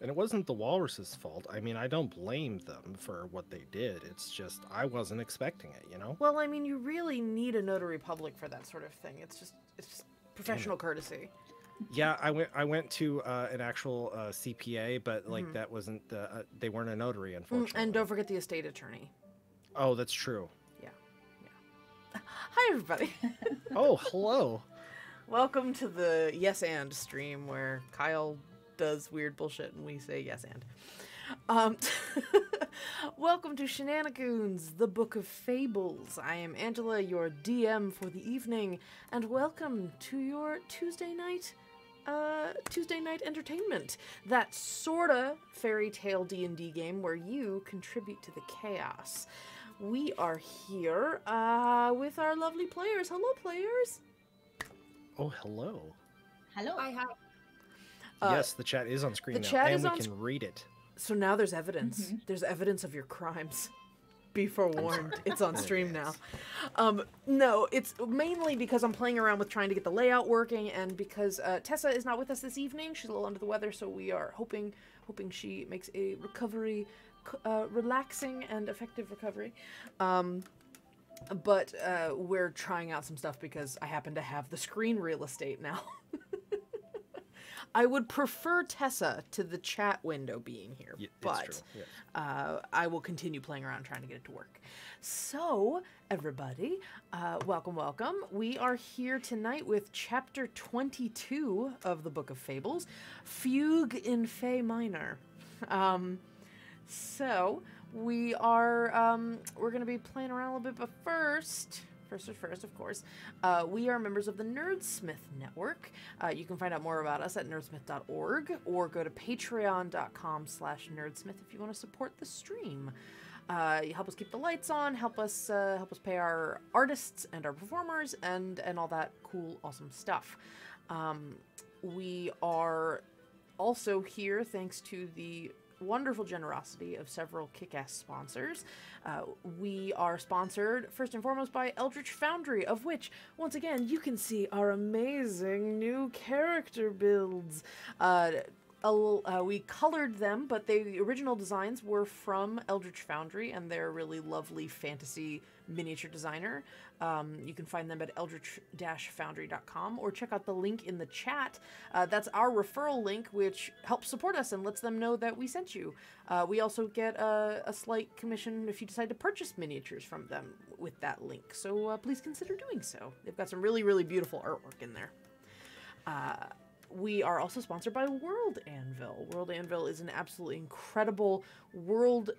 And it wasn't the walrus's fault. I mean, I don't blame them for what they did. It's just I wasn't expecting it, you know? Well, I mean, you really need a notary public for that sort of thing. It's just Damn it. professional courtesy. Yeah, I went to an actual CPA, but like that wasn't they weren't a notary, And unfortunately. don't forget the estate attorney. Oh, that's true. Yeah, yeah. Hi, everybody. Oh, hello. Welcome to the Yes and stream where Kyle does weird bullshit and we say yes and. Um, welcome to Shenanigoons, the Book of Fables. I am Angela, your DM for the evening, and welcome to your Tuesday night entertainment. That sorta fairy tale D&D game where you contribute to the chaos. We are here with our lovely players. Hello, players. Oh, hello. Hello. I have. Yes, the chat is on screen the now, chat and is we on can read it. So now there's evidence. There's evidence of your crimes. Be forewarned, it's on stream now. No, it's mainly because I'm playing around with trying to get the layout working, and because Tessa is not with us this evening. She's a little under the weather, so we are hoping she makes a recovery, relaxing and effective recovery. But we're trying out some stuff because I happen to have the screen real estate now. I would prefer Tessa to the chat window being here, but true. Yes. I will continue playing around trying to get it to work. So, everybody, welcome. We are here tonight with Chapter 22 of the Book of Fables, Fugue in Fae Minor. So, we are, we're going to be playing around a little bit, but first, of course, we are members of the Nerdsmith Network. You can find out more about us at nerdsmith.org or go to patreon.com/nerdsmith if you want to support the stream. You help us keep the lights on, help us pay our artists and our performers and all that cool, awesome stuff. We are also here thanks to the wonderful generosity of several kick-ass sponsors. We are sponsored first and foremost by Eldritch Foundry, of which, once again, you can see our amazing new character builds. We colored them, but the original designs were from Eldritch Foundry, and they're a really lovely fantasy miniature designer. You can find them at eldritch-foundry.com or check out the link in the chat. That's our referral link, which helps support us and lets them know that we sent you. We also get a slight commission if you decide to purchase miniatures from them with that link. So please consider doing so. They've got some really, really beautiful artwork in there. We are also sponsored by World ANVIL. World ANVIL is an absolutely incredible world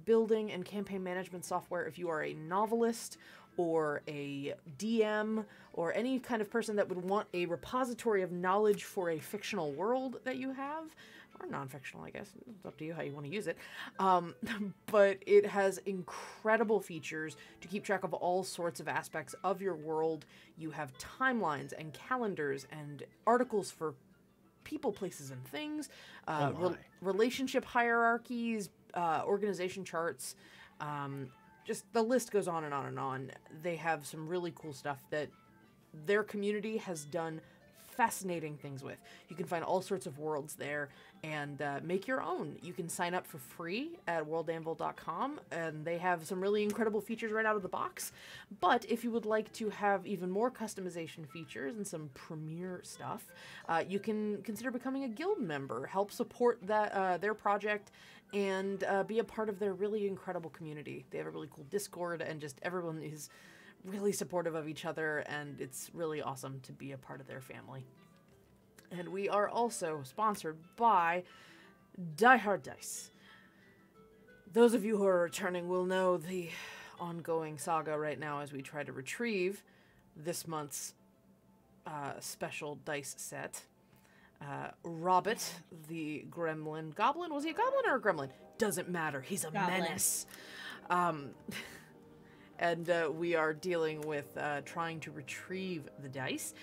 building and campaign management software if you are a novelist or a DM or any kind of person that would want a repository of knowledge for a fictional world that you have, or non-fictional, I guess. It's up to you how you want to use it. But it has incredible features to keep track of all sorts of aspects of your world. You have timelines and calendars and articles for people, places, and things, relationship hierarchies, organization charts, just the list goes on and on and on. They have some really cool stuff that their community has done fascinating things with. You can find all sorts of worlds there and make your own. You can sign up for free at worldanvil.com, and they have some really incredible features right out of the box. But if you would like to have even more customization features and some premier stuff, you can consider becoming a guild member, help support that their project, and be a part of their really incredible community. They have a really cool Discord, and just everyone is really supportive of each other, and it's really awesome to be a part of their family. And we are also sponsored by Die Hard Dice. Those of you who are returning will know the ongoing saga right now as we try to retrieve this month's special dice set. Robbit, the gremlin. Goblin? Was he a goblin or a gremlin? Doesn't matter. He's a menace. And we are dealing with trying to retrieve the dice.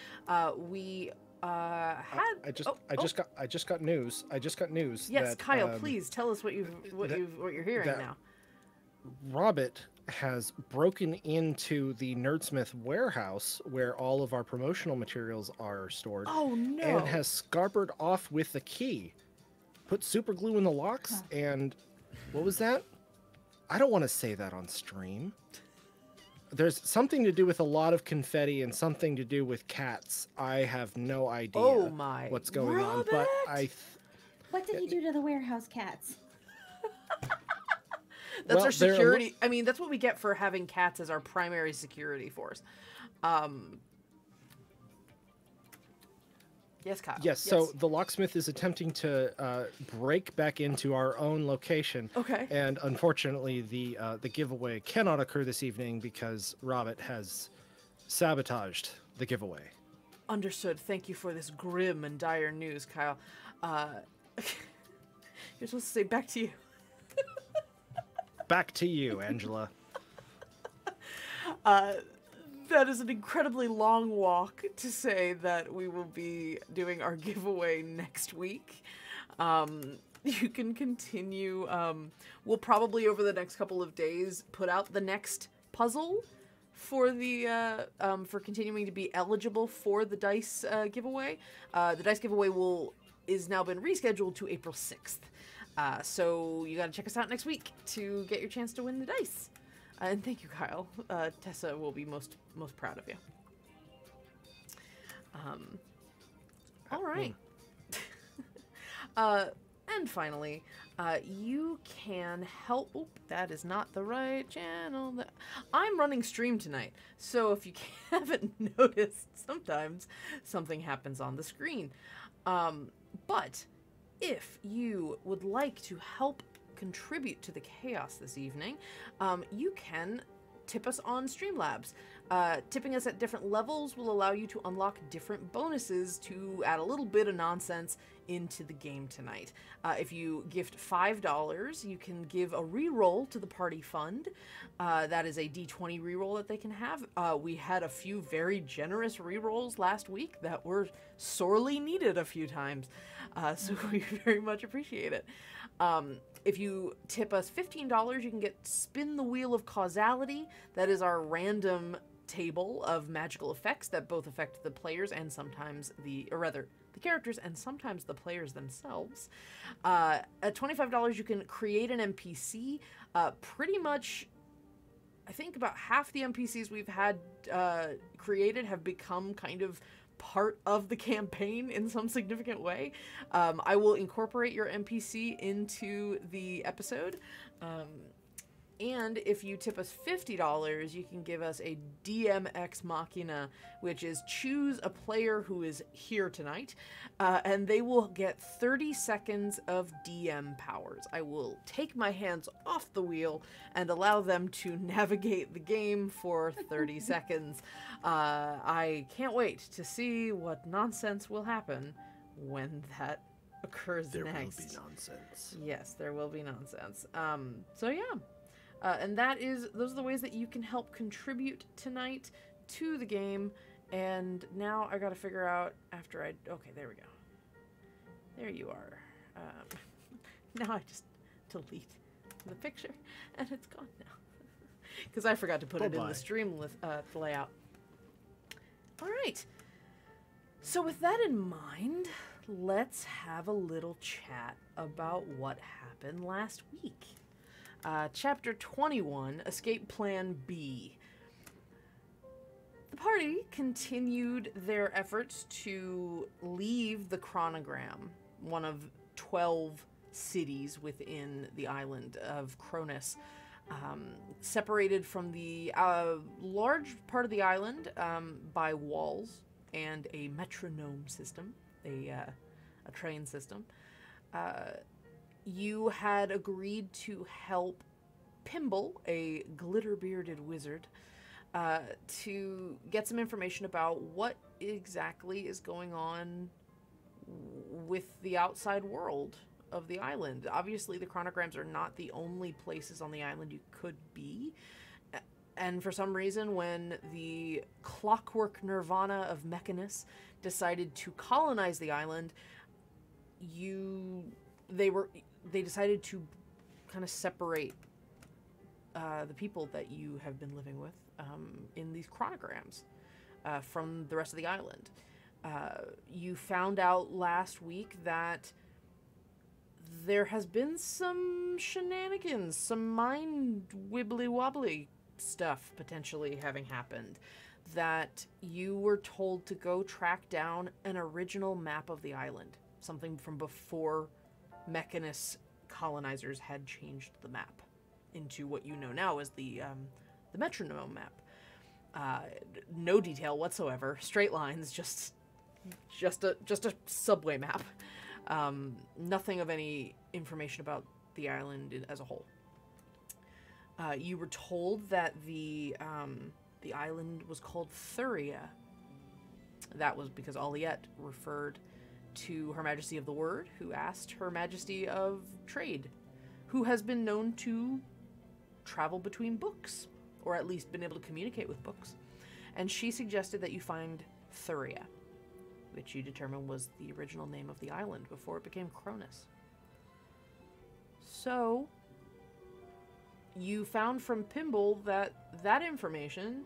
We had. I just got news. Yes, that, Kyle, please tell us what you're hearing now. Robbit has broken into the Nerdsmith warehouse where all of our promotional materials are stored. Oh no! And has scarpered off with the key. put super glue in the locks, and what was that? I don't want to say that on stream. There's something to do with a lot of confetti and something to do with cats. I have no idea what's going on, but What did he do to the warehouse cats? That's our security. I mean, that's what we get for having cats as our primary security force. Yes, Kyle. Yes, so the locksmith is attempting to break back into our own location. Okay. And unfortunately, the giveaway cannot occur this evening because Robert has sabotaged the giveaway. Understood. Thank you for this grim and dire news, Kyle. You're supposed to say back to you. Back to you, Angela. That is an incredibly long walk to say that we will be doing our giveaway next week. You can continue. We'll probably over the next couple of days put out the next puzzle for the for continuing to be eligible for the dice giveaway. The dice giveaway is now been rescheduled to April 6th. So you got to check us out next week to get your chance to win the dice. And thank you, Kyle. Tessa will be most proud of you. All right. And finally, you can help. Oop, that is not the right channel. I'm running stream tonight, so if you haven't noticed, sometimes something happens on the screen. But if you would like to help contribute to the chaos this evening, you can tip us on Streamlabs. Tipping us at different levels will allow you to unlock different bonuses to add a little bit of nonsense into the game tonight. If you gift $5, you can give a reroll to the party fund. That is a D20 reroll that they can have. We had a few very generous rerolls last week that were sorely needed a few times. So we very much appreciate it. If you tip us $15, you can get Spin the Wheel of Causality. That is our random table of magical effects that both affect the players and sometimes the characters and sometimes the players themselves. At $25, you can create an NPC. Pretty much, I think about half the NPCs we've had created have become kind of part of the campaign in some significant way. I will incorporate your NPC into the episode. And if you tip us $50, you can give us a DM Ex Machina, which is choose a player who is here tonight, and they will get 30 seconds of DM powers. I will take my hands off the wheel and allow them to navigate the game for 30 seconds. I can't wait to see what nonsense will happen when that occurs next. There will be nonsense. Yes, there will be nonsense. So yeah. And those are the ways that you can help contribute tonight to the game. And now I gotta figure out okay, there we go. There you are. Now I just delete the picture and it's gone now. Because I forgot to put it in the stream layout. All right. So with that in mind, let's have a little chat about what happened last week. Chapter 21, Escape Plan B. The party continued their efforts to leave the chronogram, one of 12 cities within the island of Cronus, separated from the large part of the island by walls and a metronome system, a train system. You had agreed to help Pimble, a glitter-bearded wizard, to get some information about what exactly is going on with the outside world of the island. Obviously, the chronograms are not the only places on the island you could be. And for some reason, when the clockwork nirvana of Mechanus decided to colonize the island, they decided to kind of separate the people that you have been living with in these chronograms from the rest of the island. You found out last week that there has been some shenanigans, some mind wibbly-wobbly stuff potentially having happened, that you were told to go track down an original map of the island, something from before Mechanist colonizers had changed the map into what you know now as the metronome map. No detail whatsoever, straight lines, just a subway map. Nothing of any information about the island as a whole. You were told that the island was called Thuria. That was because Aliette referred to Her Majesty of the Word, who asked Her Majesty of Trade, who has been known to travel between books, or at least been able to communicate with books. And she suggested that you find Thuria, which you determined was the original name of the island before it became Cronus. So, you found from Pimble that information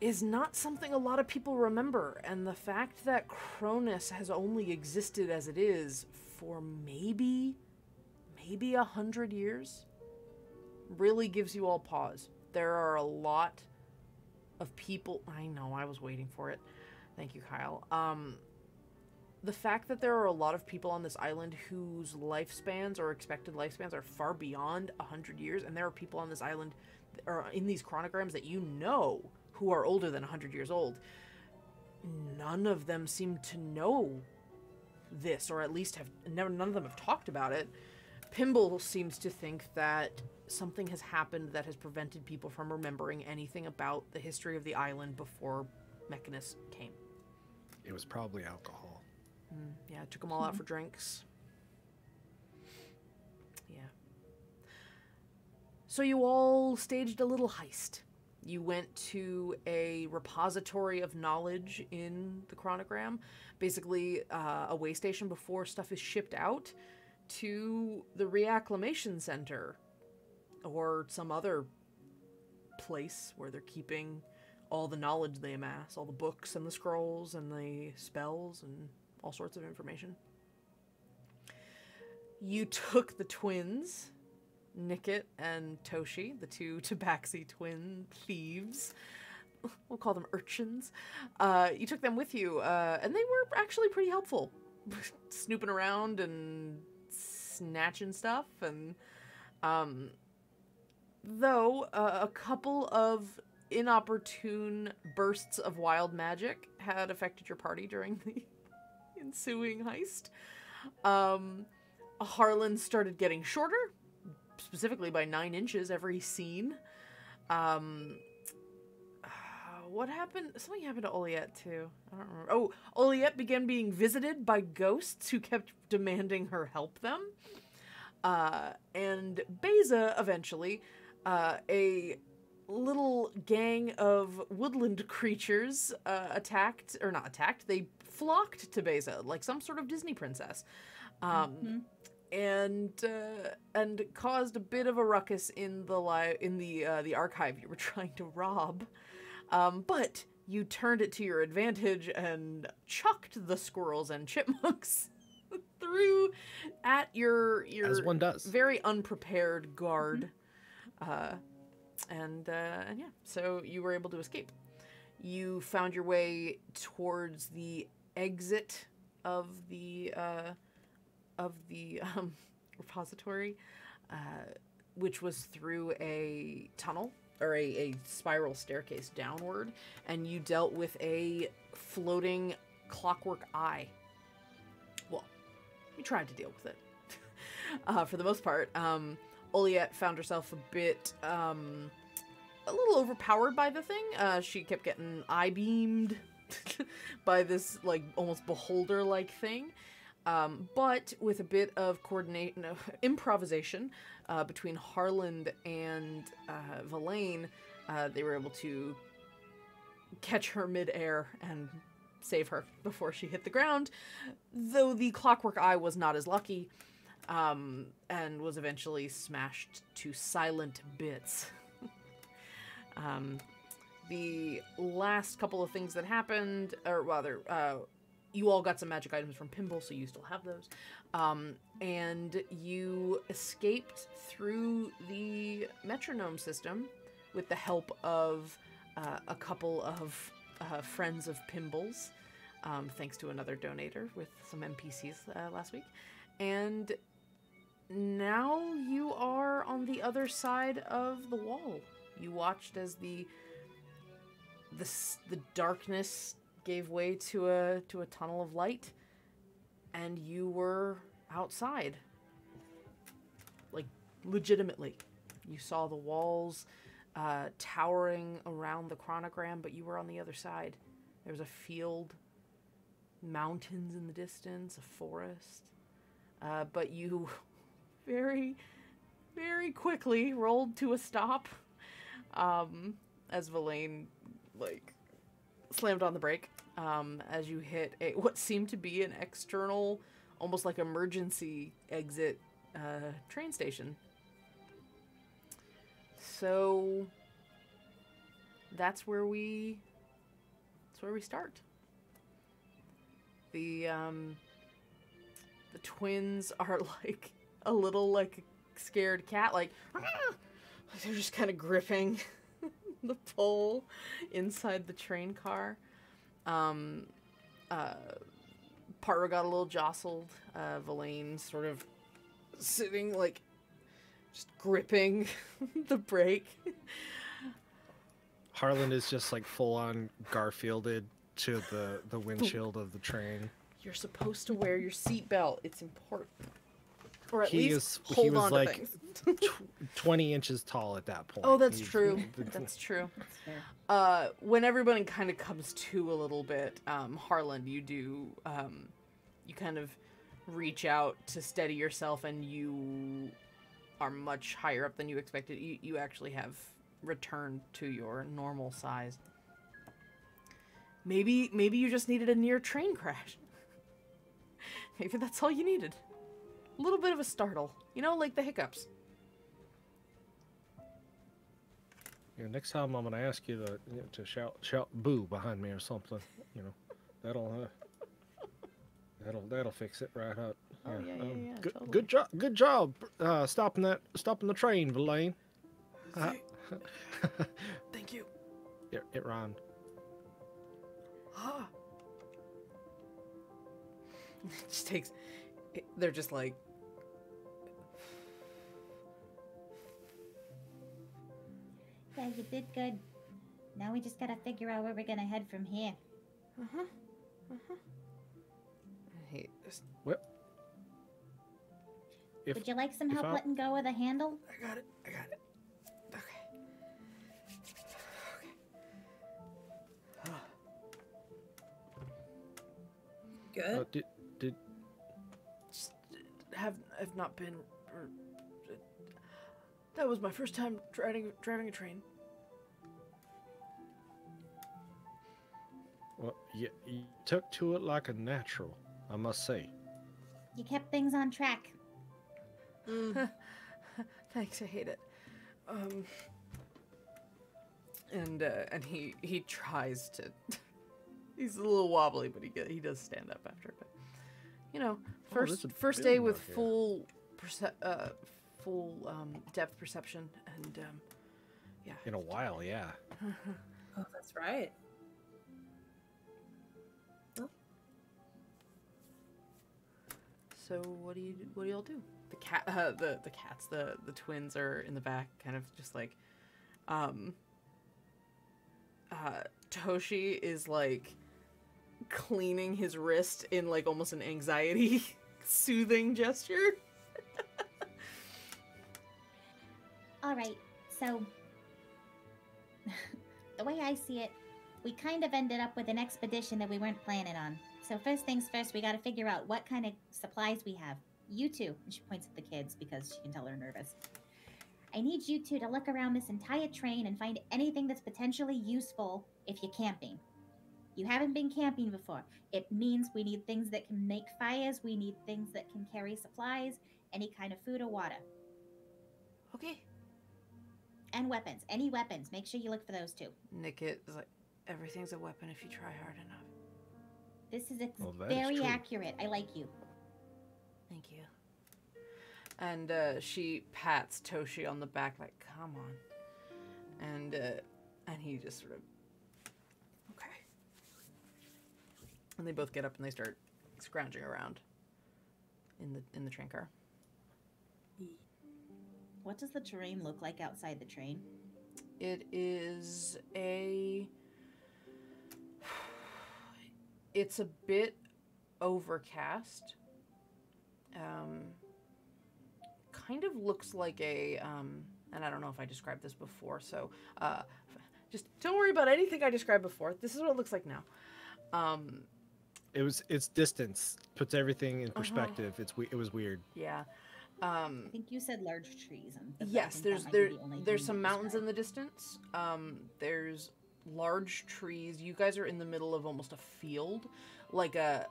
is not something a lot of people remember, and the fact that Cronus has only existed as it is for maybe 100 years really gives you all pause. There are a lot of people... I know, I was waiting for it. Thank you, Kyle. The fact that there are a lot of people on this island whose lifespans or expected lifespans are far beyond 100 years, and there are people on this island, or in these chronograms, that you know who are older than 100 years old. None of them seem to know this, or at least none of them have talked about it. Pimble seems to think that something has happened that has prevented people from remembering anything about the history of the island before Mechanist came. It was probably alcohol. Yeah, took them all out for drinks. Yeah. So you all staged a little heist. You went to a repository of knowledge in the chronogram, basically a way station before stuff is shipped out to the Reacclimation Center or some other place where they're keeping all the knowledge they amass, all the books and the scrolls and the spells and all sorts of information. You took the twins, Nicket and Toshi, the two Tabaxi twin thieves. We'll call them urchins. You took them with you, and they were actually pretty helpful. Snooping around and snatching stuff, and though a couple of inopportune bursts of wild magic had affected your party during the ensuing heist. Harlan started getting shorter, specifically by 9 inches every scene. What happened? Something happened to Oliette, too. I don't remember. Oh, Oliette began being visited by ghosts who kept demanding her help them. And Beza, eventually, a little gang of woodland creatures they flocked to Beza, like some sort of Disney princess. And caused a bit of a ruckus in the archive you were trying to rob. But you turned it to your advantage and chucked the squirrels and chipmunks through at your as one does, very unprepared guard. And yeah, so you were able to escape. You found your way towards the exit of the repository, which was through a tunnel, or a spiral staircase downward, and you dealt with a floating clockwork eye. Well, you tried to deal with it. For the most part, Oliette found herself a bit, a little overpowered by the thing. She kept getting eye-beamed by this, like, almost beholder-like thing. But with a bit of improvisation between Harlan and Verlaine, they were able to catch her mid-air and save her before she hit the ground, though the clockwork eye was not as lucky, and was eventually smashed to silent bits. The last couple of things that happened, or rather, you all got some magic items from Pimble, so you still have those. And you escaped through the metronome system with the help of a couple of friends of Pimble's, thanks to another donator with some NPCs last week. And now you are on the other side of the wall. You watched as the darkness gave way to a tunnel of light, and you were outside. Like, legitimately. You saw the walls towering around the chronogram, but you were on the other side. There was a field, mountains in the distance, a forest. But you very, very quickly rolled to a stop as Villain, like, slammed on the brake as you hit what seemed to be an external, almost like emergency exit train station. So that's where we start. The twins are like a little like scared cat, like they're just kind of gripping the pole inside the train car. Parra got a little jostled. Villain sort of sitting like just gripping the brake. Harlan is just like full on Garfielded to the windshield of the train. You're supposed to wear your seatbelt. It's important. Or at he least hold on was to like things. 20 inches tall at that point. Oh, that's true. That's true. That's fair. When everybody kind of comes to a little bit, Harlan, you do, you kind of reach out to steady yourself, and you are much higher up than you expected. You actually have returned to your normal size. Maybe you just needed a near train crash. Maybe that's all you needed. A little bit of a startle. You know, like the hiccups. Yeah, next time I'm gonna ask you to shout boo behind me or something. You know, that'll fix it right up. Oh yeah, Good, totally. good job, stopping the train, Villain. Thank you. It rhymed. It just takes. They're just like. Yeah, you did good. Now we just gotta figure out where we're gonna head from here. I hate this. Well, Would you like some help I- letting go of the handle? I got it. Okay. Good. did Just have not been. That was my first time driving a train. well you took to it like a natural, I must say. You kept things on track. Thanks, I hate it. And he tries to. He's a little wobbly, but he does stand up after. But you know, there's a first day building with out here. full depth perception, and yeah. In a while, yeah. Oh, that's right. So what do y'all do? The cat, the cats, the twins are in the back, kind of just like, Toshi is like cleaning his wrist in like almost an anxiety soothing gesture. All right, so the way I see it, we kind of ended up with an expedition that we weren't planning on. So first things first, we got to figure out what kind of supplies we have. You two, and she points at the kids because she can tell they're nervous. I need you two to look around this entire train and find anything that's potentially useful if you're camping. You haven't been camping before. It means we need things that can make fires, we need things that can carry supplies, any kind of food or water. Okay. And weapons. Any weapons. Make sure you look for those too. Nickit is like, everything's a weapon if you try hard enough. This is Well, that is very true. accurate. I like you. Thank you. And she pats Toshi on the back, like, come on. And he just sort of, okay. And they both get up and they start scrounging around in the train car. What does the terrain look like outside the train? It is it's a bit overcast. Kind of looks like and I don't know if I described this before, so just don't worry about anything I described before. This is what it looks like now. Its distance puts everything in perspective. It was weird. Yeah. I think you said large trees. Yes, there's some mountains in the distance. There's large trees. You guys are in the middle of almost a field, like I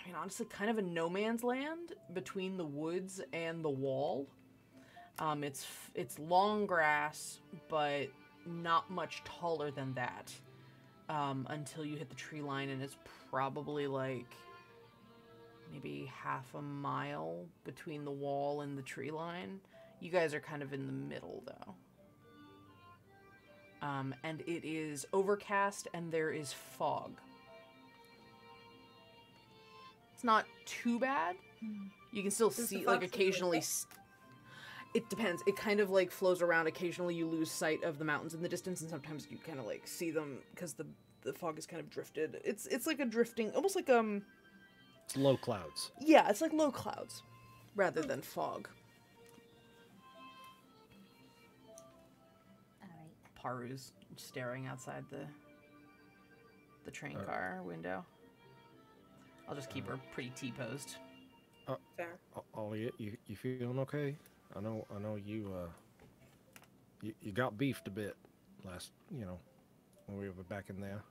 mean, honestly, kind of a no man's land between the woods and the wall. It's long grass, but not much taller than that until you hit the tree line, and it's probably like maybe half a mile between the wall and the tree line. You guys are kind of in the middle, though. And it is overcast, and there is fog. It's not too bad. You can still see, like, occasionally... It depends. It kind of, like, flows around. Occasionally you lose sight of the mountains in the distance, and sometimes you kind of, like, see them because the fog is kind of drifted. It's like a drifting... Almost like, It's low clouds. Yeah, it's like low clouds rather than fog. All right. Paru's staring outside the train car window. I'll just keep her pretty T-posed. Fair. Ollie, you feeling okay? I know you you got beefed a bit last, when we were back in there.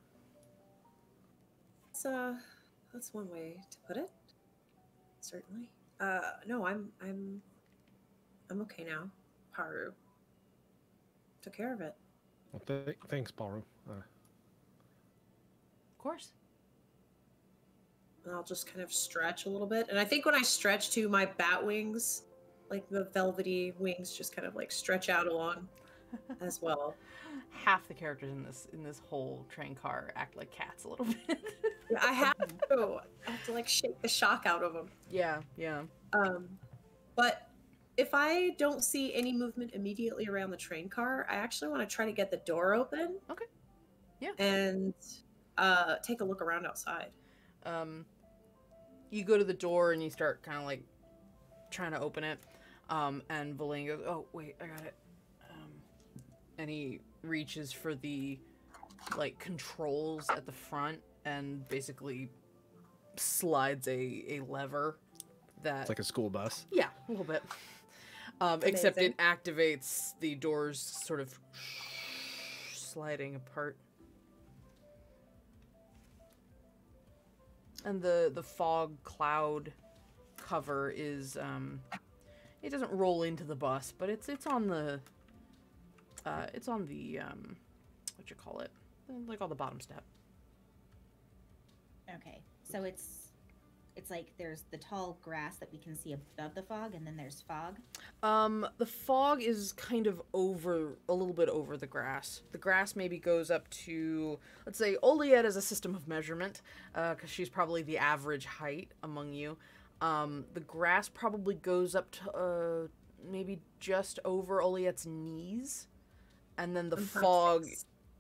That's one way to put it. Certainly. No, I'm okay now. Paru took care of it. Well, thanks, Paru. Of course. And I'll just kind of stretch a little bit. And I think when I stretch to my bat wings, like the velvety wings just kind of like stretch out along as well. Half the characters in this whole train car act like cats a little bit. Yeah, I have to like shake the shock out of them. Yeah. But if I don't see any movement immediately around the train car, I actually want to try to get the door open. Okay. Yeah. And take a look around outside. You go to the door and you start kind of like trying to open it. And Valine goes, "Oh, wait, I got it." And he reaches for the like controls at the front and basically slides a lever that... It's like a school bus. Yeah, a little bit. Except it activates the doors sort of sliding apart. And the fog cloud cover is it doesn't roll into the bus, but it's on the what you call it, like on the bottom step. Okay, so it's like there's the tall grass that we can see above the fog, and then there's fog. The fog is kind of a little bit over the grass. The grass maybe goes up to, let's say, Oliet as a system of measurement, because she's probably the average height among you. The grass probably goes up to maybe just over Oliet's knees, and then the fog,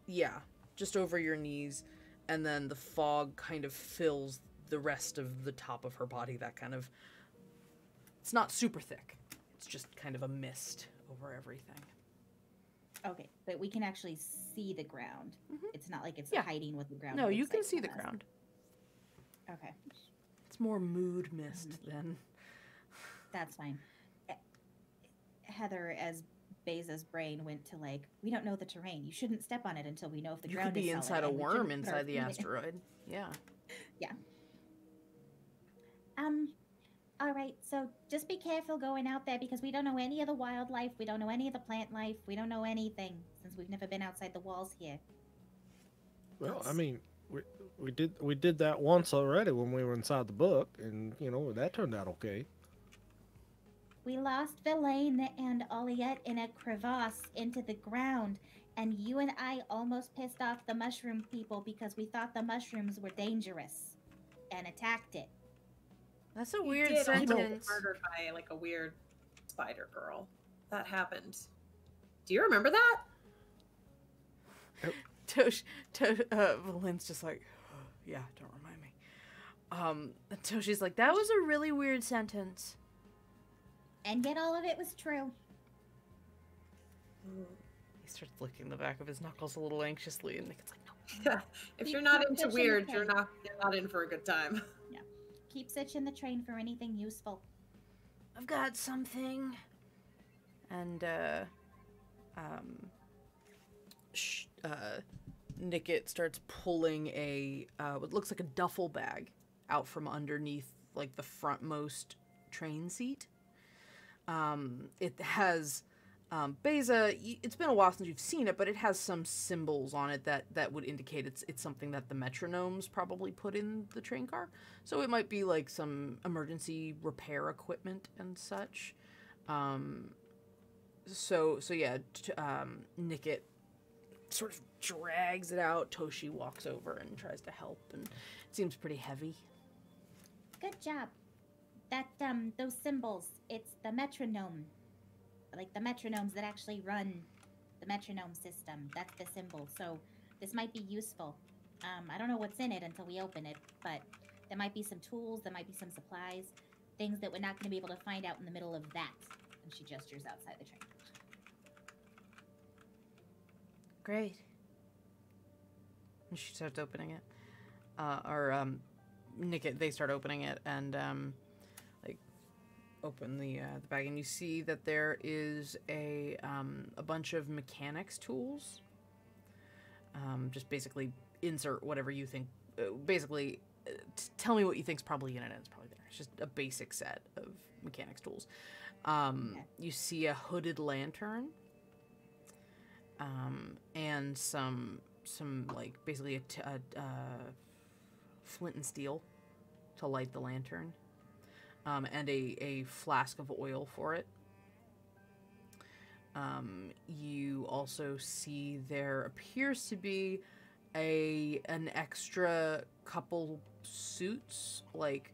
yeah, just over your knees, and then the fog kind of fills the rest of the top of her body. That kind of, it's not super thick. It's just kind of a mist over everything. Okay, but we can actually see the ground. Mm-hmm. It's not like it's Yeah. hiding what the ground. No, you looks can like see from the us. ground. Okay, It's more mood mist than... that's fine. Heather, as Beza's brain went to like, we don't know the terrain. You shouldn't step on it until we know if the You ground could be is inside solid, a and we worm shouldn't put our inside the feet in it. asteroid. Yeah. Yeah. All right, so just be careful going out there because we don't know any of the wildlife, we don't know any of the plant life, we don't know anything since we've never been outside the walls here. Well, I mean, we did that once already when we were inside the book, and you know that turned out okay. We lost Villain and Oliette in a crevasse into the ground, and you and I almost pissed off the mushroom people because we thought the mushrooms were dangerous and attacked it. That's a He weird did almost get sentence. murdered by like a weird spider girl. That happened. Do you remember that? Valen's just like, yeah, don't remind me. Toshi's like, that was a really weird sentence. And yet all of it was true. He starts licking the back of his knuckles a little anxiously, and Nick's like, no. If you're not into weird, you're not in for a good time. Yeah. Keep searching the train for anything useful. I've got something. And, Nickit starts pulling what looks like a duffel bag out from underneath, like, the frontmost train seat. It has, Beza, it's been a while since you've seen it, but it has some symbols on it that would indicate it's something that the metronomes probably put in the train car. So it might be, like, some emergency repair equipment and such. So yeah, Nickit sort of drags it out. Toshi walks over and tries to help, and it seems pretty heavy. Good job. That, those symbols, it's the metronome. Like the metronomes that actually run the metronome system. That's the symbol. So this might be useful. I don't know what's in it until we open it, but there might be some tools, there might be some supplies, things that we're not going to be able to find out in the middle of that. And she gestures outside the train. Great. And she starts opening it. Nickit, they start opening it, and, open the bag, and you see that there is a bunch of mechanics tools. Just basically insert whatever you think. Tell me what you think's probably in it, and it's probably there. It's just a basic set of mechanics tools. Okay. You see a hooded lantern, and some like basically a flint and steel to light the lantern. And a flask of oil for it. You also see there appears to be an extra couple suits, like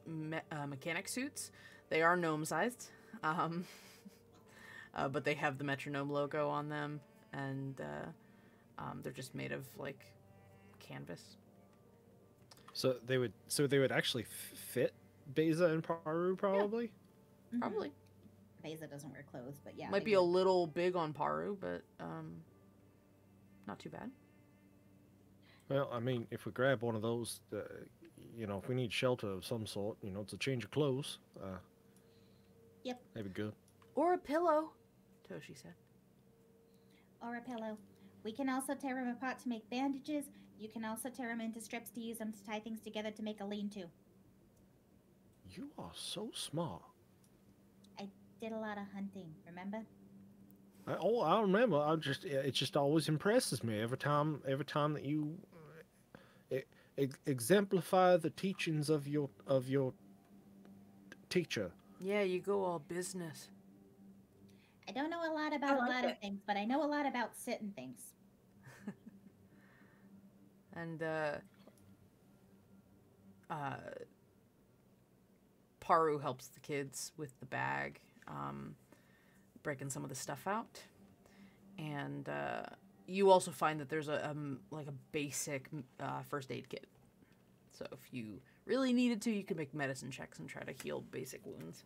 mechanic suits. They are gnome-sized, but they have the metronome logo on them, and they're just made of like canvas. So they would actually fit Beza and Paru, probably? Mhm. Probably. Beza doesn't wear clothes, but yeah. Might they be a would. little big on Paru, but not too bad. Well, I mean, if we grab one of those, if we need shelter of some sort, it's a change of clothes. Yep. That'd be good. Or a pillow, Toshi said. Or a pillow. We can also tear them apart to make bandages. You can also tear them into strips to use them to tie things together to make a lean-to. You are so smart. I did a lot of hunting, remember? I remember. It just always impresses me every time that you exemplify the teachings of your teacher. Yeah, you go all business. I don't know a lot about like a lot it. of things, but I know a lot about certain things. And Paru helps the kids with the bag, breaking some of the stuff out. And you also find that there's a basic first aid kit. So if you really needed to, you could make medicine checks and try to heal basic wounds.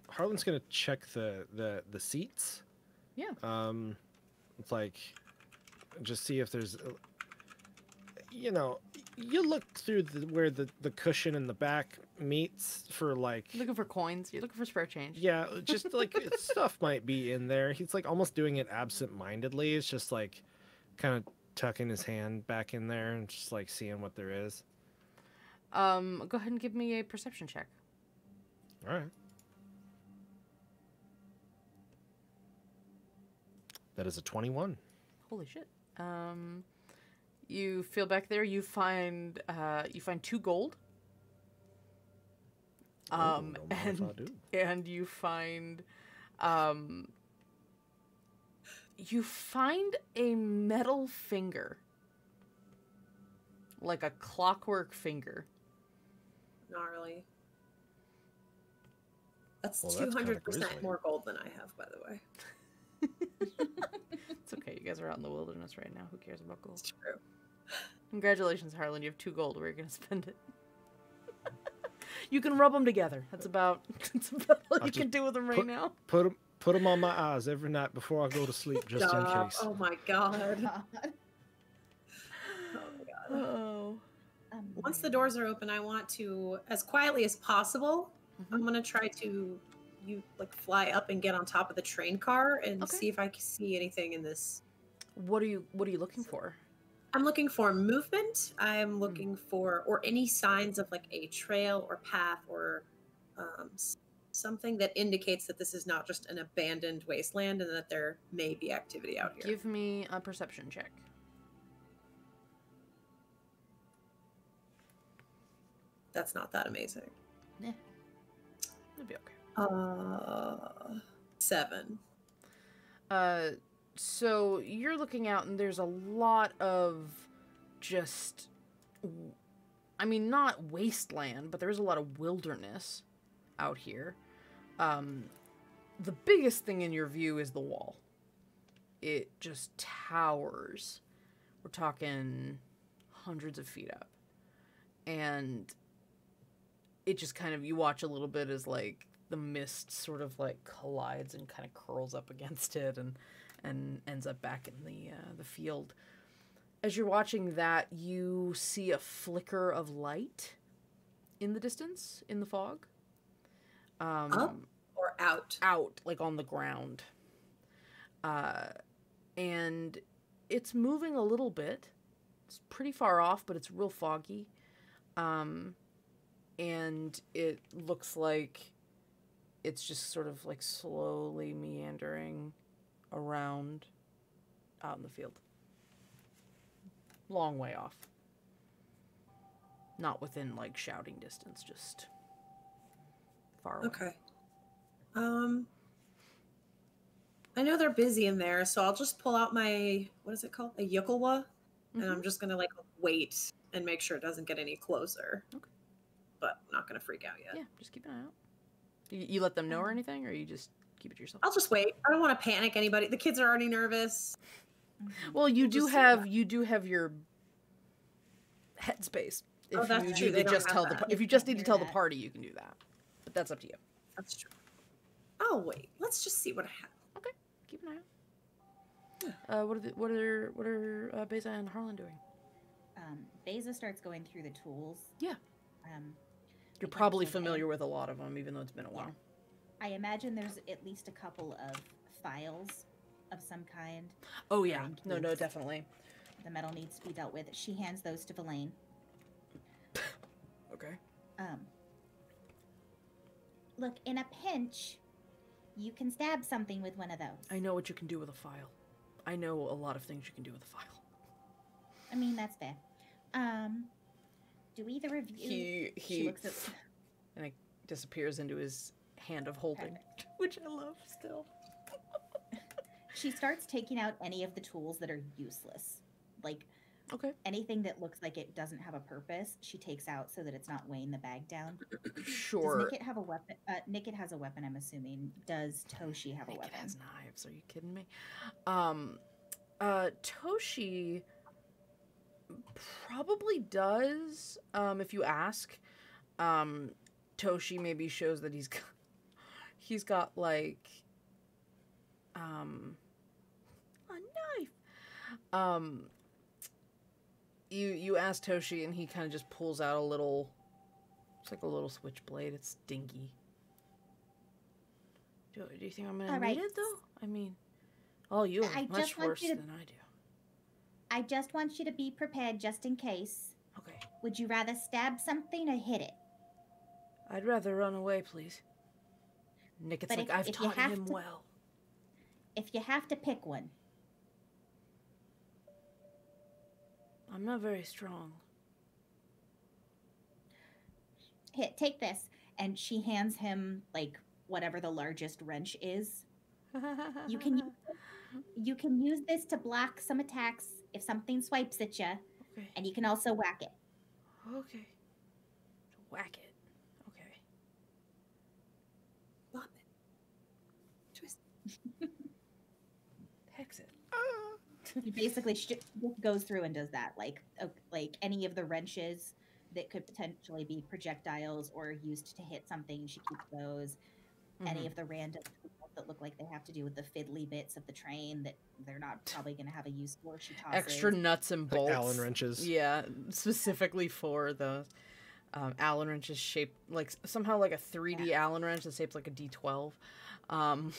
Harlan's gonna check the seats. Yeah. It's like just see if there's, you look through where the cushion in the back meets for like. Looking for coins. You're looking for spare change. Yeah, just like stuff might be in there. He's like almost doing it absent-mindedly. It's just like kind of tucking his hand back in there and just like seeing what there is. Go ahead and give me a perception check. All right. That is a 21. Holy shit. You feel back there. You find 2 gold. Don't mind if I do. And you find a metal finger, like a clockwork finger. Gnarly. That's Well, that's kinda 200% grisly. more gold than I have, by the way. It's okay. You guys are out in the wilderness right now. Who cares about gold? It's true. Congratulations, Harlan. You have 2 gold. Where are you going to spend it? You can rub them together. That's about all you can do with them right now. Put them on my eyes every night before I go to sleep, just in Stop. case. Oh my god. God. Oh my god. Oh. Once the doors are open, I want to, as quietly as possible, I'm gonna try to fly up and get on top of the train car and Okay. see if I can see anything in this. What are you looking for? I'm looking for movement. I'm looking for, or any signs of like a trail or path or something that indicates that this is not just an abandoned wasteland and that there may be activity out here. Give me a perception check. That's not that amazing. Yeah. It'll be okay. 7. So you're looking out and there's a lot of just, I mean, not wasteland, but there's a lot of wilderness out here. The biggest thing in your view is the wall. It just towers. We're talking hundreds of feet up. And it just kind of, you watch a little bit as like the mist sort of like collides and kind of curls up against it and ends up back in the field. As you're watching that, you see a flicker of light in the distance, in the fog. Up or out? Out, like on the ground. And it's moving a little bit. It's pretty far off, but it's real foggy. And it looks like it's just sort of like slowly meandering around out in the field. Long way off. Not within like shouting distance, just far away. Okay. I know they're busy in there, so I'll just pull out my, what is it called? A yukulwa. And I'm just gonna like wait and make sure it doesn't get any closer. Okay. But I'm not gonna freak out yet. Yeah, just keep an eye out. You let them know or anything, or you just keep it to yourself? I'll just wait. I don't want to panic anybody. The kids are already nervous. Well, you do just say have that. you do have your headspace. If Oh, that's you true. need They to don't just have tell that. if you just need to Hear tell the that. party, you can do that. But that's up to you. That's true. I'll wait. Let's just see what I have. Okay, keep an eye out. What are Beza and Harlan doing? Beza starts going through the tools. Yeah. You're because probably of familiar with a lot of them, even though it's been a while. I imagine there's at least a couple of files of some kind. Oh yeah, Thank no, you. definitely. The metal needs to be dealt with. She hands those to Villain. Okay. Look, in a pinch, you can stab something with one of those. I know what you can do with a file. I know a lot of things you can do with a file. I mean, that's fair. Do either of you... He She looks at... and it disappears into his hand of holding, Perfect. which I love still. She starts taking out any of the tools that are useless. Like, Okay. anything that looks like it doesn't have a purpose, she takes out so that it's not weighing the bag down. Sure. Does Nickit have a weapon? Nickit has a weapon, I'm assuming. Does Toshi have a It weapon? has knives. Are you kidding me? Toshi probably does. If you ask, Toshi maybe shows that he's got like a knife. You ask Toshi and he kind of just pulls out a little. It's like a little switchblade. It's dinky. Do you think I'm gonna All right. need it though? I mean, you I have much just want worse you to- than I do. I just want you to be prepared just in case. Okay. Would you rather stab something or hit it? I'd rather run away, please. Nick, it's But like if- I've if you taught have him to- well. If you have to pick one. I'm not very strong. Here, take this. And she hands him, like, whatever the largest wrench is. You can use this to block some attacks if something swipes at you. Okay. And you can also whack it. Okay. Whack it. Okay. Bop it. Twist. Hex it. He basically goes through and does that. Like any of the wrenches that could potentially be projectiles or used to hit something, she keeps those. Any of the random tools that look like they have to do with the fiddly bits of the train that they're not probably going to have a use for, she tosses. Extra nuts and bolts. Like Allen wrenches. Yeah, specifically for those. Allen wrenches shaped like somehow like a 3D Allen wrench that's shaped like a D12. Allen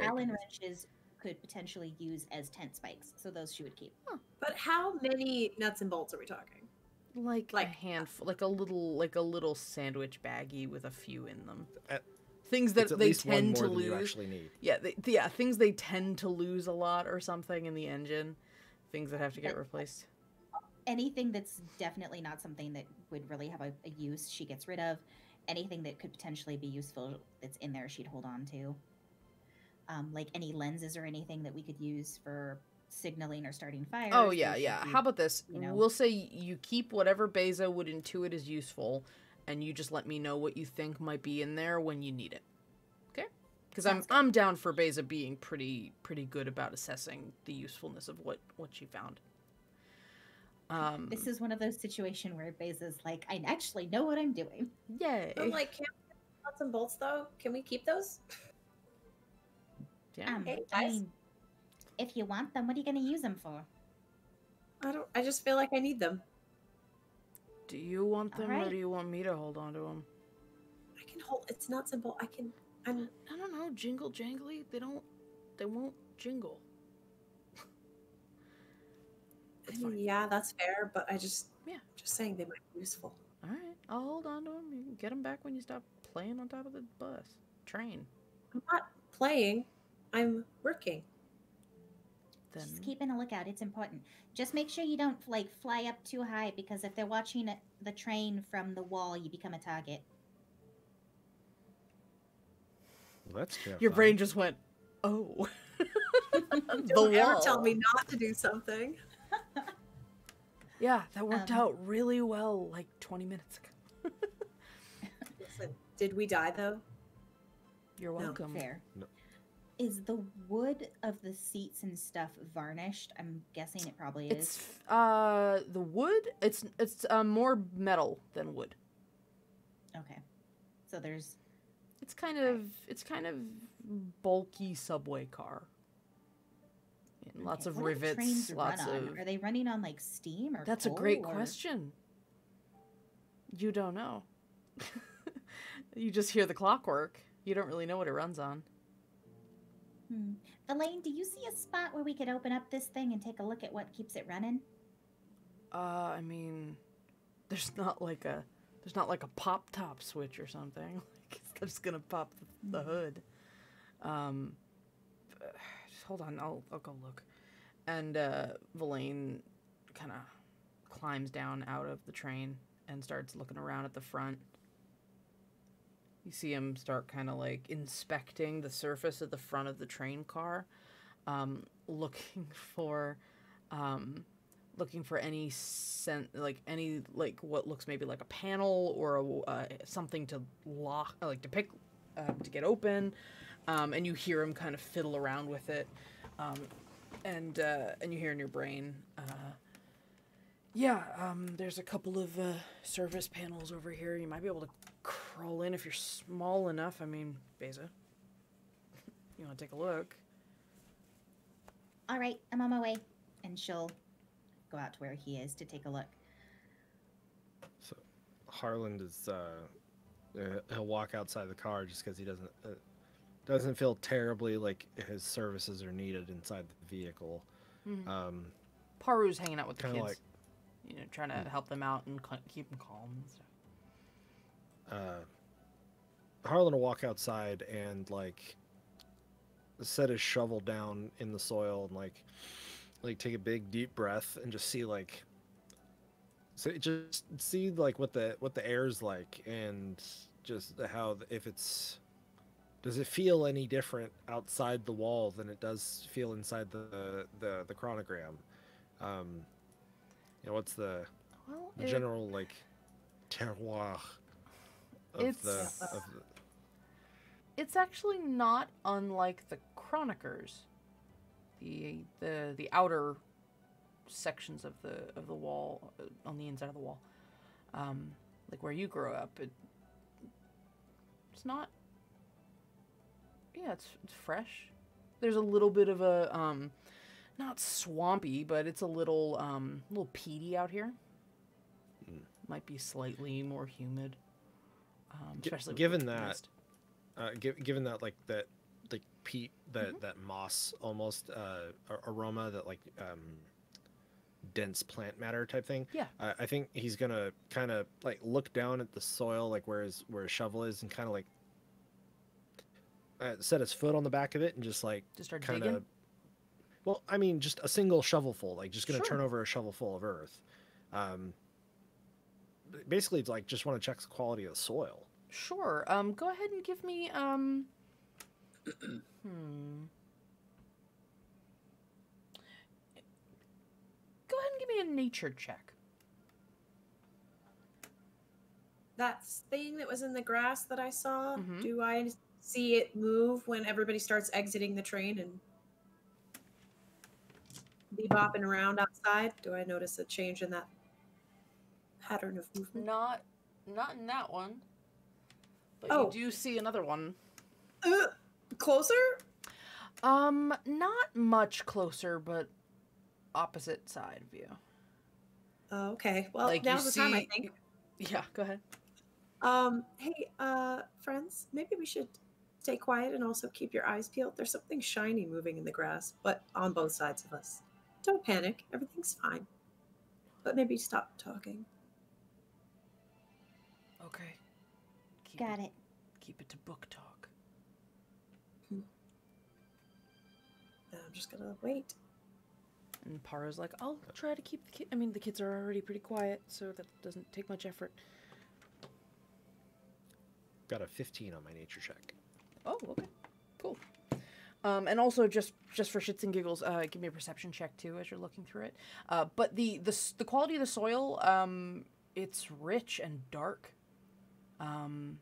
wrenches could potentially use as tent spikes, so those she would keep. Huh. But how many nuts and bolts are we talking? Like a handful, like a little sandwich baggie with a few in them. Things that they tend to lose. You actually need. Yeah, things they tend to lose a lot or something in the engine. Things that have to get replaced. Anything that's definitely not something that would really have a use, she gets rid of. Anything that could potentially be useful that's in there, she'd hold on to. Like any lenses or anything that we could use for signaling or starting fires. Oh, yeah. How about this? We'll say you keep whatever Beza would intuit is useful, and you just let me know what you think might be in there when you need it. Okay? Because I'm down for Beza being pretty good about assessing the usefulness of what she found. This is one of those situations where Beza's like, I actually know what I'm doing. Yay. But like, can we have nuts and bolts though? Can we keep those? Yeah. Hey, I guys. mean, if you want them, what are you going to use them for? I just feel like I need them. Do you want them, Alright. or do you want me to hold on to them? I can hold. It's nuts and bolts. I don't know. Jingle jangly. They won't jingle. I mean, yeah, that's fair. But just saying they might be useful. All right, I'll hold on to them. You can get them back when you stop playing on top of the train. I'm not playing. I'm working. Then Just keeping a lookout. It's important. Just make sure you don't like fly up too high, because if they're watching the train from the wall, you become a target. Well, that's terrifying. your brain just went, oh. Don't ever tell me not to do something. Yeah, that worked out really well like 20 minutes ago. Listen, did we die though? You're welcome. Fair. No. Is the wood of the seats and stuff varnished? I'm guessing it probably is. It's the wood. It's more metal than wood. Okay. So there's It's kind of bulky subway car. And lots of what do the rivets. trains Lots run on? of. Are they running on like steam or That's a coal, great or- question. You don't know. You just hear the clockwork. You don't really know what it runs on. Elaine, do you see a spot where we could open up this thing and take a look at what keeps it running? I mean, there's not like a pop top switch or something. Like, it's just gonna pop the hood. Just hold on, I'll go look. And Villain kind of climbs down out of the train and starts looking around at the front. You see him start kind of like inspecting the surface of the front of the train car, looking for any what looks maybe like a panel or something to lock, like to pick, to get open, and you hear him kind of fiddle around with it, and you hear in your brain, there's a couple of service panels over here. You might be able to crawl in if you're small enough. I mean, Beza, you want to take a look? All right, I'm on my way. And she'll go out to where he is to take a look. So Harland is he'll walk outside the car just because he doesn't feel terribly like his services are needed inside the vehicle. Mm-hmm. Paru's hanging out with the kids, like, trying to help them out and keep them calm and stuff. Harlan will walk outside and like set his shovel down in the soil and like like take a big deep breath and just see like, so just see like what the air's like, and just how, if it's, does it feel any different outside the wall than it does feel inside the chronogram? You know, what's the Well, general like terroir of the It's actually not unlike the chronikers. The outer sections of the wall, on the inside of the wall, like where you grew up. It's not. Yeah, it's fresh. There's a little bit of a not swampy, but it's a little peaty out here. Might be slightly more humid. Especially given that, given that like that, like peat, that moss almost aroma, that like dense plant matter type thing. Yeah. I think he's gonna kind of like look down at the soil, like where his shovel is, and kind of like set his foot on the back of it and just like start kind digging? of. Well, I mean, just a single shovelful, like just gonna Sure. turn over a shovelful of earth. Basically, it's like just want to check the quality of the soil. Sure. Go ahead and give me Go ahead and give me a nature check. That thing that was in the grass that I saw, Mhm. do I see it move when everybody starts exiting the train and be bopping around outside? Do I notice a change in that pattern of movement? Not in that one. But Oh. you do see another one. Closer? Not much closer, but opposite side of you. Oh, okay. Well, Like, now's you the time, I see- think. Yeah, go ahead. Hey, friends, maybe we should stay quiet and also keep your eyes peeled. There's something shiny moving in the grass, but on both sides of us. Don't panic. Everything's fine. But maybe stop talking. Okay. Got it. Keep it to book talk. I'm just gonna wait. And Paro's like, I'll try to keep the kid. I mean, the kids are already pretty quiet, so that doesn't take much effort. Got a 15 on my nature check. Oh, okay. Cool. And also, just for shits and giggles, give me a perception check, too, as you're looking through it. But the quality of the soil, it's rich and dark. The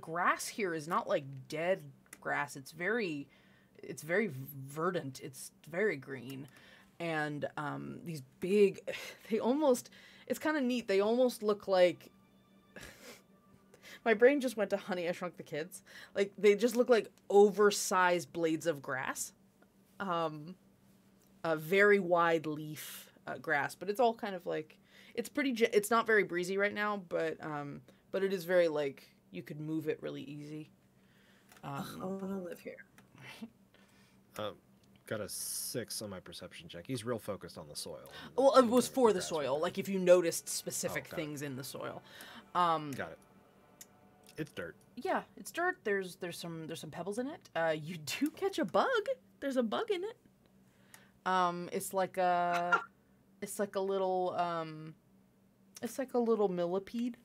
grass here is not like dead grass. It's very verdant. It's very green. And these big, it's kind of neat. They almost look like, my brain just went to Honey, I Shrunk the Kids. Like, they just look like oversized blades of grass. A very wide leaf grass, but it's all kind of like, it's not very breezy right now, but it is very, like, you could move it really easy. I want to live here. Got a 6 on my perception check. He's real focused on the soil. Well, it was for the soil. Like, if you noticed specific got things in the soil. Got it. It's dirt. Yeah, it's dirt. There's some pebbles in it. You do catch a bug. There's a bug in it. It's like a little millipede.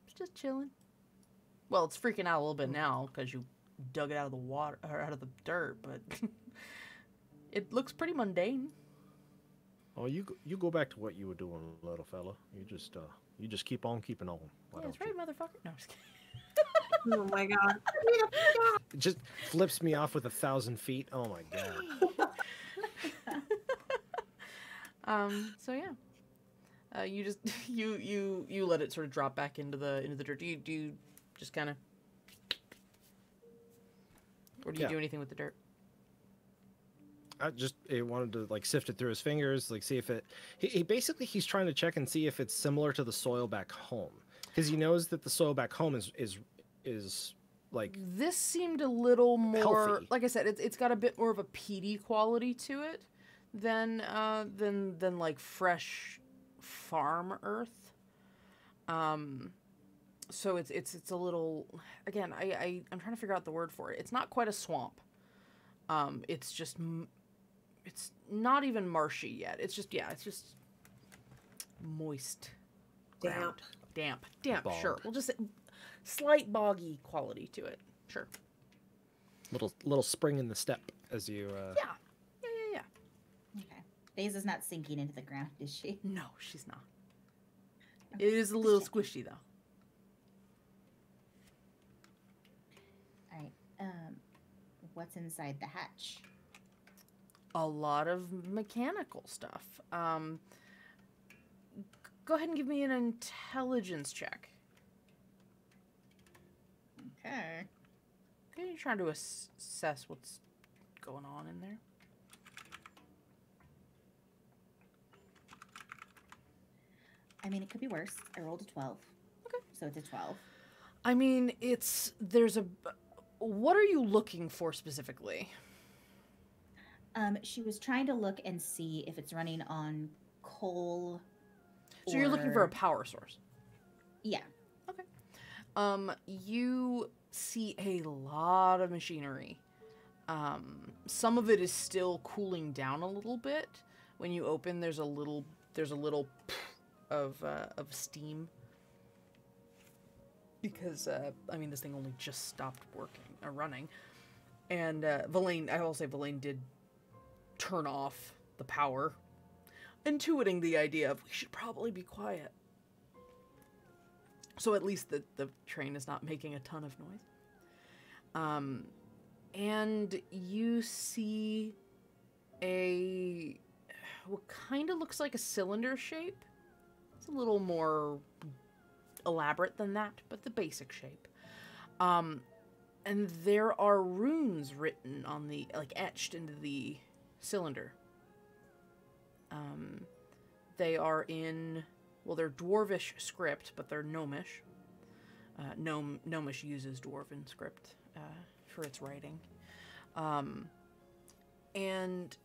It's just chilling. Well, it's freaking out a little bit now because you dug it out of the water or out of the dirt, but it looks pretty mundane. Oh, you go back to what you were doing, little fella. You just keep on keeping on. Why Yeah, that's don't right, you? motherfucker. No, I'm just kidding. Oh my god. It just flips me off with 1,000 feet. Oh my god. So yeah. You just you let it sort of drop back into the dirt. Do you just kind of, or do you Yeah. do anything with the dirt? I wanted to like sift it through his fingers, like see if it. He's trying to check and see if it's similar to the soil back home, because he knows that the soil back home is like. This seemed a little more, Healthy. like I said, it's got a bit more of a peaty quality to it than like fresh farm earth. So it's a little, again, I'm trying to figure out the word for it. It's not quite a swamp. It's just, it's not even marshy yet. It's just, yeah, it's just moist. Damp. Damp, Bog. sure. We'll just say slight boggy quality to it. Sure. Little spring in the step as you. Yeah. Okay. Baza's not sinking into the ground, is she? No, she's not. Okay. It is a little squishy, though. All right. What's inside the hatch? A lot of mechanical stuff. Go ahead and give me an intelligence check. Okay. Okay, you're trying to assess what's going on in there. I mean, it could be worse. I rolled a 12. Okay. So it's a 12. I mean, what are you looking for specifically? She was trying to look and see if it's running on coal. So you're looking for a power source. Yeah. Okay. You see a lot of machinery. Some of it is still cooling down a little bit. When you open, there's a little of steam. Because I mean, this thing only just stopped running, and I will say Verlaine did turn off the power, intuiting the idea of we should probably be quiet. So at least the train is not making a ton of noise. And you see what kind of looks like a cylinder shape. It's a little more elaborate than that, but the basic shape. And there are runes written on etched into the cylinder. They are they're dwarvish script, but they're gnomish. Gnomish uses dwarven script for its writing. And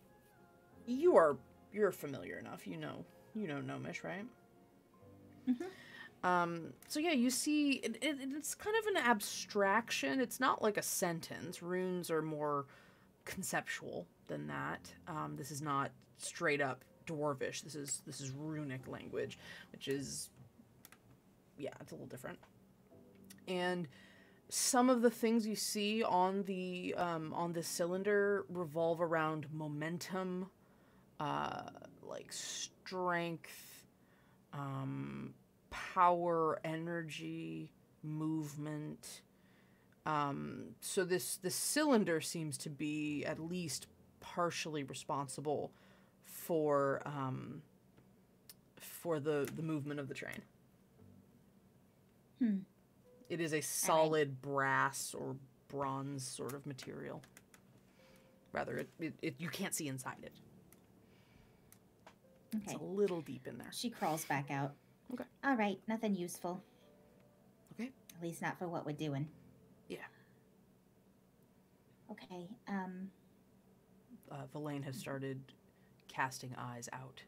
you're familiar enough. You know gnomish, right? Mm-hmm. So yeah, you see, it's kind of an abstraction. It's not like a sentence. Runes are more conceptual than that. This is not straight up dwarvish. This is runic language, which is, yeah, it's a little different. And some of the things you see on the cylinder revolve around momentum, like strength, power, energy, movement. So this cylinder seems to be at least partially responsible for the movement of the train. It is a solid brass or bronze sort of material. Rather, you can't see inside it. Okay. It's a little deep in there. She crawls back out. Okay. All right, nothing useful. Okay. At least not for what we're doing. Yeah. Okay. Verlaine has started casting eyes out.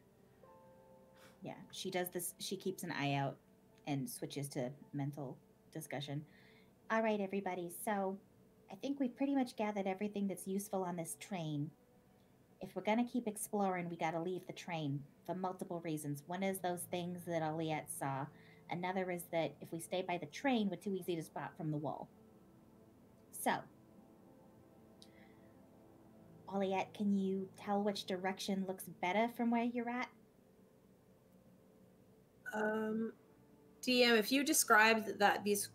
Yeah, she does this. She keeps an eye out and switches to mental discussion. All right, everybody. So I think we've pretty much gathered everything that's useful on this train. If we're going to keep exploring, we got to leave the train for multiple reasons. One is those things that Aliette saw. Another is that if we stay by the train, we're too easy to spot from the wall. So, Aliette, can you tell which direction looks better from where you're at? DM, if you described that these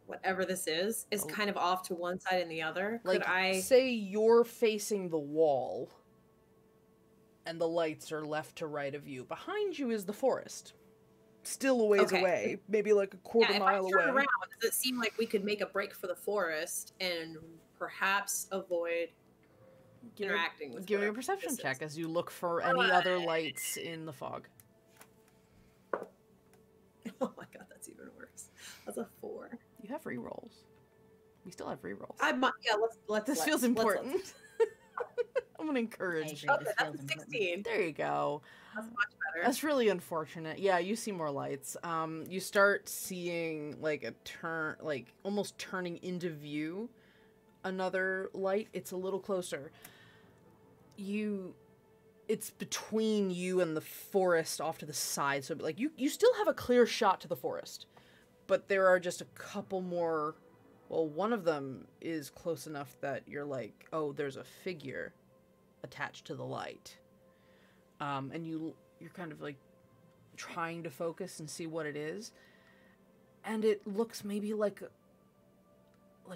whatever this is kind of off to one side and the other, Like, could I say you're facing the wall and the lights are left to right of you. Behind you is the forest. Still a ways away, maybe like a quarter mile if I turn away. around, does it seem like we could make a break for the forest and perhaps avoid interacting with Give me a whatever perception this check is? as you look for any other lights in the fog. Oh my god, that's even worse. That's a 4. You have rerolls. We still have rerolls. Let's This feels important. I'm gonna encourage. I agree. Okay, This that's feels a important. 16. There you go. That's much better. That's really unfortunate. Yeah, you see more lights. You start seeing like a turn, like almost turning into view. Another light. It's a little closer. It's between you and the forest off to the side. So like you still have a clear shot to the forest, but there are just a couple more. Well, one of them is close enough that you're like, oh, there's a figure attached to the light. And you're kind of like trying to focus and see what it is, and it looks maybe like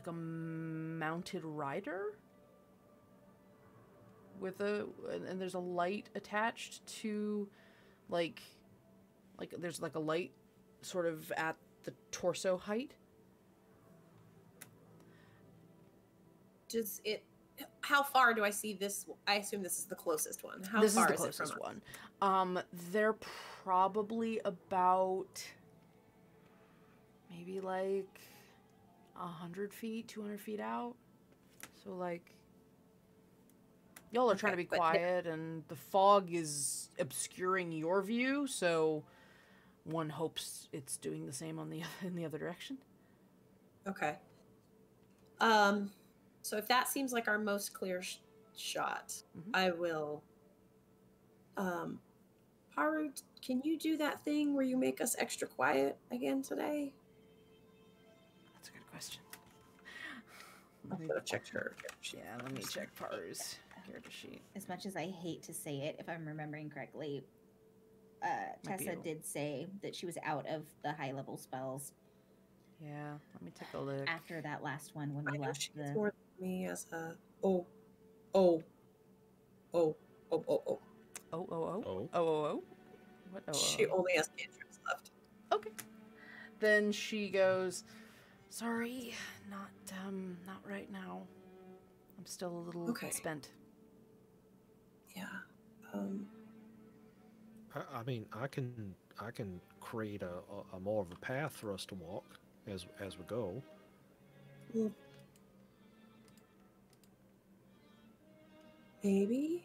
a mounted rider with and there's a light attached to like there's like a light sort of at the torso height. Does it? How far do I see this? I assume this is the closest one. How This far is the it from closest us? one. They're probably about maybe like 100 feet, 200 feet out. So like, y'all are trying to be Okay, but quiet, and the fog is obscuring your view. So one hopes it's doing the same on in the other direction. Okay. So if that seems like our most clear shot, Mhm. I will. Haru, can you do that thing where you make us extra quiet again today? That's a good question. I should have checked her. Yeah, let me check Paru's character sheet. As much as I hate to say it, if I'm remembering correctly, Might be Tessa you. did say that she was out of the high level spells Yeah, let me take a look. after that last one when I we know left she's the. more than me as a. Oh. Oh. What? Oh. She only has cantrips left. Okay. Then she goes, "Sorry, not right now. I'm still a little Okay. spent." Yeah. I mean, I can create a more of a path for us to walk as we go. Well, maybe.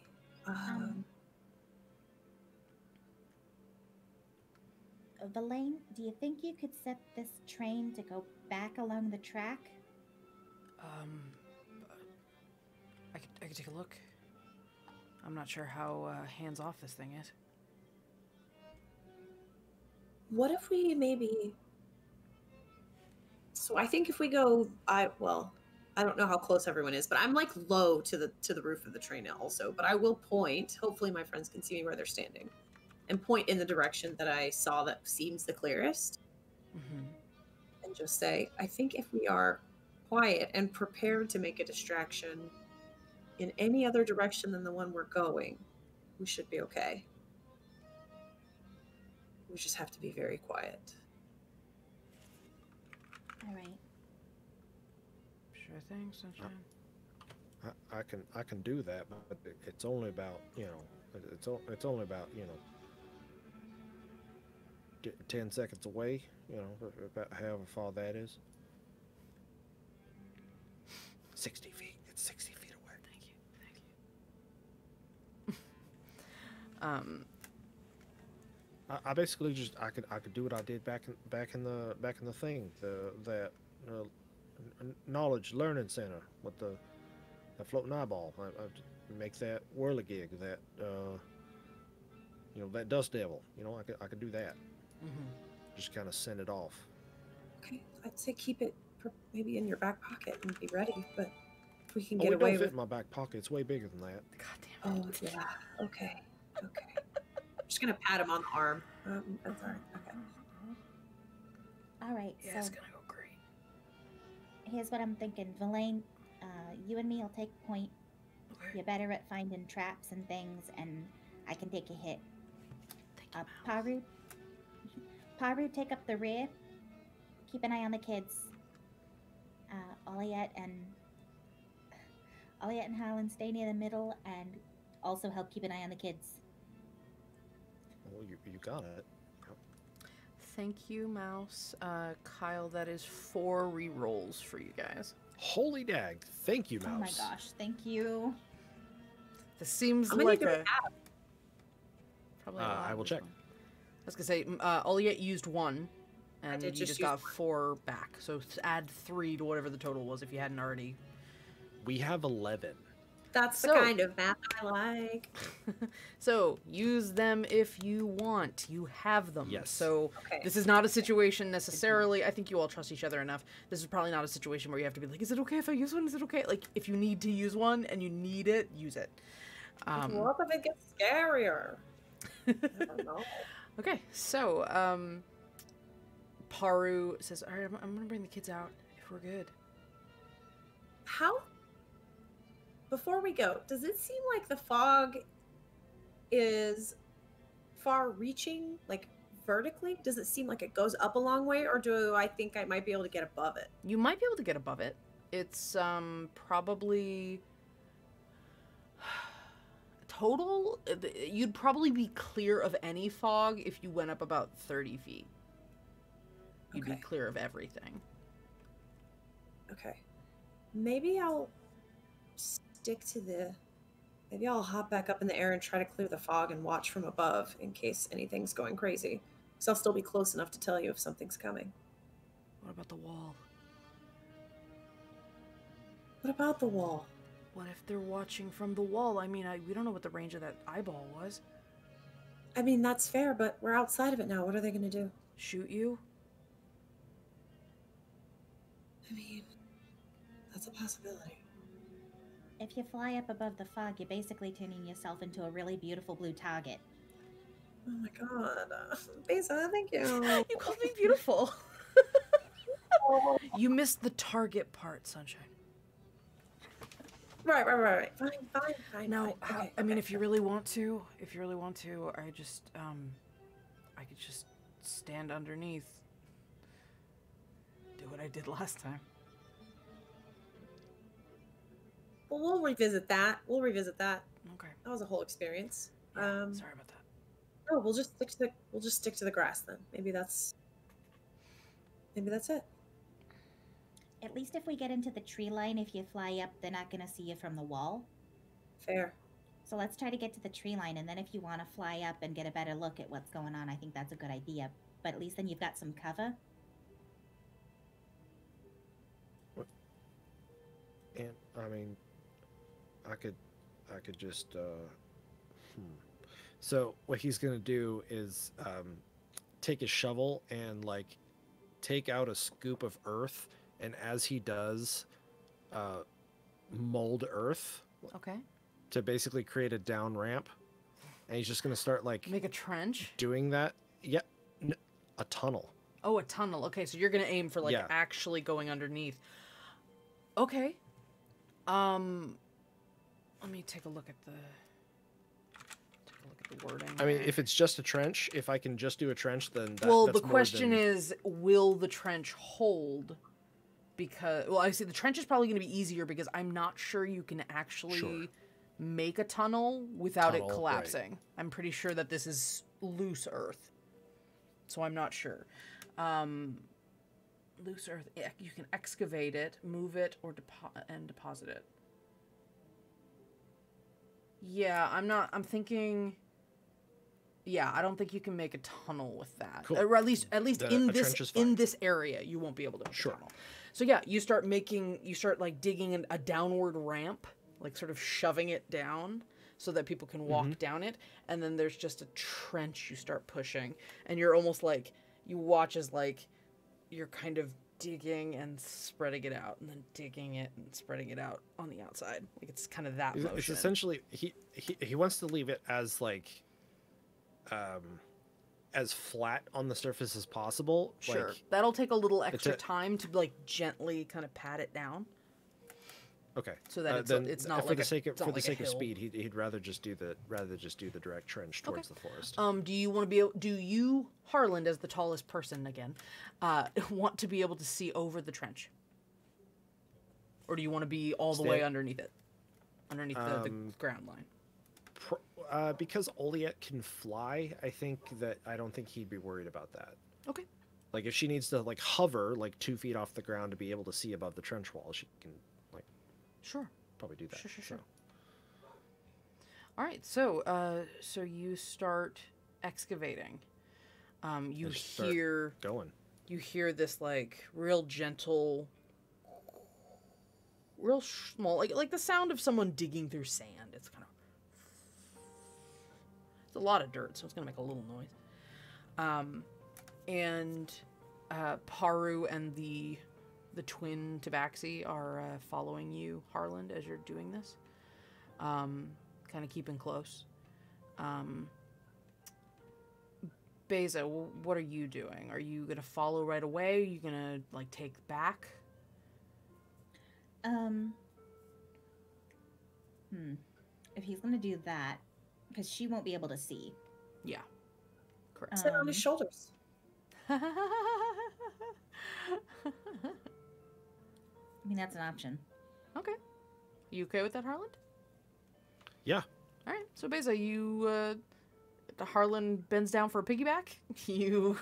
Verlaine, do you think you could set this train to go back along the track? I could take a look. I'm not sure how hands off this thing is. What if we maybe? So I think if we go, I don't know how close everyone is, but I'm like low to the roof of the train also. But I will point. Hopefully, my friends can see me where they're standing, and point in the direction that I saw that seems the clearest, Mm-hmm. and just say, I think if we are quiet and prepared to make a distraction in any other direction than the one we're going, we should be okay. We just have to be very quiet. All right. Sure thing, sunshine. I can do that, but it's only about it's only about 10 seconds away. About however far that is. 60 feet. It's 60 feet away. Thank you. I basically just I could do what I did back in the thing, that knowledge learning center with the floating eyeball. I make that whirligig, that that dust devil. I could do that. Mm-hmm. Just kind of send it off. Okay, I'd say keep it maybe in your back pocket and be ready. But if we can Oh, get it away don't fit with. in my back pocket. It's way bigger than that. God damn it. Oh yeah. Okay. I'm just gonna pat him on the arm. That's all right. Okay. All right. Yeah, it's So gonna go great. here's what I'm thinking, Verlaine. You and me will take point. Okay. You're better at finding traps and things, and I can take a hit. Thank you, Mouse. Paru, take up the rear. Keep an eye on the kids. Oliette and Harlan stay near the middle, and also help keep an eye on the kids. Well, you got it. Thank you, Mouse. Kyle, that is 4 re-rolls for you guys. Holy dag! Thank you, Mouse. Oh my gosh, thank you. This seems How many like do we a... have? Probably a lot I will at this check. point. I was gonna say, Oliet used 1, and did you just just use got 1. 4 back. So add 3 to whatever the total was if you hadn't already. We have 11. That's the So- kind of math I like. So use them if you want. You have them. Yes. So Okay. this is not a situation necessarily. I think you all trust each other enough. This is probably not a situation where you have to be like, is it okay if I use one? Is it okay? Like, if you need to use one and you need it, use it. What if it gets scarier? I don't know. Okay, so, Paru says, alright, I'm gonna bring the kids out if we're good. How? Before we go, does it seem like the fog is far-reaching, like vertically? Does it seem like it goes up a long way, or do I think I might be able to get above it? You might be able to get above it. It's, probably... Total, you'd probably be clear of any fog if you went up about 30 feet. You'd be Okay. clear of everything. Okay. Maybe I'll stick to the... Maybe I'll hop back up in the air and try to clear the fog and watch from above in case anything's going crazy. Because I'll still be close enough to tell you if something's coming. What about the wall? What about the wall? What if they're watching from the wall? I mean, we don't know what the range of that eyeball was. I mean, that's fair, but we're outside of it now. What are they going to do? Shoot you? I mean, that's a possibility. If you fly up above the fog, you're basically turning yourself into a really beautiful blue target. Oh my god. Besa, thank you. You called me beautiful. You missed the target part, Sunshine. Right. Fine. No, fine. Okay, I mean, okay. if you really want to, I could just stand underneath. Do what I did last time. Well, we'll revisit that. Okay. That was a whole experience. Yeah, sorry about that. No, we'll just stick to the grass then. Maybe that's it. At least if we get into the tree line, if you fly up, they're not going to see you from the wall. Fair. So let's try to get to the tree line, and then if you want to fly up and get a better look at what's going on, I think that's a good idea. But at least then you've got some cover. And I mean, I could just. So what he's gonna do is take his shovel and like take out a scoop of earth, and as he does, mold earth Okay. to basically create a down ramp, and he's just gonna start like Make a trench. doing that. Yeah, a tunnel. Oh, a tunnel. Okay, so you're gonna aim for like Yeah. actually going underneath. Okay. Let me take a look at the wording. I mean, there. if it's just a trench, if I can just do a trench, then Well, that's the more question than- is, will the trench hold? Because, well, I see the trench is probably going to be easier because I'm not sure you can actually Sure. make a tunnel without Tunnel, it right. collapsing. I'm pretty sure that this is loose earth. So I'm not sure. Loose earth, you can excavate it, move it, or deposit it. Yeah, I'm thinking... Yeah, I don't think you can make a tunnel with that. Cool. Or at least Then in a this trench is fine. in this area, you won't be able to make Sure. a tunnel. So yeah, you start like digging a downward ramp, like sort of shoving it down so that people can walk down it, and then there's just a trench you start pushing, and you're almost like you watch as like you're kind of digging and spreading it out, and then digging it and spreading it out on the outside. Like it's kind of that motion. It's essentially he wants to leave it as like as flat on the surface as possible. Sure. Like, That'll take a little extra a- time to like gently kind of pat it down okay. so that Then it's not for like the sake of it's not like a of hill. speed, he'd rather just do the direct trench towards the forest. Do you Harland, as the tallest person again, want to be able to see over the trench? Or do you want to be all the way underneath it? Underneath the ground line? Because Oliet can fly, I don't think he'd be worried about that. Okay. Like if she needs to like hover like 2 feet off the ground to be able to see above the trench wall, she can like Sure. probably do that. Sure. So. All right, so so you start excavating. You Just start hear going. you hear this like real gentle, real small, like the sound of someone digging through sand. It's kind of it's a lot of dirt, so it's gonna make a little noise. And Paru and the twin Tabaxi are following you, Harland, as you're doing this. Kind of keeping close. Beza, what are you doing? Are you gonna follow right away? Are you gonna like take back? If he's gonna do that, because she won't be able to see. Yeah, correct. Sit on his shoulders. I mean, that's an option. Okay. You okay with that, Harland? Yeah. All right. So Beza, you Harlan bends down for a piggyback. You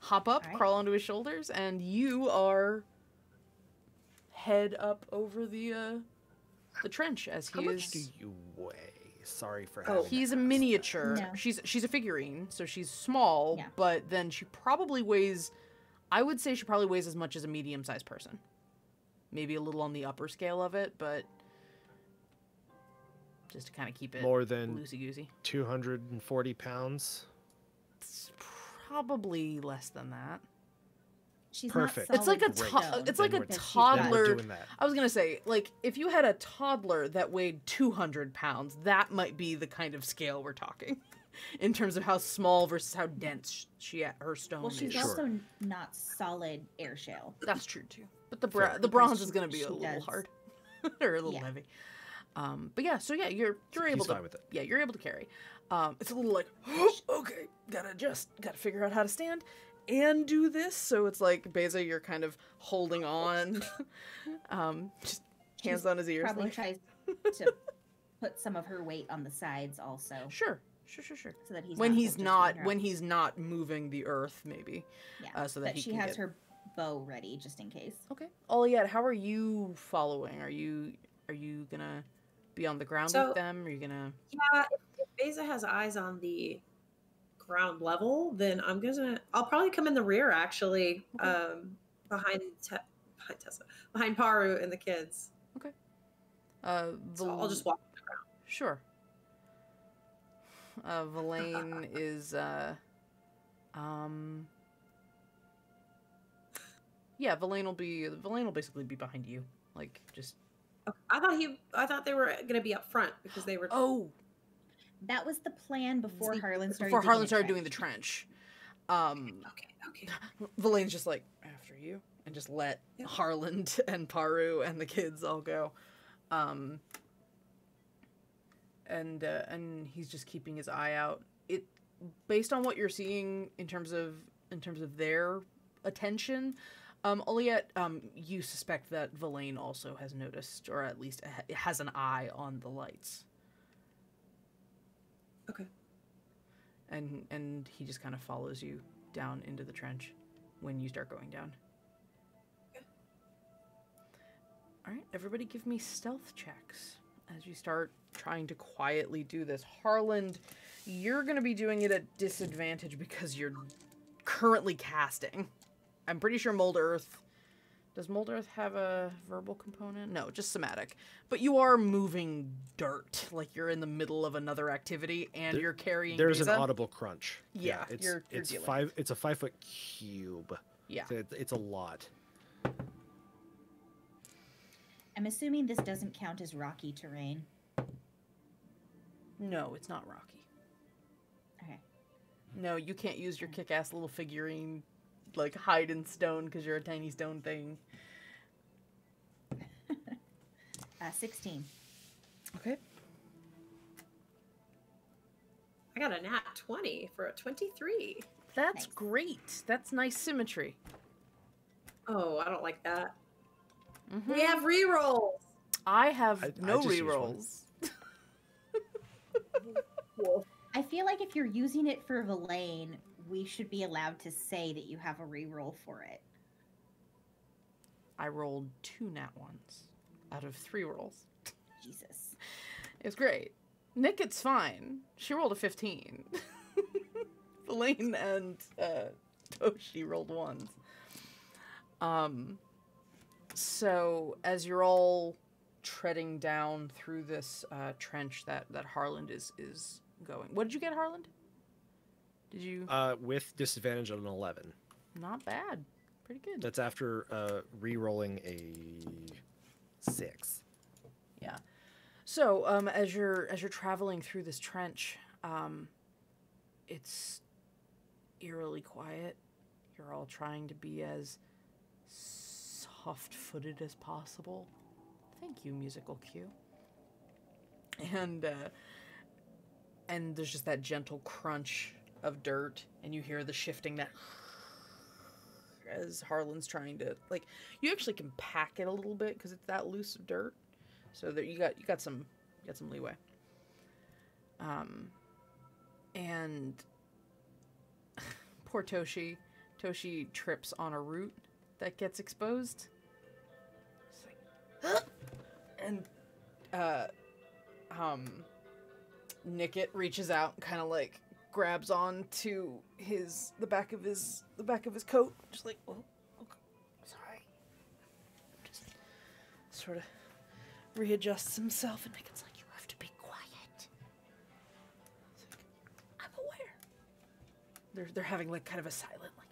hop up, All right. crawl onto his shoulders, and you are head up over the trench as he How is. much do you weigh? Sorry for Oh. having. He's a to ask miniature. No. She's a figurine, so she's small, Yeah. but then she probably weighs, I would say she probably weighs as much as a medium-sized person. Maybe a little on the upper scale of it, but just to kind of keep it More than loosey-goosey. 240 pounds. It's probably less than that. She's Perfect. not It's like a solid Great. stone. it's like a Then we're- Because she's Then toddler. we're doing that. I was gonna say, like, if you had a toddler that weighed 200 pounds, that might be the kind of scale we're talking, in terms of how small versus how dense her stone Well, is. she's Sure. also not solid air shell. That's true too. But the Fair. the bronze Because is gonna be a she little does. hard, or a little Yeah. heavy. But yeah, so yeah, you're able He's to fine with it. yeah, you're able to carry. It's a little like, okay, gotta figure out how to stand and do this. So it's like, Beza, you're kind of holding on, just hands She's on his ears. Probably Like, tries to put some of her weight on the sides also, sure. so that he's When not he's just not holding her when up. he's not moving the earth, maybe. Yeah, so that but he she can has get- her bow ready just in case. Okay. Oliette, how are you following? Are you gonna be on the ground So- with them? Are you gonna? Yeah, if Beza has eyes on the ground level, then I'll probably come in the rear actually, behind Tessa, behind Paru and the kids. So I'll just walk. Sure. Verlaine is yeah, Verlaine will basically be behind you. Like just Okay. I thought they were gonna be up front because they were. oh, That was the plan before See, Harlan started. before digging Harlan a started doing the trench. trench. Okay. Verlaine's just like, after you, and just let Yeah. Harlan and Paru and the kids all go. And he's just keeping his eye out. It based on what you're seeing in terms of their attention, Oliette, you suspect that Verlaine also has noticed, or at least has an eye on the lights. Okay. And he just kind of follows you down into the trench when you start going down. Okay. All right, everybody give me stealth checks as you start trying to quietly do this. Harland, you're going to be doing it at disadvantage because you're currently casting. I'm pretty sure Mold Earth... Does Mold Earth have a verbal component? No, just somatic. But you are moving dirt. Like you're in the middle of another activity and you're carrying There's Beza. an audible crunch. Yeah, you're it's dealing. It's a 5 foot cube. Yeah. So it's a lot. I'm assuming this doesn't count as rocky terrain. No, it's not rocky. Okay. No, you can't use your kick-ass little figurine, like, hide in stone because you're a tiny stone thing. 16. Okay. I got a nat 20 for a 23. That's Nice. great. That's nice symmetry. Oh, I don't like that. Mhm. We have rerolls. I have I no just used one. rerolls. Cool. I feel like if you're using it for Verlaine, we should be allowed to say that you have a reroll for it. I rolled 2 nat ones out of 3 rolls. Jesus. It's great. Nick, it's fine. She rolled a 15. Elaine and Toshi rolled 1s. So as you're all treading down through this trench that Harland is going. What did you get, Harland? Did you? With disadvantage on an 11. Not bad. Pretty good. That's after re-rolling a 6. Yeah. So as you're traveling through this trench, it's eerily quiet. You're all trying to be as soft-footed as possible. Thank you, musical cue. And there's just that gentle crunch of dirt, and you hear the shifting that as Harlan's trying to, like, you actually can pack it a little bit because it's that loose of dirt, so that you got some leeway. And poor Toshi trips on a root that gets exposed. It's like, and Nickit reaches out and kind of like grabs on to the back of his coat, just like, oh, sorry. Just sort of readjusts himself, and Nickit's like, you have to be quiet. Like, I'm aware. They're having like kind of a silent like.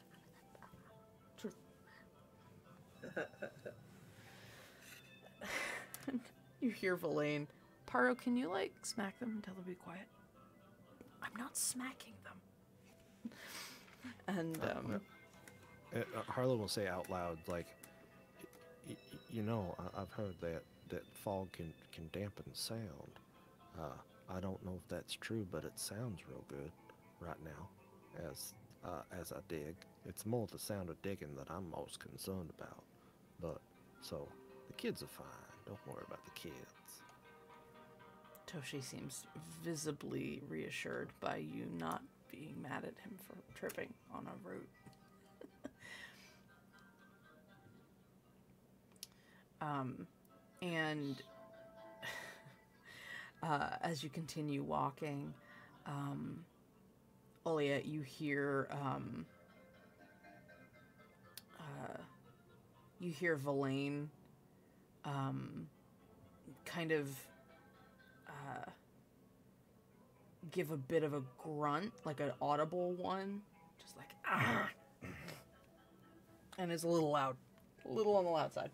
You hear Verlaine. Paro, can you like smack them and tell them to be quiet? I'm not smacking them. And Harlan will say out loud, like, I've heard that fog can dampen sound. I don't know if that's true, but it sounds real good right now as I dig. It's more the sound of digging that I'm most concerned about. But, so, the kids are fine. Don't worry about the kids. Toshi seems visibly reassured by you not being mad at him for tripping on a root. And as you continue walking, Olia, you hear Verlaine kind of give a bit of a grunt, like an audible one, just like, ah, and it's a little loud, a little on the loud side.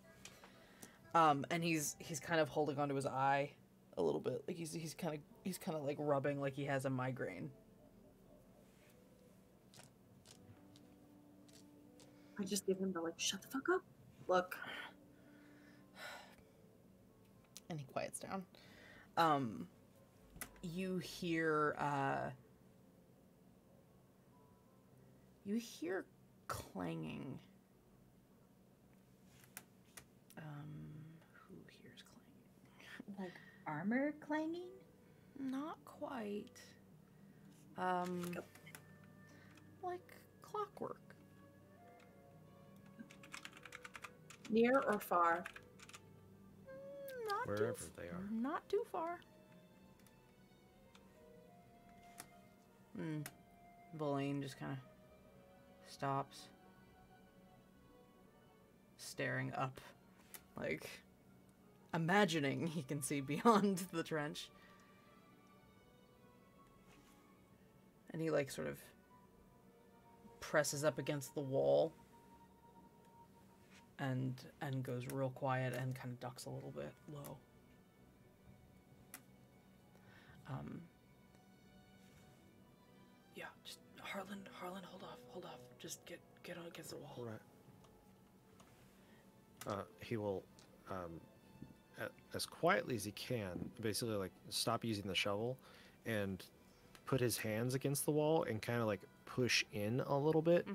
And he's kind of holding onto his eye a little bit, like he's kind of like rubbing like he has a migraine. I just give him the like, shut the fuck up look. And he quiets down. You hear clanging. Who hears clanging? Like armor clanging? Not quite. Like clockwork. Near or far? Not Wherever they are. Not too far. Verlaine just kind of stops, staring up, like imagining he can see beyond the trench. And he like sort of presses up against the wall and goes real quiet and kind of ducks a little bit low. Yeah, just Harlan, hold off. Just get on against the wall. Right. He will, as quietly as he can, basically like stop using the shovel and put his hands against the wall and kind of like push in a little bit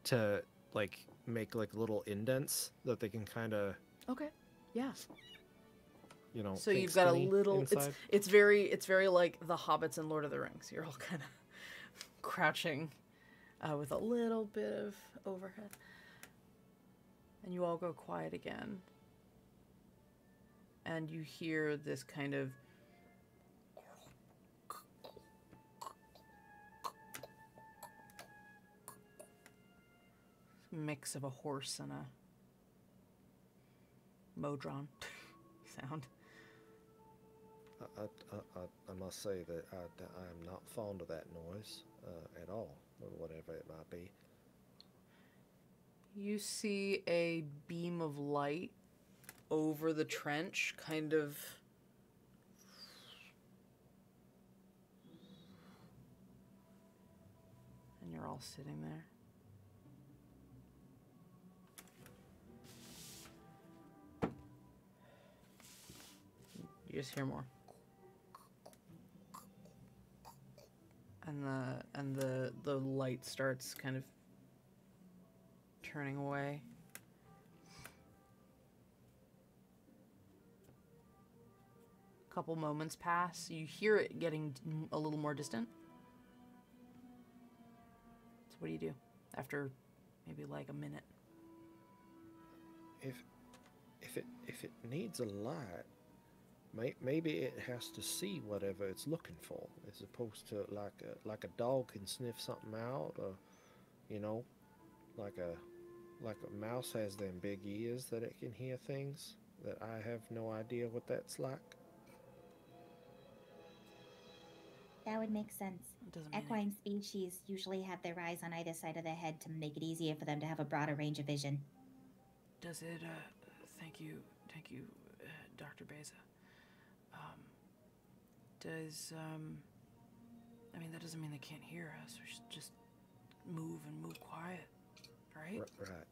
to like make like little indents that they can kind of. Okay. Yeah. So think you've got a skinny little. inside. It's very like the hobbits in Lord of the Rings. You're all kind of crouching with a little bit of overhead, and you all go quiet again. And you hear this kind of mix of a horse and a modron sound. I must say that I am not fond of that noise at all, or whatever it might be. You see a beam of light over the trench, kind of... And you're all sitting there. You just hear more. And the light starts kind of turning away. A couple moments pass. You hear it getting a little more distant. So what do you do after maybe like a minute? If it needs a light, maybe it has to see whatever it's looking for, as opposed to like a dog can sniff something out, or like a mouse has them big ears that it can hear things that I have no idea what that's like. That would make sense. It doesn't mean Equine species usually have their eyes on either side of their head to make it easier for them to have a broader range of vision. Does it, thank you, Dr. Beza. I mean, that doesn't mean they can't hear us. We should just move quiet, right? Right.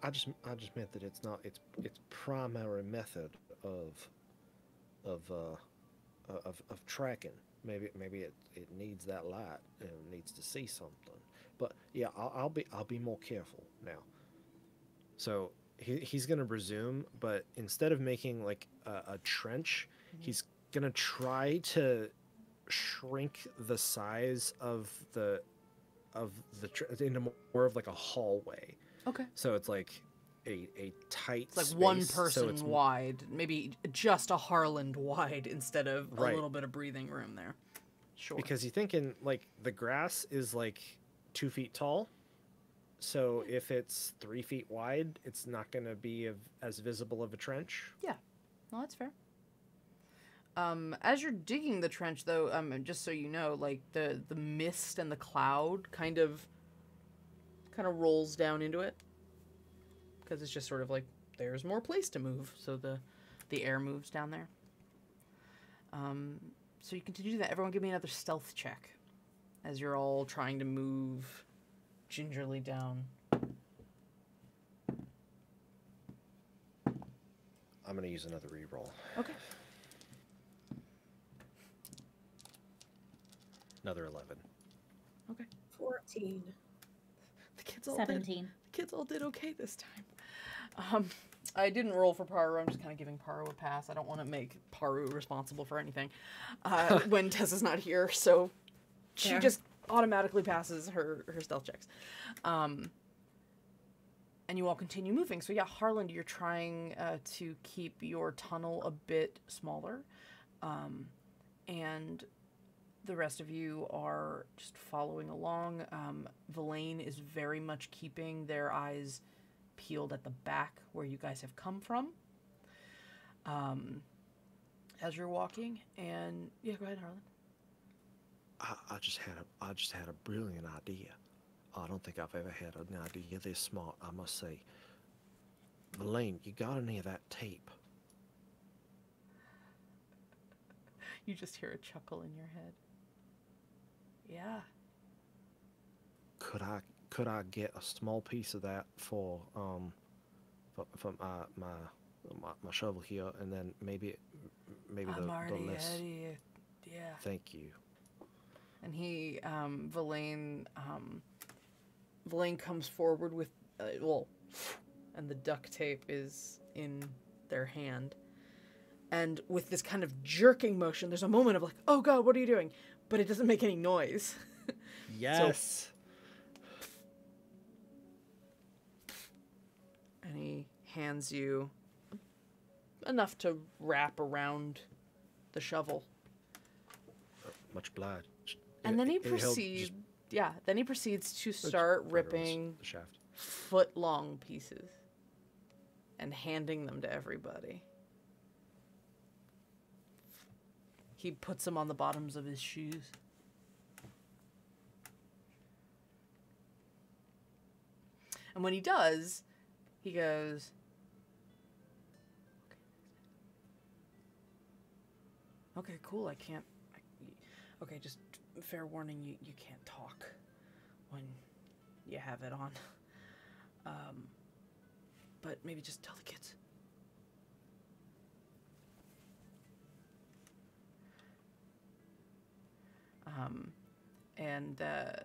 I just meant that it's not its primary method of tracking. Maybe it needs that light and it needs to see something. But yeah, I'll be more careful now. So he's gonna resume, but instead of making like a trench, he's gonna try to shrink the size of the into more of like a hallway. Okay. So it's like a tight It's like space, one so person it's wide, maybe just a Harland wide instead of a Right. little bit of breathing room there. Sure. Because you're thinking like the grass is like 2 feet tall. So if it's 3 feet wide, it's not going to be as visible of a trench. Yeah, no, that's fair. As you're digging the trench, though, just so you know, like the mist and the cloud kind of rolls down into it, because it's just sort of like there's more place to move, so the air moves down there. So you continue to do that. Everyone, give me another stealth check, as you're all trying to move gingerly down. I'm going to use another reroll. Okay. Another 11. Okay. 14. The kids all 17. The kids all did okay this time. I didn't roll for Paru. I'm just kind of giving Paru a pass. I don't want to make Paru responsible for anything when Tessa's not here, so she Fair. just automatically passes her stealth checks. And you all continue moving. So yeah, Harland, you're trying to keep your tunnel a bit smaller. And the rest of you are just following along. Villain is very much keeping their eyes peeled at the back where you guys have come from. As you're walking, and yeah, go ahead, Harland. I just had a brilliant idea. I don't think I've ever had an idea this smart, I must say. Villain, you got any of that tape? You just hear a chuckle in your head. Yeah. Could I get a small piece of that for my shovel here, and then maybe I'm already the less. ahead of you. Yeah. Thank you. And he, Villain comes forward with, and the duct tape is in their hand. And with this kind of jerking motion, there's a moment of like, oh God, what are you doing? But it doesn't make any noise. Yes. And he hands you enough to wrap around the shovel. Much obliged. And then he It helped proceeds. then he proceeds to start ripping the shaft. foot-long pieces and handing them to everybody. He puts them on the bottoms of his shoes. And when he does, he goes, okay, cool, I can't... okay, just fair warning, you can't talk when you have it on. But maybe just tell the kids.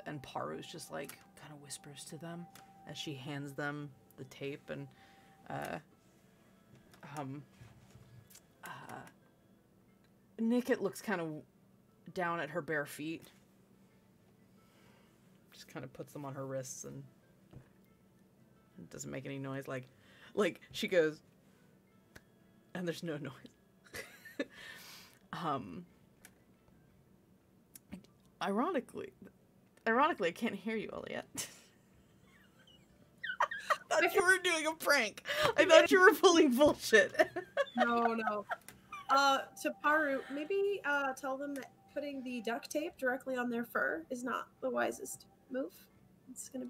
And Paru's just like kind of whispers to them as she hands them the tape, and Nickett looks kind of down at her bare feet. Just kind of puts them on her wrists and doesn't make any noise. Like she goes, and there's no noise. Ironically, I can't hear you, Elliot. I thought you were doing a prank. I thought you were pulling bullshit. No. To Paru, maybe tell them that putting the duct tape directly on their fur is not the wisest move. It's gonna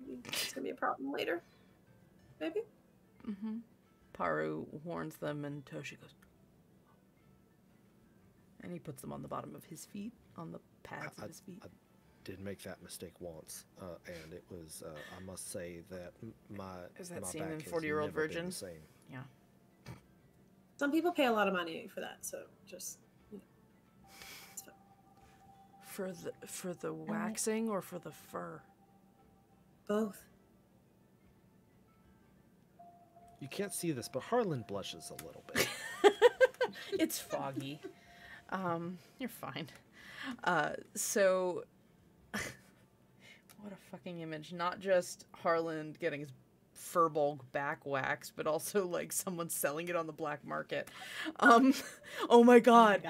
be a problem later. Maybe. Mm-hmm. Paru warns them, and Toshi goes, and he puts them on the bottom of his feet, on the pads of his feet. I did make that mistake once, and it was, I must say that my Is that my scene back in has 40-Year-Old never been Virgin? the same. Yeah. Some people pay a lot of money for that, so just it's fine. For the waxing or for the fur? Both. You can't see this, but Harlan blushes a little bit. It's foggy. You're fine. So what a fucking image. Not just Harlan getting his fur bulk back waxed, but also like someone selling it on the black market. Oh my god.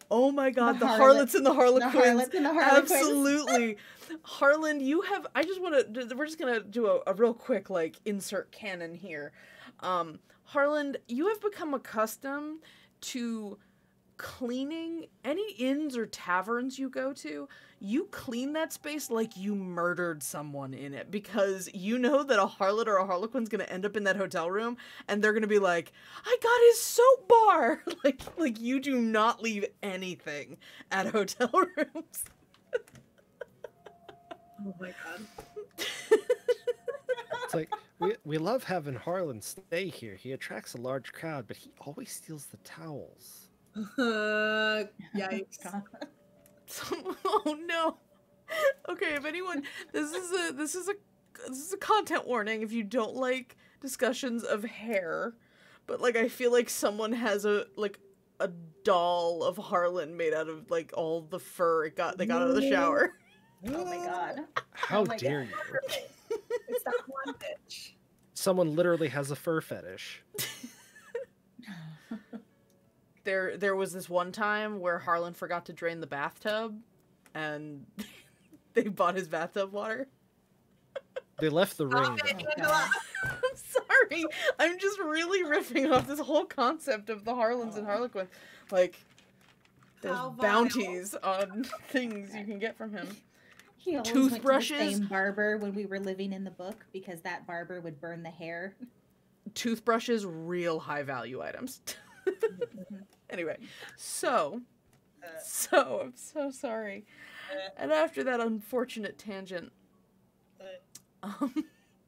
Oh my god, the harlots and the harlequins. Absolutely. Harlan, you have, we're just gonna do a real quick like insert canon here. Harlan, you have become accustomed to cleaning any inns or taverns you go to. You clean that space like you murdered someone in it, because you know that a harlot or a harlequin's gonna end up in that hotel room and they're gonna be like, I got his soap bar. like you do not leave anything at hotel rooms. Oh my god. It's like, we love having Harlan stay here. He attracts a large crowd, but he always steals the towels. Yikes. Oh no. Okay, if anyone, this is a content warning if you don't like discussions of hair, but like I feel like someone has a doll of Harlan made out of like all the fur they got out of the shower. Oh my god. How my dare God. you? It's that one bitch. Someone literally has a fur fetish. There was this one time where Harlan forgot to drain the bathtub, and they bought his bathtub water. They left the ring. God. I'm sorry. I'm just really riffing off this whole concept of the Harlans and Harlequins. Like, there's How vile. bounties on things you can get from him. He always Toothbrushes. went to the same barber when we were living in the book because that barber would burn the hair. Toothbrushes, real high value items. Anyway, so I'm so sorry. And after that unfortunate tangent,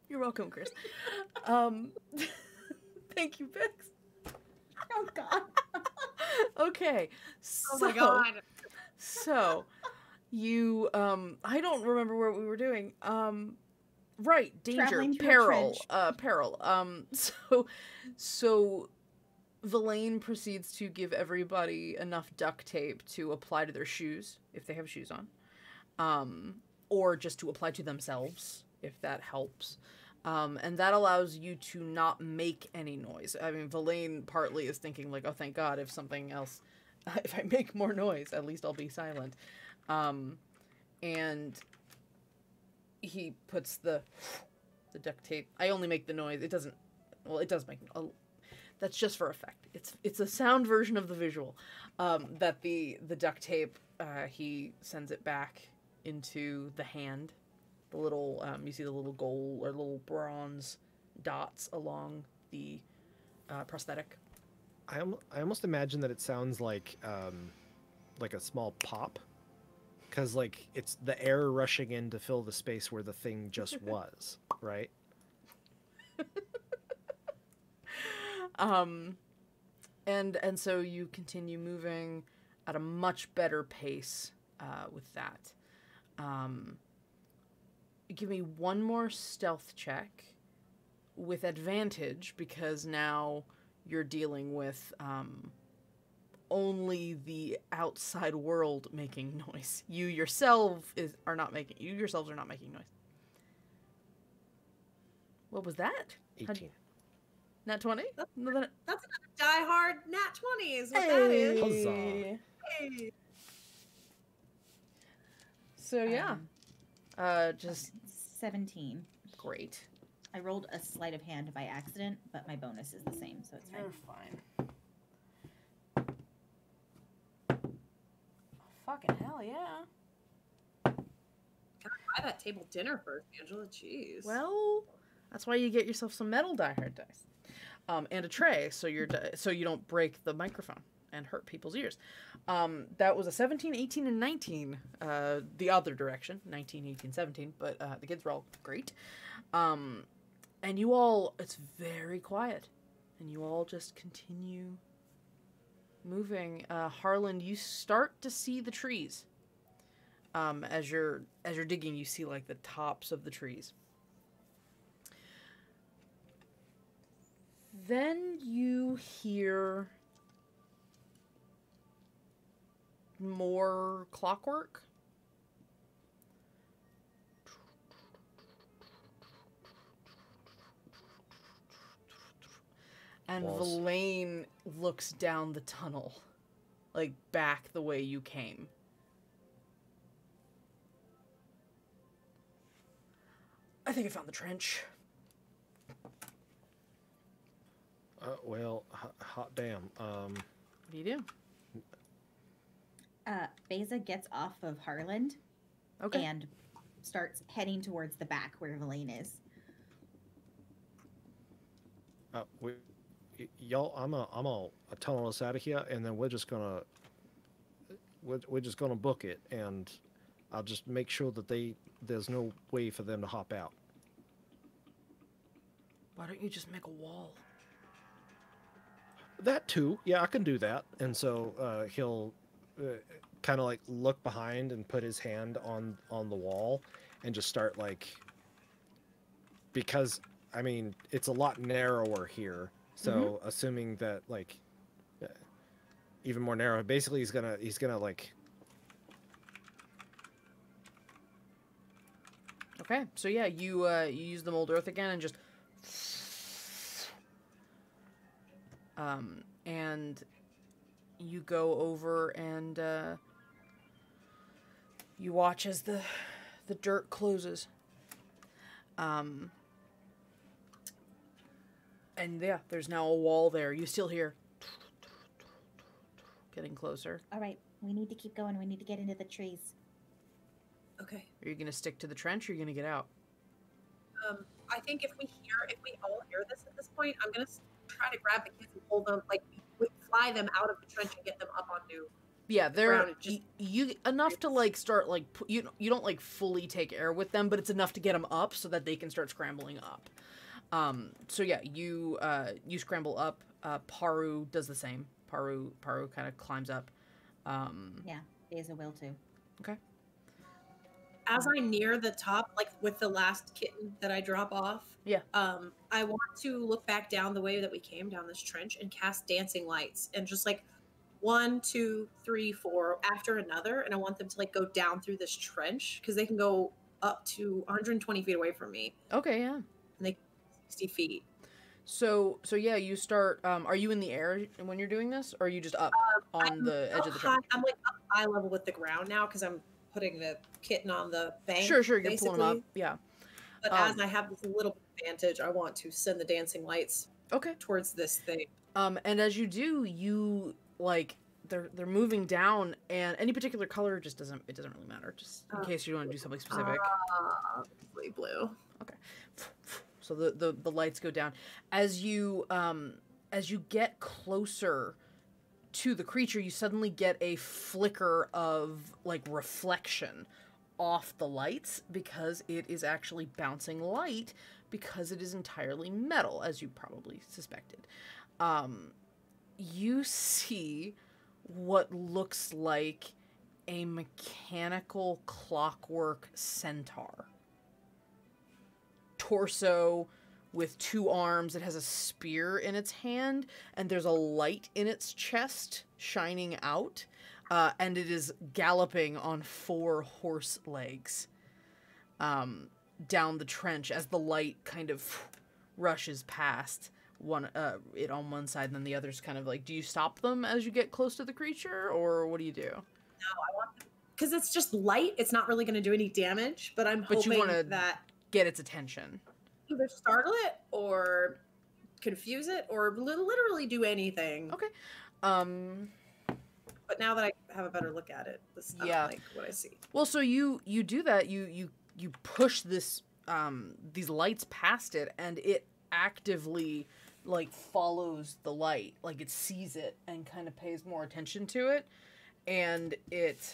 you're welcome, Chris. Thank you, Bix. Oh god. Okay, Oh my god. So you I don't remember what we were doing. Right, danger, Traveling through a peril. So Villain proceeds to give everybody enough duct tape to apply to their shoes if they have shoes on, or just to apply to themselves if that helps. And that allows you to not make any noise. I mean, Villain partly is thinking like, oh, thank God, if if I make more noise, at least I'll be silent. And he puts the duct tape. I only make the noise. It doesn't. Well, it does make. That's just for effect. It's a sound version of the visual. That the duct tape. He sends it back into the hand. The little you see the little gold or little bronze dots along the prosthetic. I almost imagine that it sounds like a small pop, because like it's the air rushing in to fill the space where the thing just was, right? And so you continue moving at a much better pace with that. Give me one more stealth check with advantage, because now you're dealing with only the outside world making noise. You yourselves are not making noise. What was that? 18. Nat 20? That's another die-hard nat 20 is what that is. Huzzah. Hey. So yeah, just 17. great. I rolled a sleight of hand by accident, but my bonus is the same, so it's fine. You're fine. Fucking hell yeah. Gotta buy that table dinner first, Angela. Jeez. Well, that's why you get yourself some metal die-hard dice, and a tray, so you don't break the microphone and hurt people's ears. That was a 17, 18, and 19. The other direction, 19, 18, 17. But the kids were all great. And you all, it's very quiet, and you all just continue moving. Harlan, you start to see the trees. As you're digging, you see like the tops of the trees. Then you hear more clockwork. And Walls. Verlaine looks down the tunnel, like back the way you came. I think I found the trench. Well, hot damn. What do you do? Beza gets off of Harland Okay. and starts heading towards the back where Verlaine is. Y'all, I'm gonna tunnel us out of here, and then we're just gonna book it, and I'll just make sure that there's no way for them to hop out. Why don't you just make a wall? That too, yeah, I can do that. And so he'll kind of like look behind and put his hand on the wall, and just start like, because I mean it's a lot narrower here. So assuming that like even more narrow, basically he's gonna like. Okay, so yeah, you use the mold earth again and just and you go over and you watch as the dirt closes. And yeah, there's now a wall there. You still hear getting closer. All right, we need to keep going. We need to get into the trees. Okay. Are you gonna stick to the trench or are you gonna get out? I think if we all hear this at this point, I'm gonna try to grab the kids and pull them, like fly them out of the trench and get them up onto. Yeah, they're Ground, just- you enough to like start like you don't like fully take air with them, but it's enough to get them up so that they can start scrambling up. So yeah, you scramble up. Paru does the same. Paru kind of climbs up. Yeah, Beza will too. Okay. As I near the top, like with the last kitten that I drop off, Yeah. I want to look back down the way that we came down this trench and cast dancing lights and just like 1, 2, 3, 4 after another, and I want them to like go down through this trench because they can go up to 120 feet away from me. Okay, yeah. And they 60 feet. So yeah, you start. Are you in the air when you're doing this, or are you just up on the edge of the trench? I'm like up eye level with the ground now because I'm putting the kitten on the bank. Sure, you're basically. pulling them up. Yeah. But as I have this little advantage, I want to send the dancing lights towards this thing. And as you do, you like they're moving down, and any particular color just doesn't really matter. Just in case you want to do something specific. Blue. Okay. So the lights go down as you get closer to the creature. You suddenly get a flicker of like reflection off the lights because it is actually bouncing light because it is entirely metal, as you probably suspected. You see what looks like a mechanical clockwork centaur. Torso with 2 arms. It has a spear in its hand, and there's a light in its chest shining out. And it is galloping on 4 horse legs down the trench as the light kind of rushes past it on one side, and then the other's kind of like, do you stop them as you get close to the creature, or what do you do? No, I want them, because it's just light. It's not really going to do any damage, but hoping you want to that get its attention. Either startle it or confuse it or literally do anything. Okay. But now that I have a better look at it, I don't like what I see. Well, so you do that. You push this these lights past it, and it actively like follows the light, like it sees it and kind of pays more attention to it, and it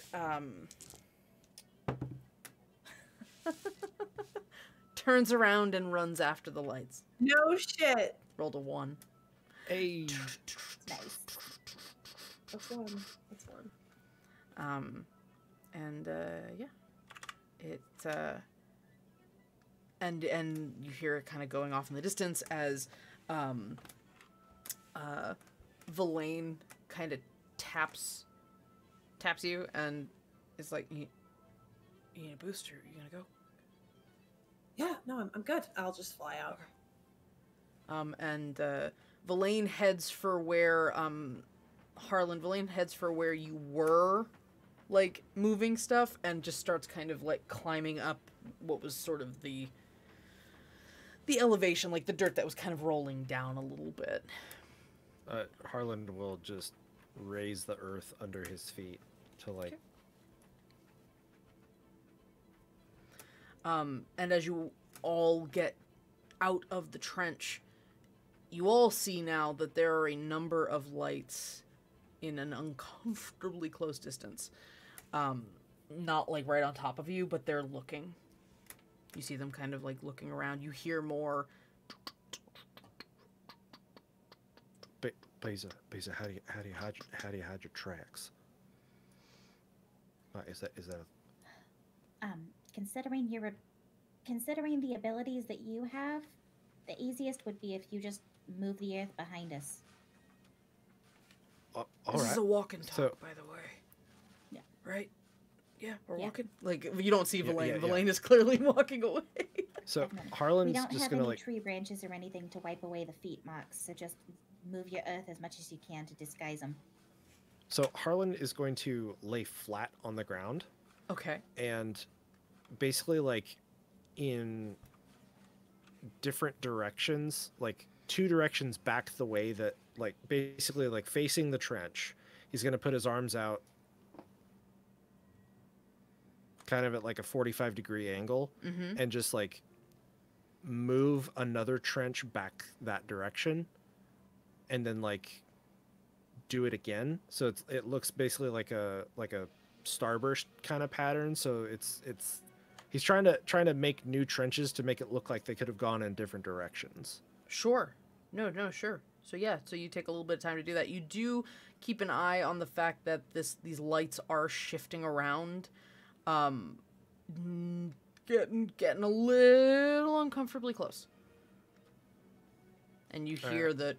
turns around and runs after the lights. No shit. Rolled a 1. Hey. Nice. That's one. And yeah, it and you hear it kind of going off in the distance as Villain kind of taps you and is like, you need a booster? You gonna go? Yeah, no, I'm good. I'll just fly out. And Villain heads for where Harlan, Villain heads for where you were, like, moving stuff, and just starts kind of, like, climbing up what was sort of the elevation, like the dirt that was kind of rolling down a little bit. Harlan will just raise the earth under his feet to, like... Okay. And as you all get out of the trench, you all see now that there are a number of lights in an uncomfortably close distance. Not like right on top of you, but they're looking. You see them kind of like looking around. You hear more. Beza, how do you hide your tracks? Is that considering the abilities that you have, the easiest would be if you just move the earth behind us. This is a walk and talk, by the way. Yeah. Right? Yeah, we're walking. Like, you don't see Villain. Yeah. Villain is clearly walking away. So Definitely. Harlan's We don't just have gonna any like tree branches or anything to wipe away the feet marks, so just move your earth as much as you can to disguise them. So Harlan is going to lay flat on the ground. Okay. And basically like in different directions, like 2 directions back the way that, like, basically like facing the trench. He's going to put his arms out kind of at like a 45-degree angle and just like move another trench back that direction and then like do it again. So it looks basically like a starburst kind of pattern. So he's trying to make new trenches to make it look like they could have gone in different directions. Sure. No, sure. So yeah, so you take a little bit of time to do that. You do keep an eye on the fact that these lights are shifting around, getting a little uncomfortably close. And you hear the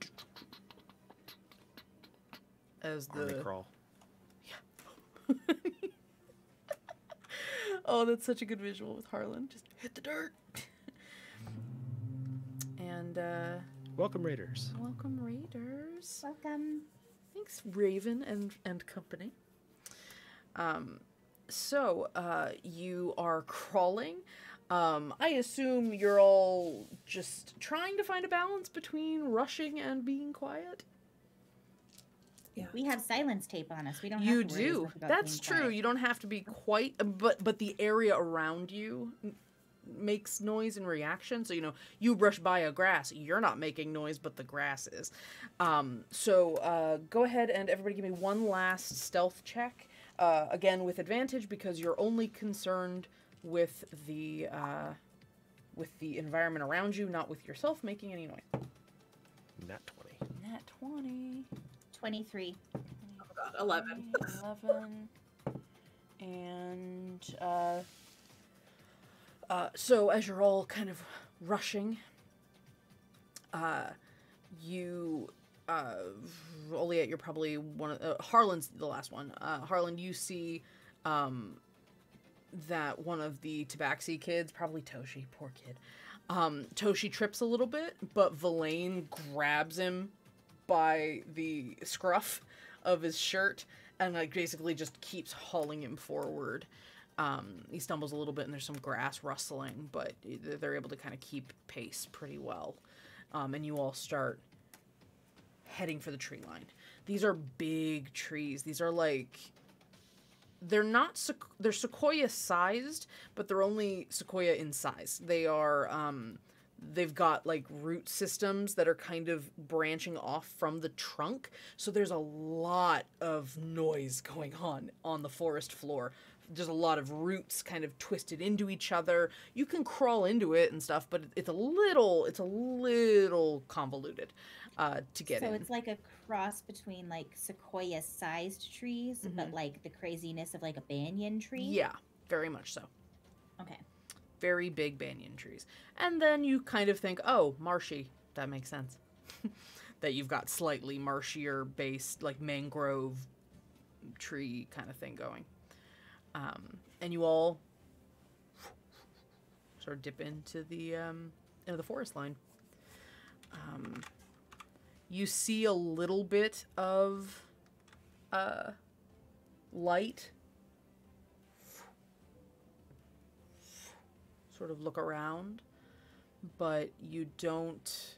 as the Army crawl. Yeah. Oh, that's such a good visual with Harlan. Just hit the dirt. And Welcome, Raiders. welcome, Raiders. Welcome. Thanks, Raven and company. So, you are crawling. I assume you're all just trying to find a balance between rushing and being quiet. Yeah. We have silence tape on us. We don't You have to worry as do. much about That's being true. quiet. You don't have to be quite, but the area around you makes noise in reaction. So, you know, you brush by a grass, you're not making noise, but the grass is. So go ahead and everybody give me one last stealth check. Again, with advantage because you're only concerned with the environment around you, not with yourself making any noise. Nat 20. Nat 20. 23. Oh god, 11. 11. And so as you're all kind of rushing, you Oliette, you're probably one of Harlan's the last one. Harlan, you see that one of the Tabaxi kids, probably Toshi, poor kid. Toshi trips a little bit, but Verlaine grabs him by the scruff of his shirt and like basically just keeps hauling him forward. He stumbles a little bit and there's some grass rustling, but they're able to kind of keep pace pretty well. And you all start heading for the tree line. These are big trees. These are like, they're sequoia sized, but they're only sequoia in size. They are, they've got like root systems that are kind of branching off from the trunk. So there's a lot of noise going on the forest floor. There's a lot of roots kind of twisted into each other. You can crawl into it and stuff, but it's a little convoluted to get in. So it's like a cross between like sequoia-sized trees, but like the craziness of like a banyan tree. Yeah, very much so. Okay. Very big banyan trees. And then you kind of think, oh, marshy. That makes sense. That you've got slightly marshier based, like mangrove tree kind of thing going. And you all sort of dip into the forest line. You see a little bit of light. Sort of look around, but you don't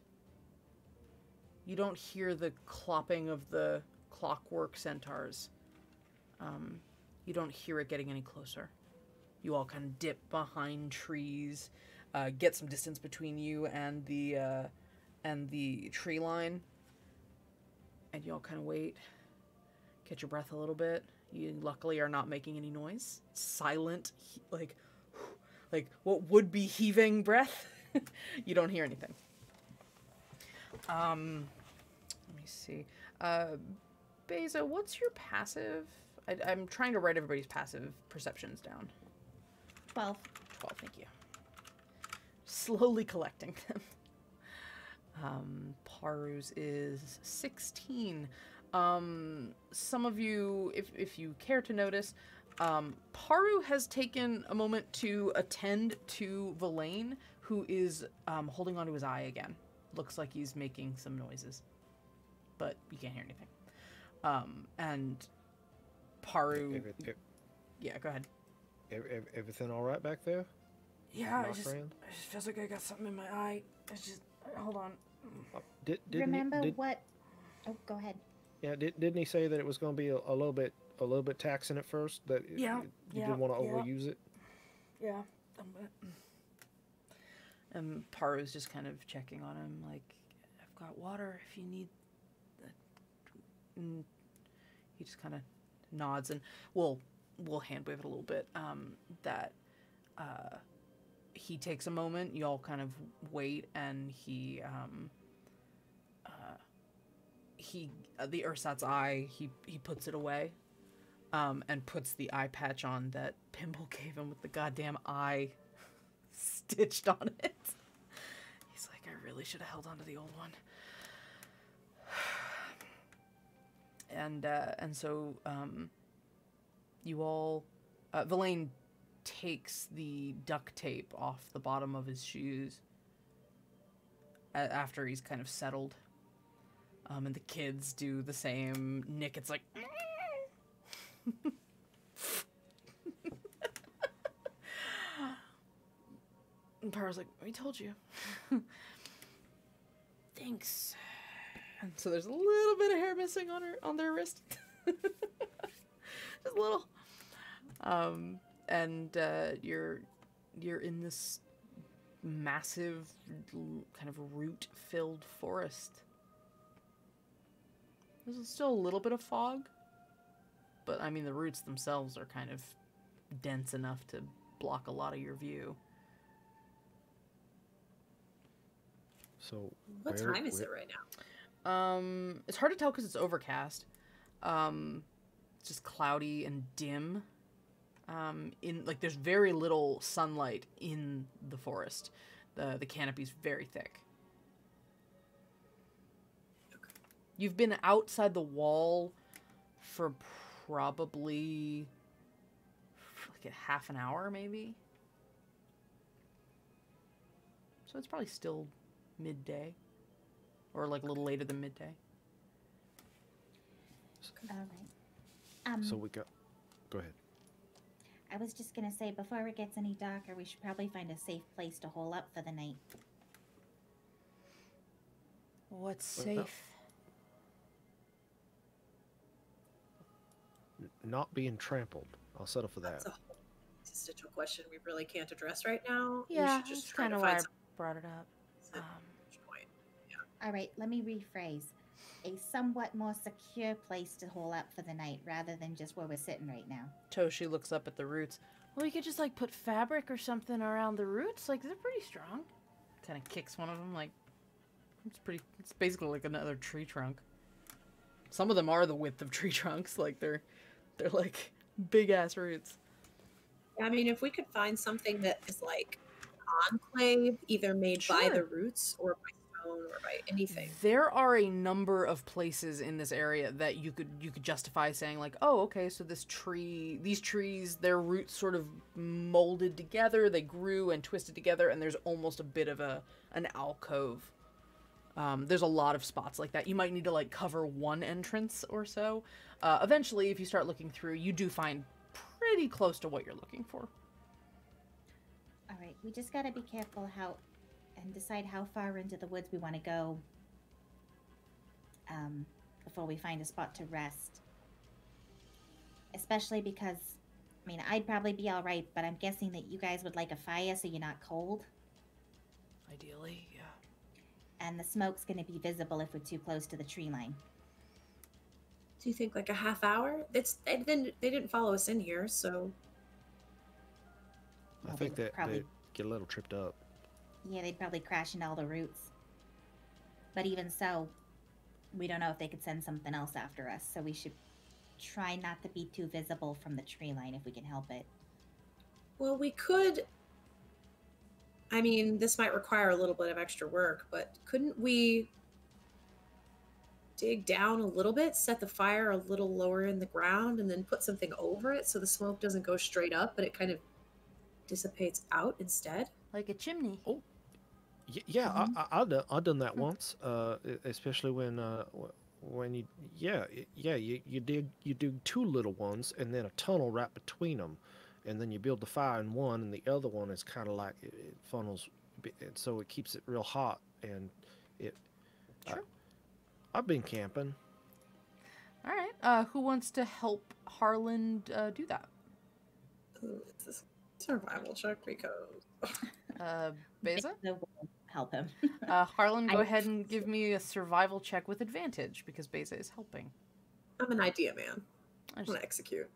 hear the clopping of the clockwork centaurs. You don't hear it getting any closer. You all kind of dip behind trees, get some distance between you and the tree line, and you all kind of wait, catch your breath a little bit. You luckily are not making any noise. Silent, like what would be heaving breath. You don't hear anything. Let me see. Beza, what's your passive? I'm trying to write everybody's passive perceptions down. 12. 12, thank you. Slowly collecting them. Paru's is 16. Some of you, if you care to notice, Paru has taken a moment to attend to Verlaine, who is holding onto his eye again. Looks like he's making some noises, but you can't hear anything. And Paru... Yeah, go ahead. Everything all right back there? Yeah, My it just friend? feels like I got something in my eye. It's just... Hold on. Remember what... Oh, go ahead. Yeah, didn't he say that it was going to be a little bit taxing at first? That you didn't want to overuse it? Yeah. And Paru's just kind of checking on him, like, I've got water if you need... And he just kind of nods, and we'll hand wave it a little bit. He takes a moment. You all kind of wait, and he the ersatz eye. He puts it away, and puts the eye patch on that Pimble gave him with the goddamn eye stitched on it. He's like, I really should have held on to the old one. And so you all, Verlaine takes the duct tape off the bottom of his shoes after he's kind of settled. And the kids do the same. Nick, it's like... Pyro's like, we told you. Thanks. And so there's a little bit of hair missing on their wrist. Just a little. And you're in this massive kind of root-filled forest. There's still a little bit of fog, but I mean the roots themselves are kind of dense enough to block a lot of your view. So What time is it right now? It's hard to tell because it's overcast. It's just cloudy and dim. There's very little sunlight in the forest. The canopy's very thick. Okay. You've been outside the wall for probably like a half an hour, maybe. So it's probably still midday, or like a little later than midday. All right. So we got. Go ahead. I was just gonna say, before it gets any darker, we should probably find a safe place to hole up for the night. What's safe? Not being trampled. I'll settle for that. That's a whole existential question we really can't address right now. We Yeah, should just that's try kind to of find why I some brought it up. point. All right, let me rephrase. A somewhat more secure place to hole up for the night, rather than just where we're sitting right now. Toshi looks up at the roots. Well, you could just like put fabric or something around the roots. Like they're pretty strong. Kind of kicks one of them. Like it's basically like another tree trunk. Some of them are the width of tree trunks. Like they're like big ass roots. I mean, if we could find something that is like enclave, either made by Sure. the roots or by stone or by anything. There are a number of places in this area that you could justify saying like, oh, okay, so these trees, their roots sort of molded together, they grew and twisted together, and there's almost a bit of an alcove. There's a lot of spots like that. You might need to like cover one entrance or so. Eventually, if you start looking through, you do find pretty close to what you're looking for. All right, we just gotta be careful and decide how far into the woods we want to go before we find a spot to rest. Especially because, I mean, I'd probably be all right, but I'm guessing that you guys would like a fire so you're not cold. Ideally, yeah. And the smoke's going to be visible if we're too close to the tree line. Do you think like a half hour? They didn't follow us in here, so I Well, think they that probably- they get a little tripped up. Yeah, they'd probably crash into all the roots. But even so, we don't know if they could send something else after us, so we should try not to be too visible from the tree line if we can help it. well, we could. I mean, this might require a little bit of extra work, but couldn't we dig down a little bit, set the fire a little lower in the ground, and then put something over it so the smoke doesn't go straight up, but it kind of dissipates out instead? Like a chimney. Yeah, Mhm. I've done that once, especially when you you dig two little ones and then a tunnel right between them, and then you build the fire in one, and the other one is kind of like it funnels, and so it keeps it real hot, and it. Sure. I've been camping. All right. Who wants to help Harlan do that? Ooh, it's a survival check because Beza? Beza will help him. Harlan, go I- ahead and give me a survival check with advantage because Beza is helping. I'm an idea man. I I'm just- gonna execute.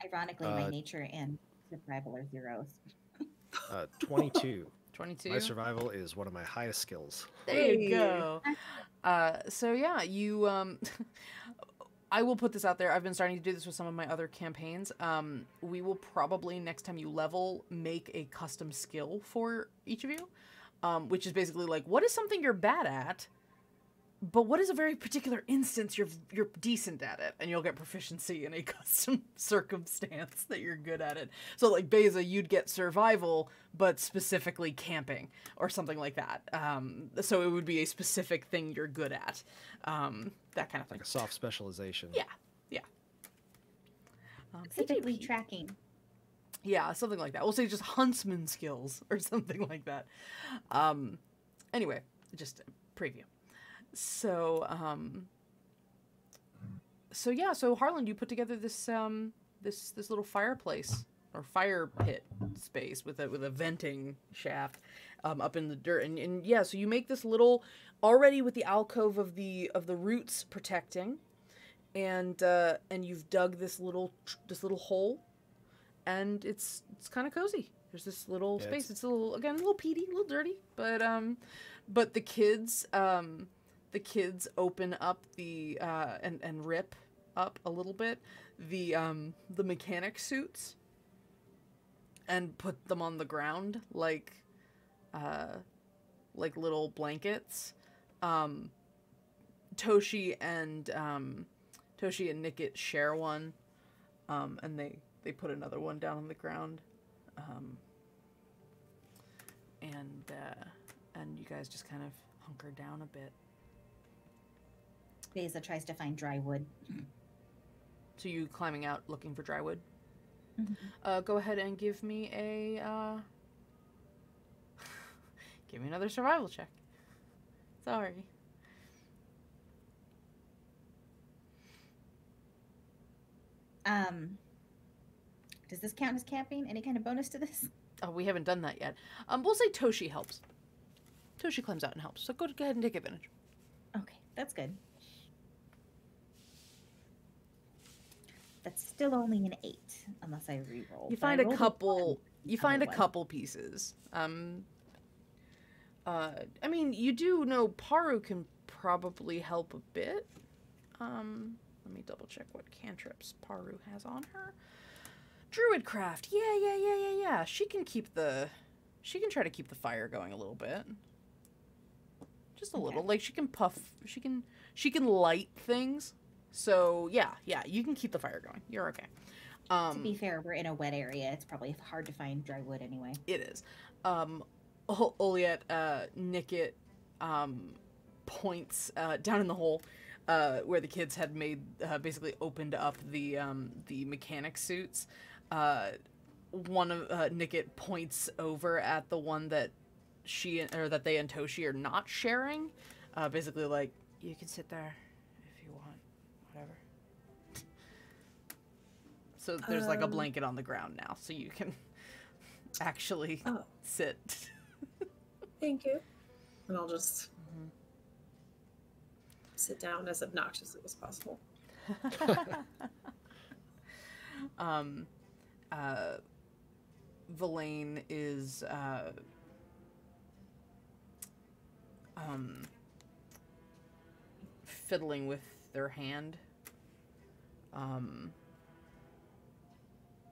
Ironically, my nature and survival are zeros. 22. 22. My survival is one of my highest skills. There you Hey. go. So yeah, you I will put this out there. I've been starting to do this with some of my other campaigns. We will probably next time you level make a custom skill for each of you, which is basically like what is something you're bad at, but what is a very particular instance you're decent at it, and you'll get proficiency in a custom circumstance that you're good at it. So like Beza, you'd get survival, but specifically camping or something like that. So it would be a specific thing you're good at, that kind of thing. Like a soft specialization. Yeah. Specifically ATP. tracking. Yeah, something like that. We'll say just huntsman skills or something like that. Anyway, just a preview. So, so Harlan, you put together this this little fireplace or fire pit space with a venting shaft up in the dirt, and yeah, so you make this little already with the alcove of the roots protecting, and you've dug this little hole, and it's kind of cozy. There's this little space. It's a little peaty, a little dirty, but the kids open up the and rip up a little bit the mechanic suits and put them on the ground like little blankets. Toshi and Nickit share one, and they put another one down on the ground, and you guys just kind of hunker down a bit. Beza tries to find dry wood. So you climbing out looking for dry wood? Mm-hmm. Go ahead and give me a give me another survival check. Sorry. Does this count as camping? Any kind of bonus to this? Oh, we haven't done that yet. We'll say Toshi helps. Toshi climbs out and helps. So go ahead and take advantage. Okay, that's good. That's still only an 8, unless I re-roll. You find a couple. You find a couple pieces. I mean, you do know Paru can probably help a bit. Let me double check what cantrips Paru has on her. Druidcraft. Yeah. She can try to keep the fire going a little bit. Just a little. Like she can puff. She can light things. So yeah, you can keep the fire going. You're okay. To be fair, we're in a wet area. It's probably hard to find dry wood anyway. It is. Oliet, Nickit, points down in the hole where the kids had made basically opened up the mechanic suits. One of Nickit points over at the one that that they and Toshi are not sharing. Basically, like, you can sit there if you want, whatever. So there's like a blanket on the ground now, so you can actually sit. Thank you. And I'll just sit down as obnoxiously as possible. Villain is fiddling with their hand,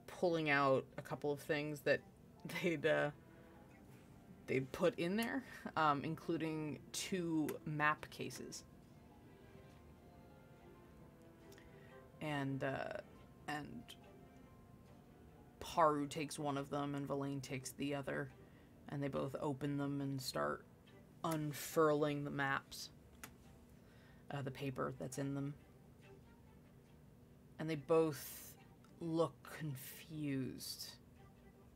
pulling out a couple of things that they'd put in there, including 2 map cases. And Paru takes one of them and Villain takes the other, and they both open them and start unfurling the maps, the paper that's in them. And they both look confused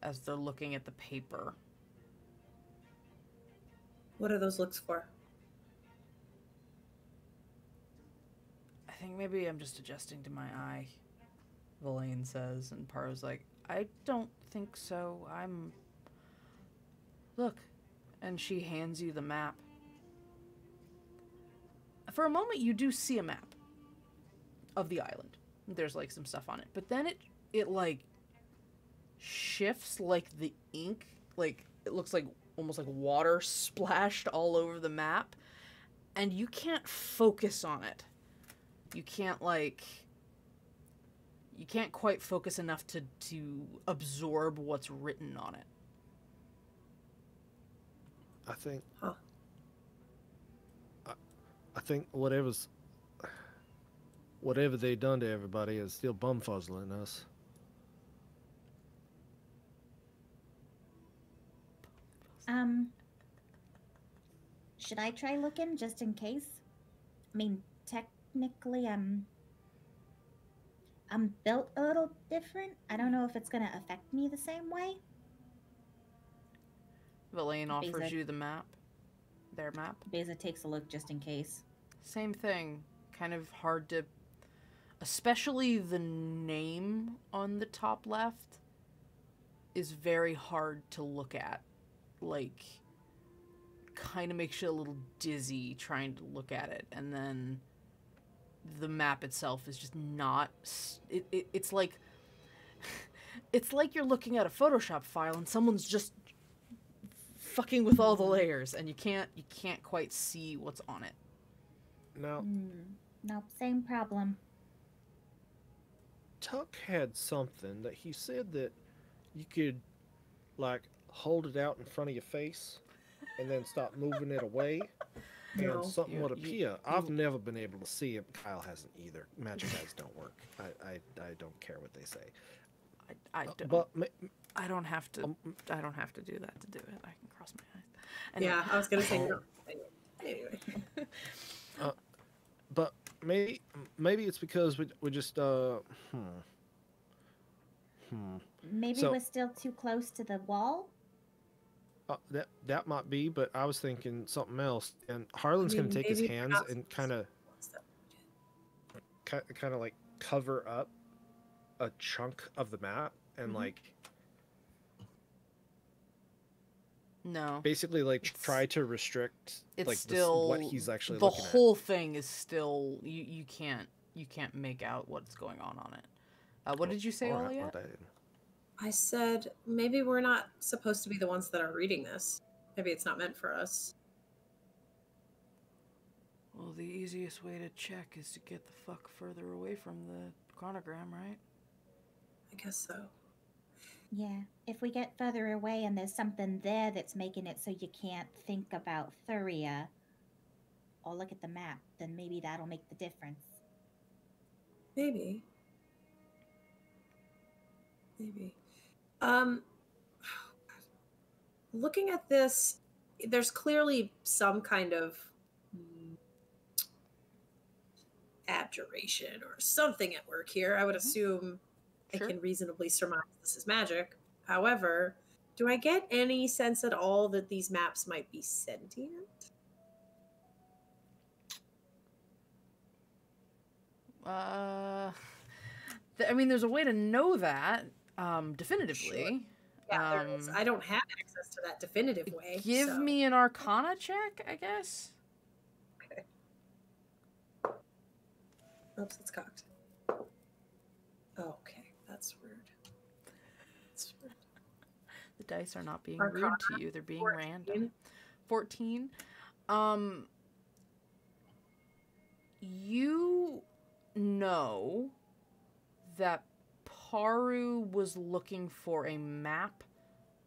as they're looking at the paper. What are those looks for? I think maybe I'm just adjusting to my eye, Villain says, and Paru's like, I don't think so. Look. And she hands you the map. For a moment, you do see a map of the island. There's, like, some stuff on it. But then it like, shifts, like, the ink. Like, it looks like, almost like water splashed all over the map. And you can't focus on it. You can't, like... You can't quite focus enough to absorb what's written on it. I think... Huh. I think whatever they done to everybody is still bumfuzzling us. Should I try looking just in case? I mean, technically, I'm built a little different. I don't know if it's going to affect me the same way. Villain offers Beza. you the map. Their map. Beza takes a look just in case. Same thing. Kind of hard to... Especially the name on the top left is very hard to look at. Like, kind of makes you a little dizzy trying to look at it. And then the map itself is just not... It's like... It's like you're looking at a Photoshop file and someone's just fucking with all the layers and you can't quite see what's on it. Now, Nope, same problem. Tuck had something that he said that you could, like, hold it out in front of your face and then stop moving it away, No. and something would You- appear. I've never been able to see it. Kyle hasn't either. Magic eyes don't work. I don't care what they say. I don't. But I don't have to. I don't have to do that to do it. I can cross my eyes. Anyway. Yeah, I was gonna say no. Anyway. but maybe it's because we just Maybe So- we're still too close to the wall. that might be. But I was thinking something else. And Harlan's I mean, gonna take his maybe hands not and kind of like cover up a chunk of the map and like No. basically like It's- try to restrict It's like still what he's actually the looking whole thing is still you can't make out what's going on it. What did you say, at. All right, Olia? well, that didn't- I said maybe we're not supposed to be the ones that are reading this. Maybe it's not meant for us. Well, the easiest way to check is to get the fuck further away from the chronogram, right? I guess so. Yeah, if we get further away and there's something there that's making it so you can't think about Thuria or look at the map, then maybe that'll make the difference. Maybe. Maybe. Looking at this, there's clearly some kind of abjuration or something at work here. I would assume Sure. I can reasonably surmise this is magic. However, do I get any sense at all that these maps might be sentient? I mean, there's a way to know that definitively. Yeah, there is. I don't have access to that definitive way. Give so- me an Arcana check, I guess. Okay. Oops, it's cocked. Okay, that's rude. That's rude. The dice are not being Arcana, rude to you; they're being 14. random. 14. You know that Paru was looking for a map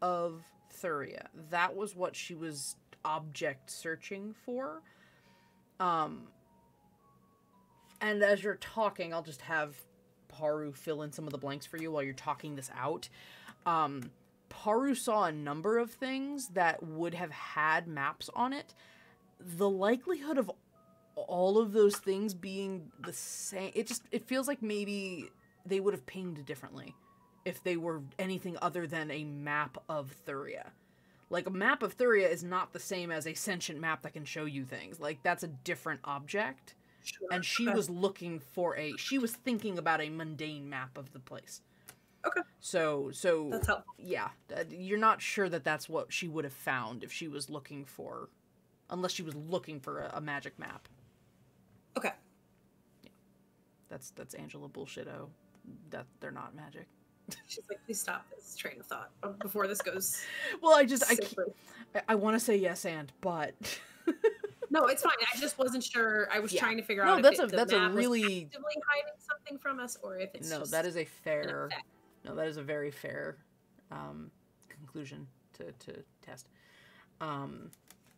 of Thuria. That was what she was object searching for. And as you're talking, I'll just have Paru fill in some of the blanks for you while you're talking this out. Paru saw a number of things that would have had maps on it. The likelihood of all of those things being the same, it feels like maybe they would have pinged differently if they were anything other than a map of Thuria. Like, a map of Thuria is not the same as a sentient map that can show you things. Like, that's a different object. Sure. And she Okay. was looking for she was thinking about a mundane map of the place. Okay. So That's helpful. yeah, you're not sure that that's what she would have found if she was looking for, unless she was looking for a magic map. Okay. That's Angela bullshit-o. That they're not magic. She's like, please stop this train of thought before this goes. Well, I sickly. want to say yes and, but No, it's fine. I just wasn't sure. I was Yeah. trying to figure No, out that's if the a map was really actively hiding something from us, or if it's no. just That is a an fair. effect. No, that is a very fair conclusion to test.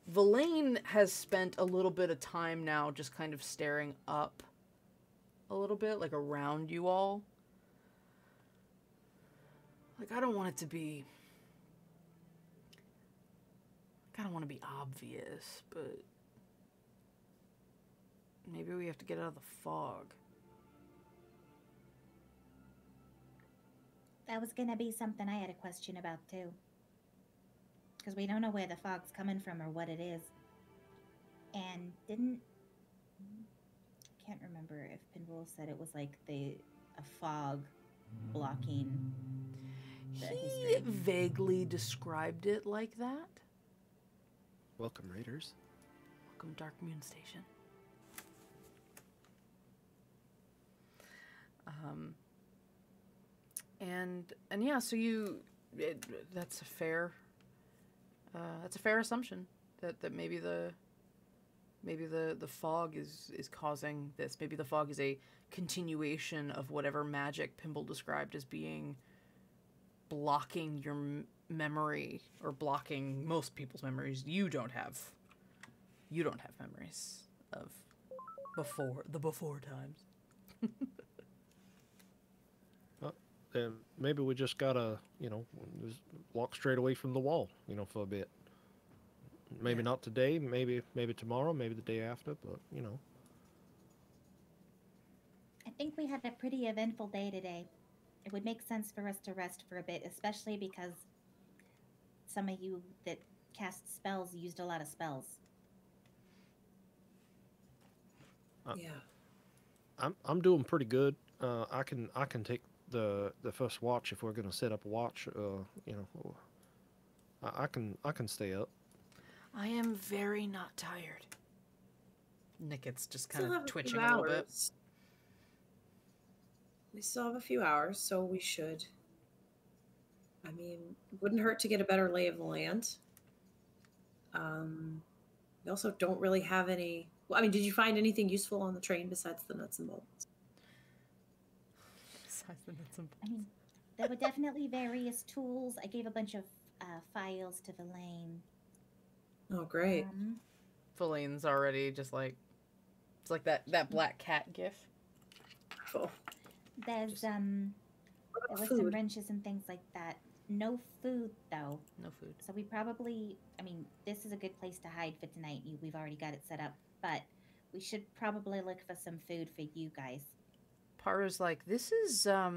Villain has spent a little bit of time now just kind of staring up a little bit, like around you all. Like, I don't want it to be... I don't want to be obvious, but... Maybe we have to get out of the fog. That was gonna be something I had a question about too. Because we don't know where the fog's coming from or what it is. And can't remember if Pinwheel said it was like a fog blocking the He history. vaguely described it like that. Welcome, Raiders. Welcome, Dark Moon Station. And yeah, so that's a fair assumption that maybe the fog is causing this. Maybe the fog is a continuation of whatever magic Pimble described as being blocking your memory, or blocking most people's memories. You don't have memories of before times. Then maybe we just gotta, just walk straight away from the wall, for a bit. Maybe not today, maybe tomorrow, maybe the day after, but, I think we had a pretty eventful day today. It would make sense for us to rest for a bit, especially because some of you that cast spells used a lot of spells. Yeah. I'm doing pretty good. I can take the first watch if we're gonna set up a watch. I can stay up. I am very not tired. Nicket's just kind Still of have a few twitching a little bit. hours. We still have a few hours, so we should. I mean, it wouldn't hurt to get a better lay of the land. We also don't really have any. Well, I mean, did you find anything useful on the train besides the nuts and bolts? Besides the nuts and bolts. I mean, there were definitely various tools. I gave a bunch of files to Villain. Oh, great. Feline's already just like, it's like that black cat gif. Oh. There's there was some wrenches and things like that. No food though. No food. So we probably, I mean, this is a good place to hide for tonight. We've already got it set up, but we should probably look for some food for you guys. Para's like, this is, I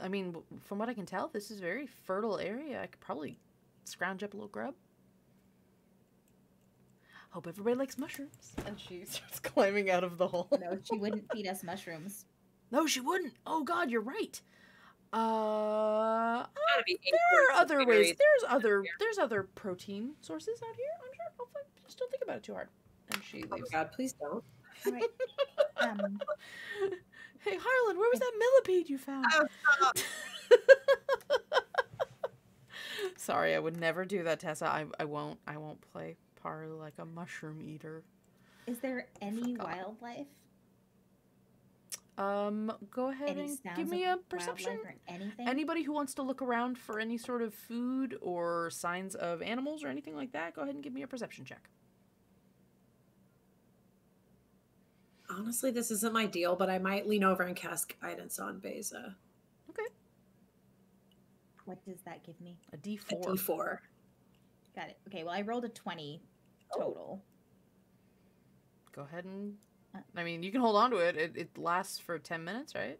mean, from what I can tell, this is a very fertile area. I could probably scrounge up a little grub. Hope everybody likes mushrooms. And she starts climbing out of the hole. No, she wouldn't feed us mushrooms. No, she wouldn't. Oh God, you're right. There Gotta be are acorns other and ways. berries. There's other protein sources out here. I'm sure. Hopefully, just don't think about it too hard. And she Oh leaves. God, please don't. All right. Hey Harlan, where was that millipede you found? Oh, stop. Sorry, I would never do that, Tessa. I won't play Paru like a mushroom eater. Is there any wildlife? Go ahead Any and sounds give me of a perception. wildlife or anything? Anybody who wants to look around for any sort of food or signs of animals or anything like that, go ahead and give me a perception check. Honestly, this isn't my deal, but I might lean over and cast guidance on Beza. Okay. What does that give me? A D4. A D4. Got it. Okay, well, I rolled a 20 total. Go ahead and... I mean, you can hold on to it. It lasts for 10 minutes, right?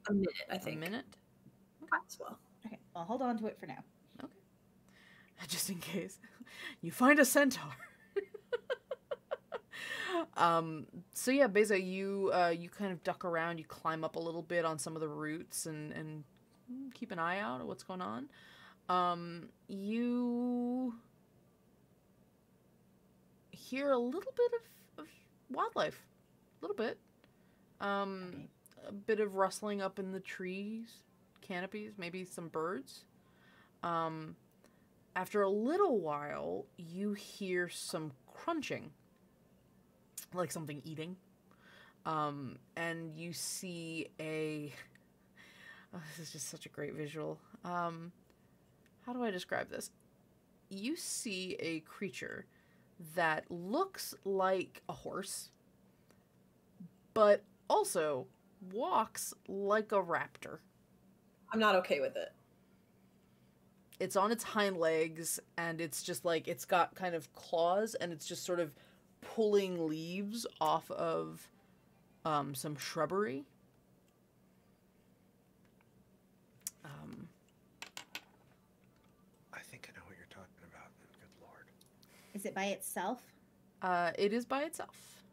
A minute, I think. A minute? Might as well. Okay, I'll hold on to it for now. Okay. Just in case. You find a centaur. So yeah, Beza, you kind of duck around, you climb up a little bit on some of the roots and keep an eye out at what's going on. You hear a little bit of wildlife. A little bit. Okay. A bit of rustling up in the trees, canopies, maybe some birds. After a little while, you hear some crunching. Like something eating. And you see a... Oh, this is just such a great visual. How do I describe this? You see a creature that looks like a horse, but also walks like a raptor. I'm not okay with it. It's on its hind legs, and it's just like, it's got kind of claws, and it's just sort of pulling leaves off of some shrubbery. it by itself? It is by itself.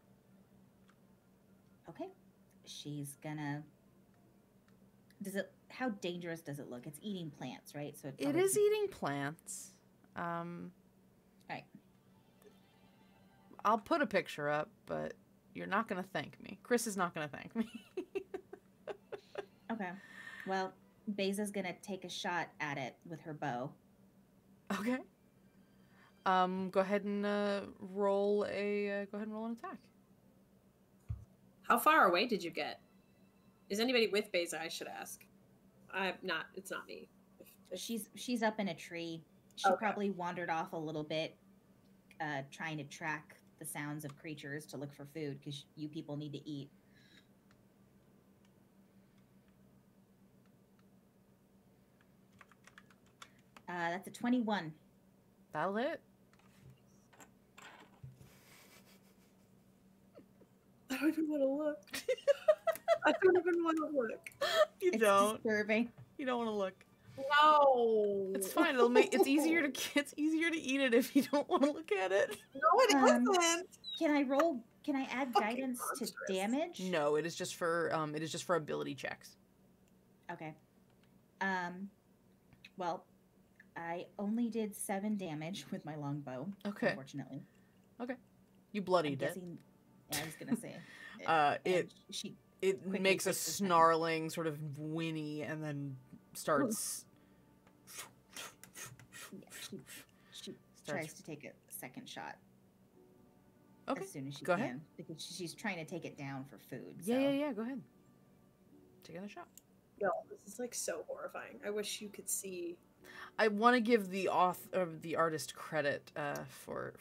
Okay. She's gonna... How dangerous does it look? It's eating plants, right? So It is eating plants. Right. I'll put a picture up, but you're not gonna thank me. Chris is not gonna thank me. Okay. Well, Beza's gonna take a shot at it with her bow. Okay. Go ahead and roll an attack. How far away did you get? Is anybody with Beza? I should ask. I'm not. It's not me. She's up in a tree. She probably wandered off a little bit, trying to track the sounds of creatures to look for food because you people need to eat. That's a 21. That'll hit. I don't even want to look. I don't even want to look. You don't. Disturbing. You don't want to look. No. It's fine. It's easier to eat it if you don't want to look at it. No, it isn't. Can I add guidance to damage? No, it is just for ability checks. Okay. Well, I only did 7 damage with my longbow. Okay. Unfortunately. Okay. You bloodied it. Yeah, I was gonna say. It makes a snarling sort of whinny and then starts. Yeah, she tries to take a second shot. Okay. As soon as she Go can, ahead. because she's trying to take it down for food. Yeah. Go ahead. Take another shot. No, this is like so horrifying. I wish you could see. I want to give the artist credit for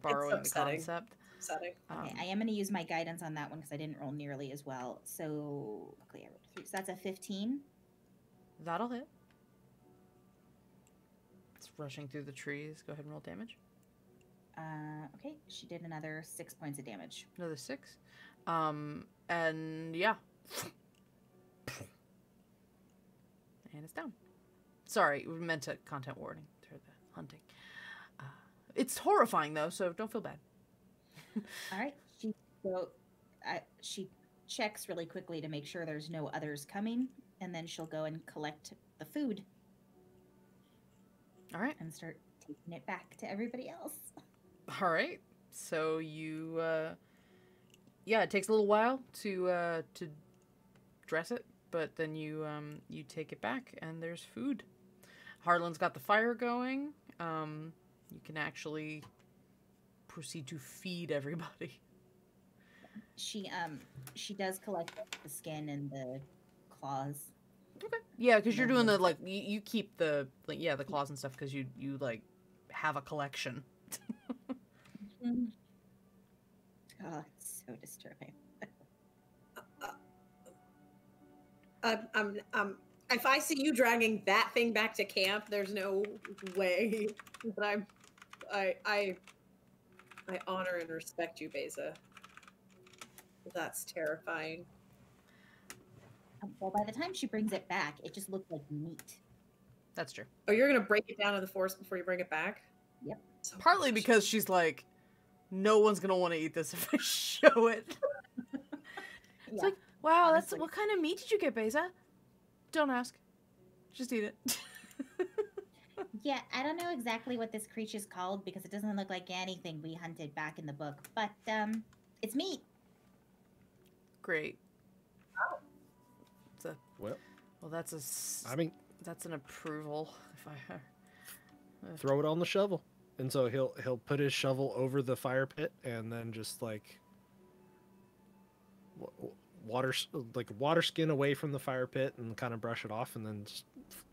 borrowing the concept. Upsetting. Okay, I am going to use my guidance on that one because I didn't roll nearly as well. So, okay, I rolled 3. So that's a 15. That'll hit. It's rushing through the trees. Go ahead and roll damage. Okay, she did another 6 points of damage. Another 6. And yeah. And it's down. Sorry, we meant a content warning for the hunting. It's horrifying though, so don't feel bad. All right, she checks really quickly to make sure there's no others coming, and then she'll go and collect the food. All right, and start taking it back to everybody else. All right, so you, it takes a little while to dress it, but then you take it back, and there's food. Harlan's got the fire going. You can actually proceed to feed everybody. She does collect the skin and the claws. Okay. Yeah, because you're doing the you keep the the claws and stuff because you have a collection. Oh, it's so disturbing. If I see you dragging that thing back to camp, there's no way that I honor and respect you, Beza. That's terrifying. Well, by the time she brings it back, it just looked like meat. That's true. Oh, you're gonna break it down in the forest before you bring it back? Yep. So partly because she's like, no one's gonna want to eat this if I show it. It's like, wow, honestly. What kind of meat did you get, Beza? Don't ask. Just eat it. Yeah, I don't know exactly what this creature's called because it doesn't look like anything we hunted back in the book, but it's meat. Great. Oh. That's an approval. If I throw it on the shovel, and so he'll put his shovel over the fire pit, and then just water skin away from the fire pit, and kind of brush it off, and then just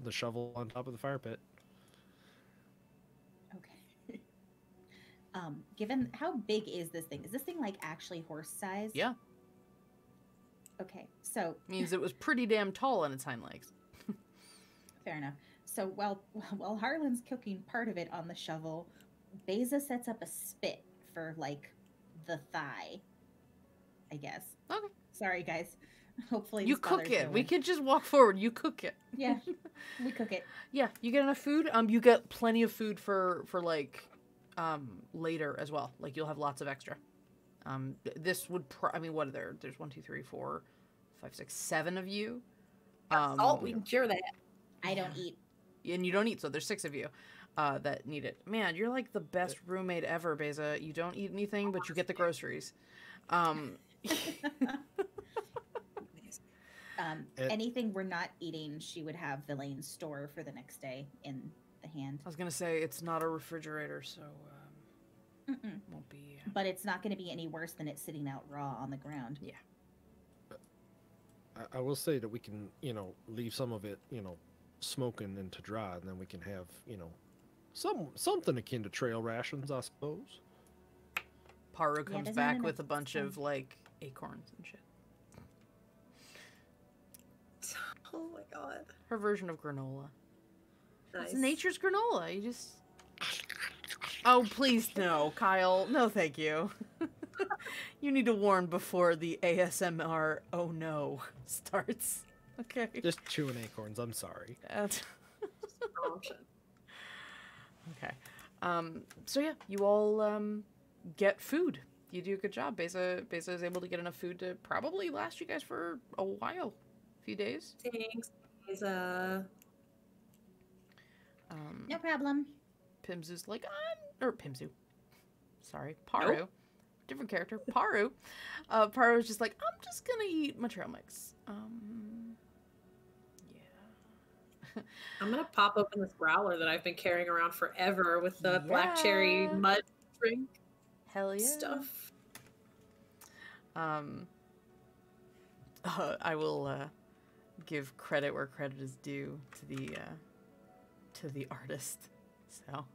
the shovel on top of the fire pit. Okay. Given how big is this thing? Is this thing like actually horse size? Yeah. Okay, so means it was pretty damn tall on its hind legs. Fair enough. So while Harlan's cooking part of it on the shovel, Beza sets up a spit for the thigh, I guess. Okay. Sorry, guys. Hopefully you cook it. We could just walk forward. You cook it. Yeah, we cook it. Yeah, you get enough food. You get plenty of food for later as well. Like you'll have lots of extra. This would I mean, what are there? There's 1, 2, 3, 4, 5, 6, 7 of you. Salt, we can cure that. I don't eat. And you don't eat, so there's 6 of you that need it. Man, you're like the best roommate ever, Beza. You don't eat anything, but you get the groceries. Anything we're not eating, she would have Villain store for the next day in the hand. I was gonna say it's not a refrigerator, so won't be. But it's not going to be any worse than it sitting out raw on the ground. Yeah. I will say that we can, leave some of it, smoking and to dry, and then we can have, something akin to trail rations, I suppose. Paru comes doesn't back enough with a bunch time. of like acorns and shit. Oh my god. Her version of granola. Nice. It's nature's granola. You just. Oh, please no, Kyle. No, thank you. You need to warn before the ASMR "oh no" starts. Okay. Just chewing acorns. I'm sorry. Okay. So yeah, you all get food. You do a good job. Beza is able to get enough food to probably last you guys for a while, a few days. Thanks. No problem. Pimzu's like, Pimzu. Sorry, Paru. Nope. Different character. Paru. Paru's just like, I'm just gonna eat my trail mix. Yeah. I'm gonna pop open this growler that I've been carrying around forever with the black cherry Yeah. mud drink Hell yeah. stuff. I will give credit where credit is due to the artist. So,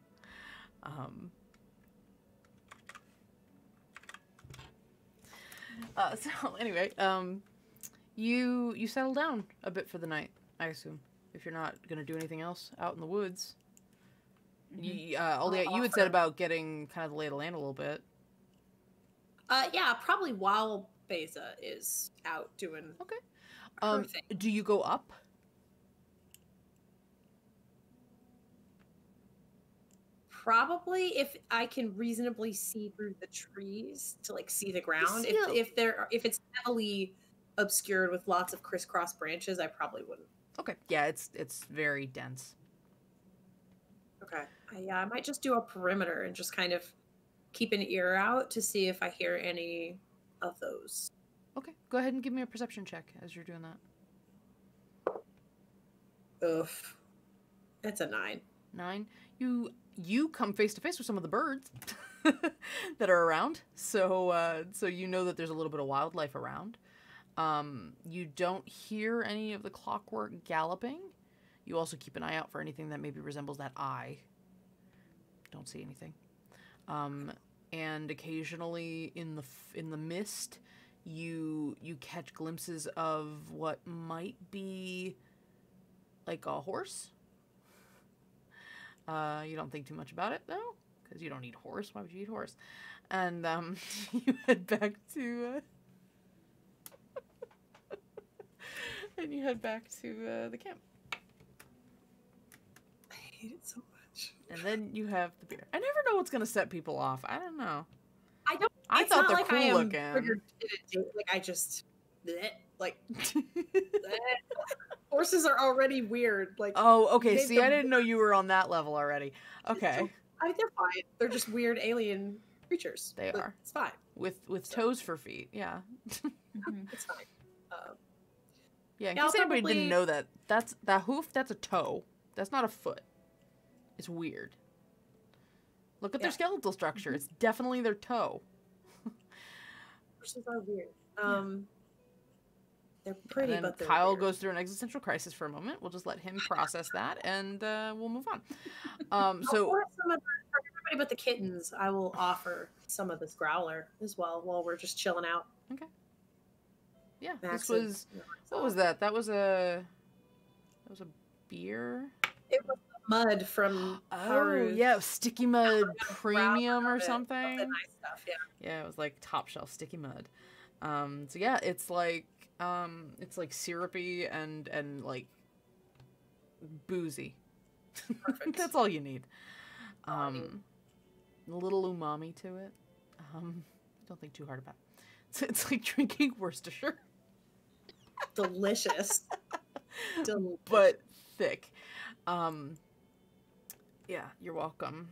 so anyway, you settle down a bit for the night, I assume, if you're not gonna do anything else out in the woods. Aldia, you had said about getting kind of the lay of the land a little bit. Yeah, probably while Beza is out doing her thing. Do you go up? Probably if I can reasonably see through the trees to like see the ground. see a- If it's heavily obscured with lots of crisscross branches, I probably wouldn't. Okay. Yeah, it's very dense. Okay. Yeah, I might just do a perimeter and just kind of keep an ear out to see if I hear any of those. Okay. Go ahead and give me a perception check as you're doing that. Ugh. That's a 9. 9. You come face to face with some of the birds that are around, so you know that there's a little bit of wildlife around. You don't hear any of the clockwork galloping. You also keep an eye out for anything that maybe resembles that eye. Don't see anything. And occasionally in the mist, you catch glimpses of what might be like a horse. You don't think too much about it though, because you don't eat horse. Why would you eat horse? And you head back to the camp. I hate it so much. And then you have the beer. I never know what's gonna set people off. I don't know. I It's thought not they're like cool I am looking. triggered in a date, like I just bleh, like bleh. Horses are already weird. Like Oh, okay. made See, I them didn't know you were on that level already. Okay, I mean, they're fine. They're just weird alien creatures. They but are. It's fine. with toes for feet. Yeah. It's fine. Yeah. In Yeah, I'll case anybody probably- didn't know that, that hoof. That's a toe. That's not a foot. It's weird. Look at their Yeah. skeletal structure. It's definitely their toe. Horses are weird. They're pretty, And then but they're Kyle weird. goes through an existential crisis for a moment. We'll just let him process that, and we'll move on. So For everybody but the kittens, I will offer some of this growler as well while we're just chilling out. yeah, Max this was what was that? That was a beer. It was the mud from Oh Haru's. yeah, sticky mud Growler premium or of it, of something. the nice stuff, yeah. Yeah, it was like top shelf sticky mud. So yeah, it's like syrupy and like boozy. Perfect. That's all you need. all I need. a little umami to it. Don't think too hard about it. It's like drinking Worcestershire. Delicious. Delicious. But thick. Yeah, you're welcome.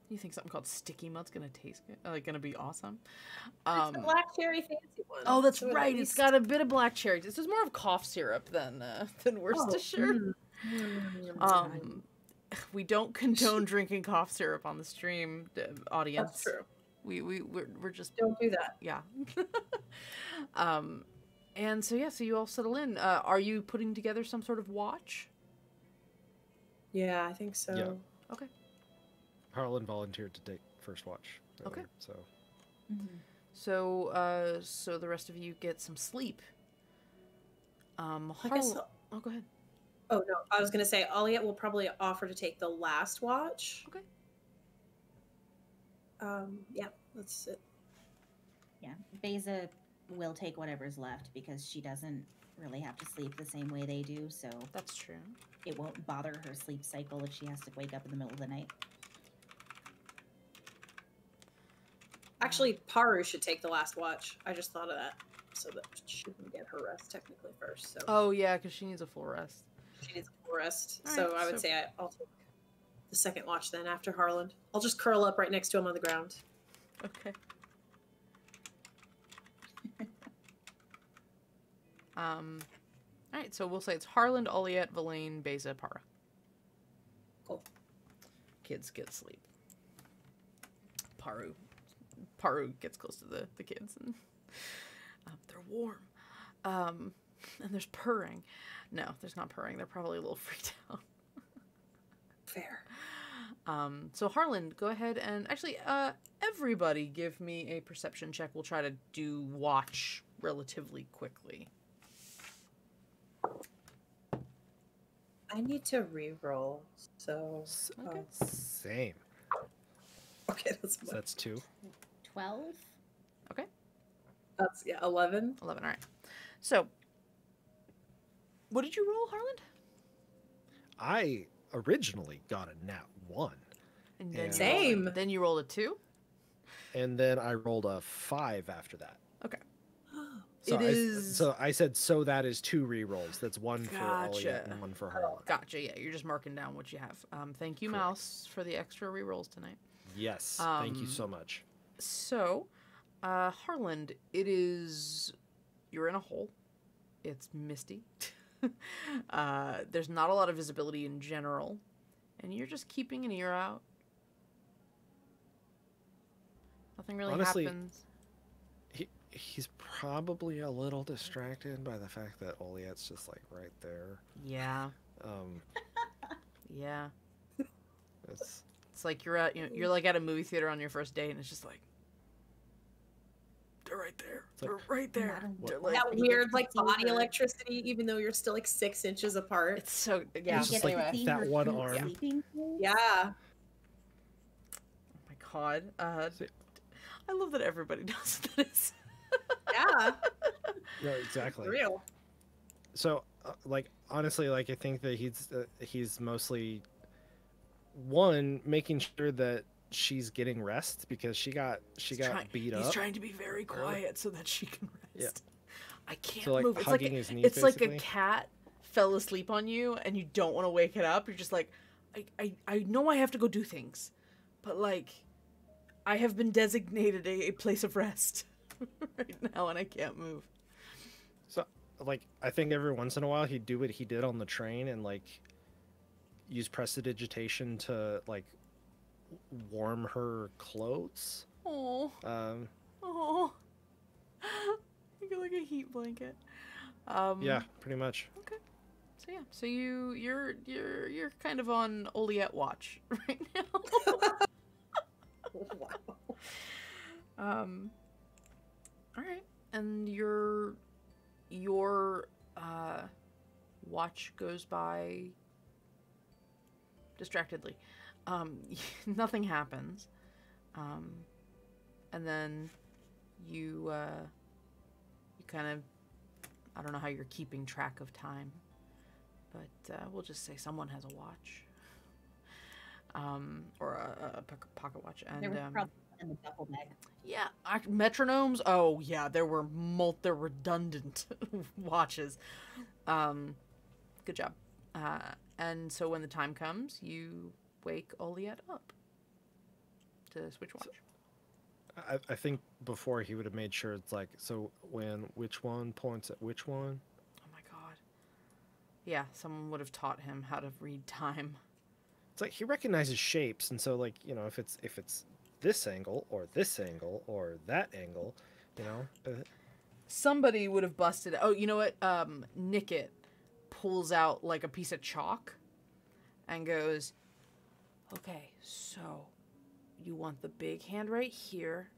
You think something called sticky mud's gonna taste good? Like gonna be awesome? It's the black cherry fancy one. Oh, that's So at right. least- It's got a bit of black cherry. This is more of cough syrup than Worcestershire. We don't condone drinking cough syrup on the stream, audience. That's true. We're just Don't do that. yeah. And so so you all settle in. Are you putting together some sort of watch? Yeah, I think so. Yeah. Okay. Harlan volunteered to take first watch. Okay. Earlier, so Mm-hmm. So the rest of you get some sleep. I guess. Oh, go ahead. Oh no, I was gonna say Aliette will probably offer to take the last watch. Okay. Yeah, that's it. Yeah, Beza will take whatever's left because she doesn't really have to sleep the same way they do, so That's true. it won't bother her sleep cycle if she has to wake up in the middle of the night. Actually, Paru should take the last watch. I just thought of that, so that she can get her rest technically first. So Oh yeah, because she needs a full rest. she needs a full rest. All So right, I would say I'll take the second watch then after Harland. I'll just curl up right next to him on the ground. Okay. All right, so we'll say it's Harland, Oliette, Verlaine, Beza, Para. Cool. Kids get sleep. Paru gets close to the kids, and they're warm. And there's purring. No, there's not purring. They're probably a little freaked out. Fair. So Harland, go ahead and actually, everybody give me a perception check. We'll try to do watch relatively quickly. I need to re-roll, so Okay. same. okay, that's So that's 2. 12? that's 11. 11, all right. So, what did you roll, Harland? I originally got a nat 1, And Yeah. Same. Then you rolled a 2? and then I rolled a 5 after that. Okay. So It I, is- So I said, so that is 2 re-rolls. That's 1 for Gotcha. Oliette and 1 for Harlan. Gotcha, yeah, you're just marking down what you have. Thank you, Correct. Mouse, for the extra rerolls tonight. Yes. Thank you Um, so much. So, Harland, you're in a hole. It's misty. There's not a lot of visibility in general, and you're just keeping an ear out. Nothing really Honestly, happens. He's probably a little distracted by the fact that Oliette's just like right there. Yeah, Um, yeah. it's It's like you're like at a movie theater on your first date, and it's just like they're right there. It's like- They're right there. Not They're a- like, That But he weird gets like to see body her- electricity, even though you're still like 6 inches apart. it's so yeah. And he just gets like to see that her one cute arm. sleeping face. Yeah. Oh my god. I love that everybody knows what that is. Yeah. no, exactly. Real. So, like, honestly, like, I think that he's mostly one making sure that she's getting rest because she got beat He's up. trying to be very quiet so that she can Yeah. rest. I can't So, like, move. It's like hugging his knee, it's like a basically. cat fell asleep on you and you don't want to wake it up. You're just like, I know I have to go do things, but like, I have been designated a place of rest right now and I can't move. So, like, I think every once in a while he'd do what he did on the train and like use prestidigitation to like warm her clothes. Oh, oh, you get like a heat blanket. Yeah, pretty much. Okay. So yeah, so you're kind of on Oliette watch right now. Wow. All right, and your watch goes by distractedly. Nothing happens, and then you kind of, I don't know how you're keeping track of time, but we'll just say someone has a watch. or a pocket watch, and There was probably in the duffel bag. yeah, metronomes. Oh yeah, there were redundant watches. Good job. And so when the time comes, you wake Oliet up to switch watch. I think before he would have made sure it's like, so when which one points at which one. Oh my god. Yeah, someone would have taught him how to read time. It's like he recognizes shapes, and so like, you know, if it's this angle or this angle or that angle, you know. Somebody would have busted. Oh, you know what? Nickit pulls out like a piece of chalk and goes, "Okay, so you want the big hand right here,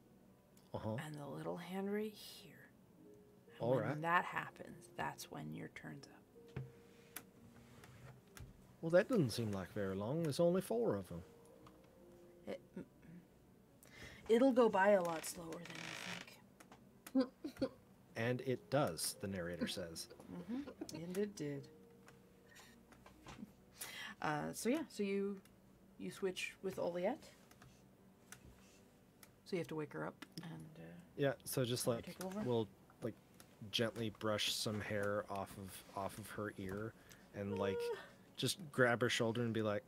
and the little hand right here. And All when right. that happens, that's when your turn's up." Well, that doesn't seem like very long. There's only 4 of them. It'll go by a lot slower than you think. And it does, the narrator says. And it did. So yeah, so you switch with Oliet. So you have to wake her up and Yeah, so just like take over? we'll like gently brush some hair off of her ear and like just grab her shoulder and be like,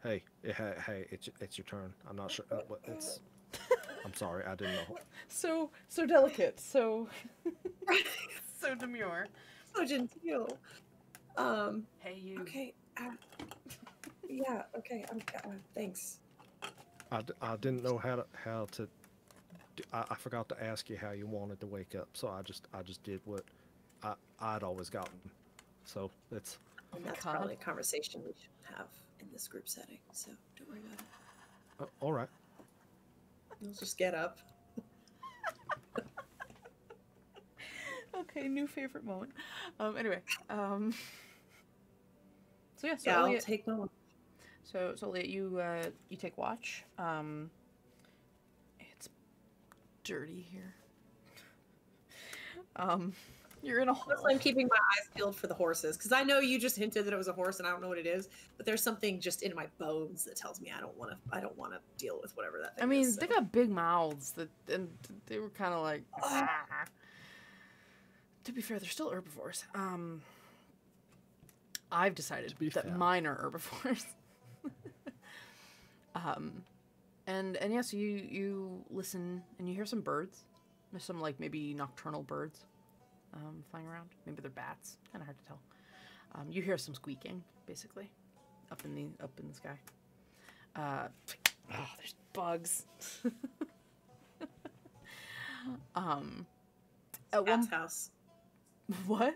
"Hey, hey, it's your turn. I'm not sure what it's. I'm sorry, I didn't know." so delicate, so so demure. So genteel. Hey you. Okay. Yeah. Okay. Thanks. I didn't know how to. I forgot to ask you how you wanted to wake up, so I just did what I'd always gotten. So it's. And that's God. probably a conversation we should have in this group setting. So don't worry about it. All right. Let's just get up. Okay, new favorite moment. Anyway, so yeah, so Yeah, I'll Elliot, take my one. so Elliot, you take watch. It's dirty here. You're in a hole. Plus, I'm keeping my eyes peeled for the horses because I know you just hinted that it was a horse, and I don't know what it is. But there's something just in my bones that tells me I don't want to deal with whatever that thing I mean, is. they got big mouths and they were kind of like. To be fair, they're still herbivores. I've decided that fair. mine are herbivores. And yeah, so you listen and you hear some birds. There's some like maybe nocturnal birds flying around. Maybe they're bats. Kind of hard to tell. You hear some squeaking, basically, up in the sky. There's bugs. At Cat's house. What?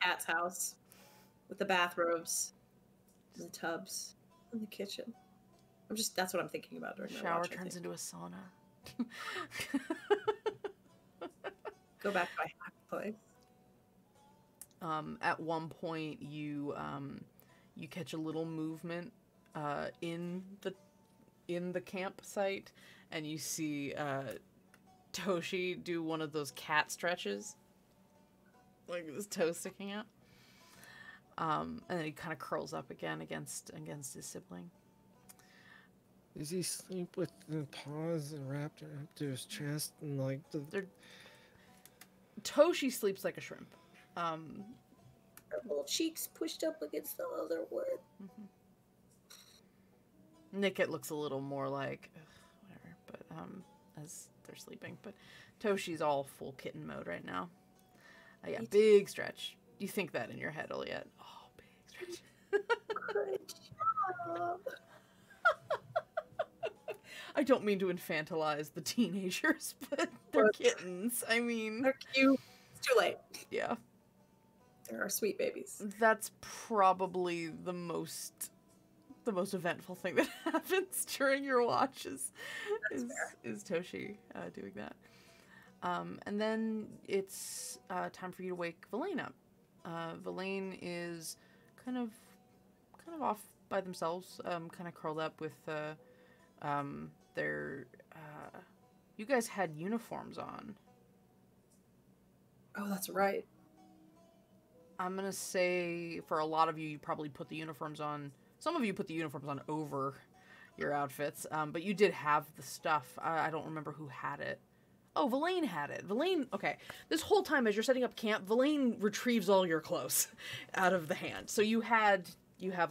Cat's house with the bathrobes, and the tubs, and the kitchen. That's what I'm thinking about during my Shower watch, I turns think. into a sauna. Go back to my happy place. At one point, you catch a little movement in the campsite, and you see Toshi do one of those cat stretches, like his toe sticking out. And then he kind of curls up again against his sibling. Does he sleep with the paws wrapped up to his chest and like the? Toshi sleeps like a shrimp. Her little cheeks pushed up against the other wood. Nickit looks a little more like whatever, but as they're sleeping. But Toshi's all full kitten mode right now. Yeah, big stretch. You think that in your head, Oliet? Oh, big stretch. Good job. I don't mean to infantilize the teenagers, but they're kittens. I mean, They're cute. It's too late. yeah. They're our sweet babies. That's probably the most eventful thing that happens during your watch is Toshi doing that. And then it's time for you to wake Verlaine up. Verlaine is kind of off by themselves, kind of curled up with their. You guys had uniforms on. Oh, that's right. I'm gonna say for a lot of you, you probably put the uniforms on. Some of you put the uniforms on over your outfits, but you did have the stuff. I don't remember who had it. Oh, Villain had it. Villain, okay. This whole time as you're setting up camp, Villain retrieves all your clothes out of the hand. So you have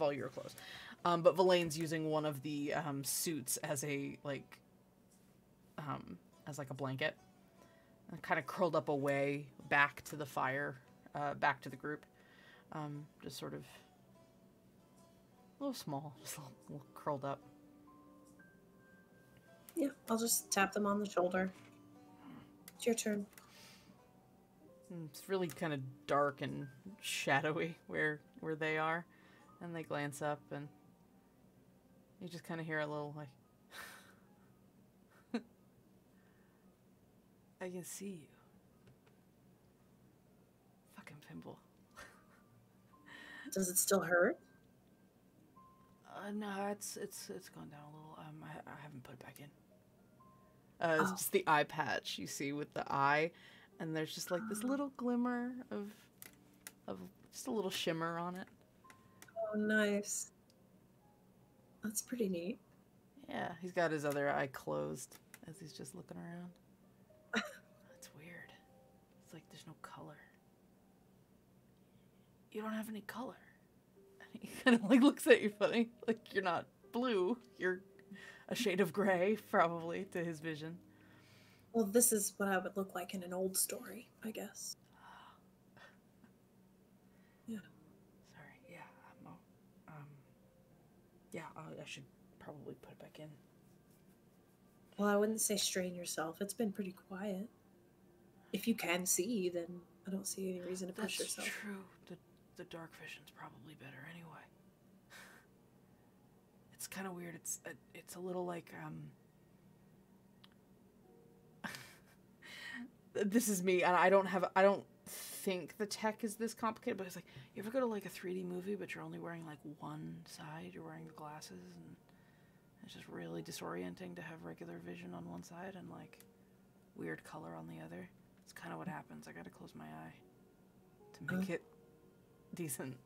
all your clothes. But Villain's using one of the suits as a a blanket. And kind of curled up away back to the fire, back to the group. Just sort of a little small, just a little curled up. Yeah, I'll just tap them on the shoulder. It's your turn. It's really kind of dark and shadowy where they are. And they glance up and you just kind of hear a little like, I can see you. Fucking Pimple. Does it still hurt? No, it's gone down a little. I haven't put it back in. It's just the eye patch you see with the eye, and there's just like this little glimmer of just a little shimmer on it. Oh, nice. That's pretty neat. Yeah, he's got his other eye closed as he's just looking around. That's weird. It's like there's no color. You don't have any color. And he kind of like looks at you funny, like you're not blue. You're a shade of gray, probably, to his vision. Well, this is what I would look like in an old story, I guess. Yeah. Sorry. Yeah. Yeah. I should probably put it back in. Well, I wouldn't say strain yourself. It's been pretty quiet. If you can see, then I don't see any reason to push yourself. That's true. The dark vision's probably better anyway. It's kind of weird. It's a little like this is me, and I don't think the tech is this complicated, but it's like, you ever go to like a 3D movie, but you're only wearing like one side, you're wearing the glasses, and it's just really disorienting to have regular vision on one side and like weird color on the other. It's kind of what happens. I gotta close my eye to make it decent.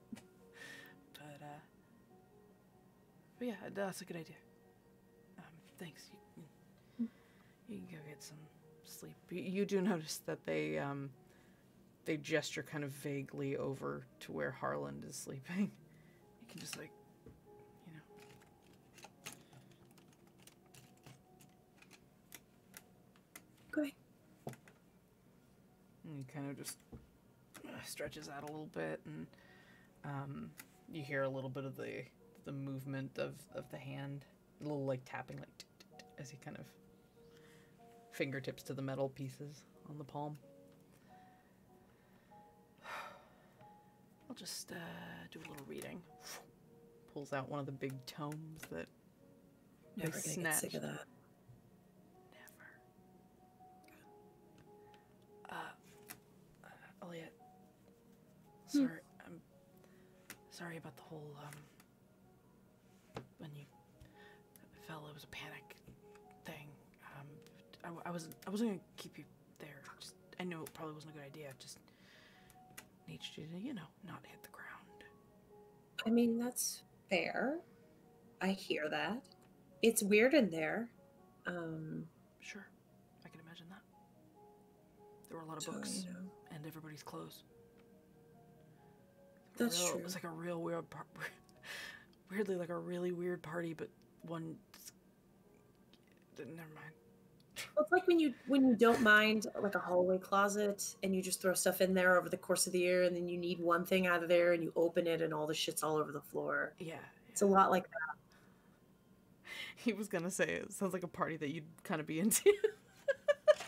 But yeah, that's a good idea. Thanks. You can go get some sleep. You do notice that they gesture kind of vaguely over to where Harland is sleeping. You can just like, you know. Okay. And he kind of just stretches out a little bit, and you hear a little bit of the movement of the hand, a little like tapping, like as he kind of fingertips to the metal pieces on the palm. I'll just do a little reading. Pulls out one of the big tomes that Never gonna get sick of that. Elliot. Sorry, I'm sorry about the whole when you fell. It was a panic thing. I wasn't gonna keep you there. I knew it probably wasn't a good idea. Just needed you to, not hit the ground. I mean, that's fair. I hear that. It's weird in there. Sure, I can imagine that. There were a lot of books, and everybody's clothes. That's true. It was like a real weird, weirdly like a really weird party, but one. Never mind. Well, it's like when you don't mind like a hallway closet and you just throw stuff in there over the course of the year, and then you need one thing out of there and you open it and all the shit's all over the floor. Yeah. It's a lot like that. He was gonna say it sounds like a party that you'd kind of be into.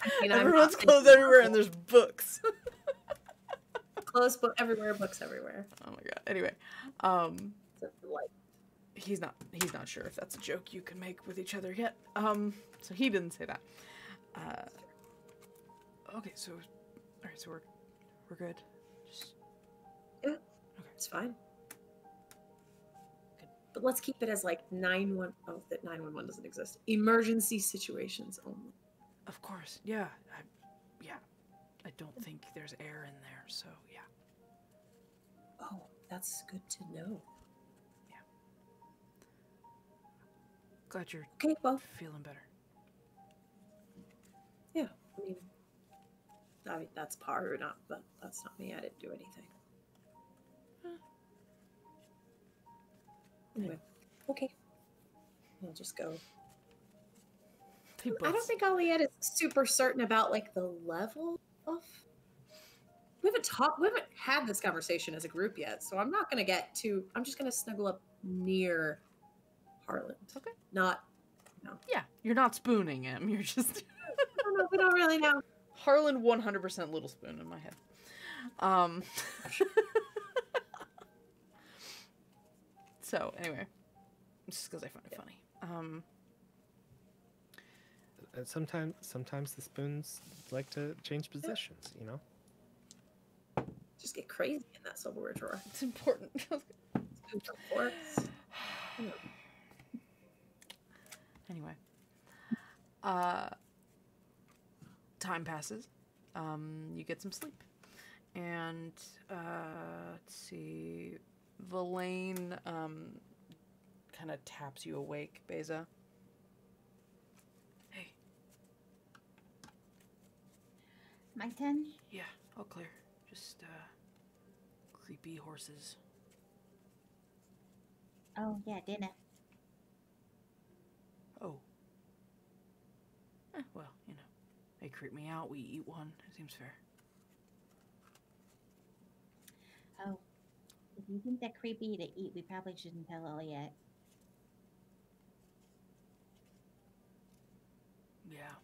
I mean, everyone's clothes everywhere and there's books. Clothes, book everywhere, books everywhere. Oh my god. Anyway, he's not sure if that's a joke you can make with each other yet. So he didn't say that. Okay, so all right, so we're good. Yeah. Okay, it's fine. Good. But let's keep it as like 911. Oh, that 911 doesn't exist. Emergency situations only. Of course, yeah. I don't think there's air in there, so yeah. Oh, that's good to know. Glad you're Okay, well, feeling better. yeah. I mean that's Paru, but that's not me. I didn't do anything. Anyway, okay. I'll just go. They I don't both- think Aliette is super certain about like the level of. We haven't had this conversation as a group yet, so I'm not gonna get too. I'm just gonna snuggle up near Harland. Okay. Not. Yeah, you're not spooning him. You're just I don't know. We don't really know. Harlan 100% little spoon in my head. So anyway, just because I find it funny. Sometimes the spoons like to change positions, you know? Just get crazy in that silverware drawer. It's important. Spoons and forks. Anyway, time passes. You get some sleep, and let's see, Verlaine kind of taps you awake, Beza. Hey. My turn? Yeah, all clear. Just creepy horses. Oh, yeah, dinner. Oh. Well, you know, they creep me out. We eat one. It seems fair. Oh, if you think they're creepy to eat, we probably shouldn't tell all yet. Yeah.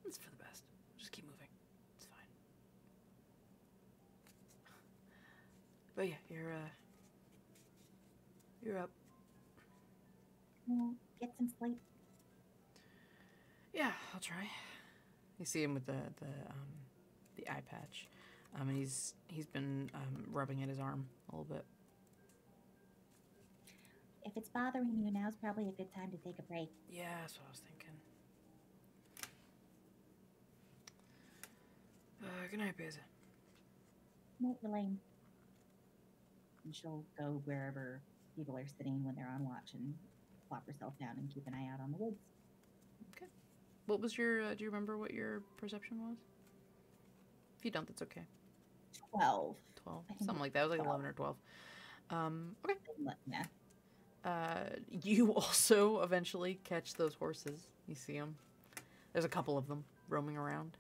It's for the best. Just keep moving. It's fine. But yeah, you're up. Well, get some sleep. Yeah, I'll try. You see him with the eye patch, and he's been rubbing at his arm a little bit. If it's bothering you, now's probably a good time to take a break. Yeah, that's what I was thinking. Good night, Beza. Night, Elaine. And she'll go wherever people are sitting when they're on watch and plop herself down and keep an eye out on the woods. Okay. What was your? Do you remember what your perception was? If you don't, that's okay. 12. 12, I think something like that. It was like 11 or 12. Okay. Yeah. You also eventually catch those horses. You see them. There's a couple of them roaming around.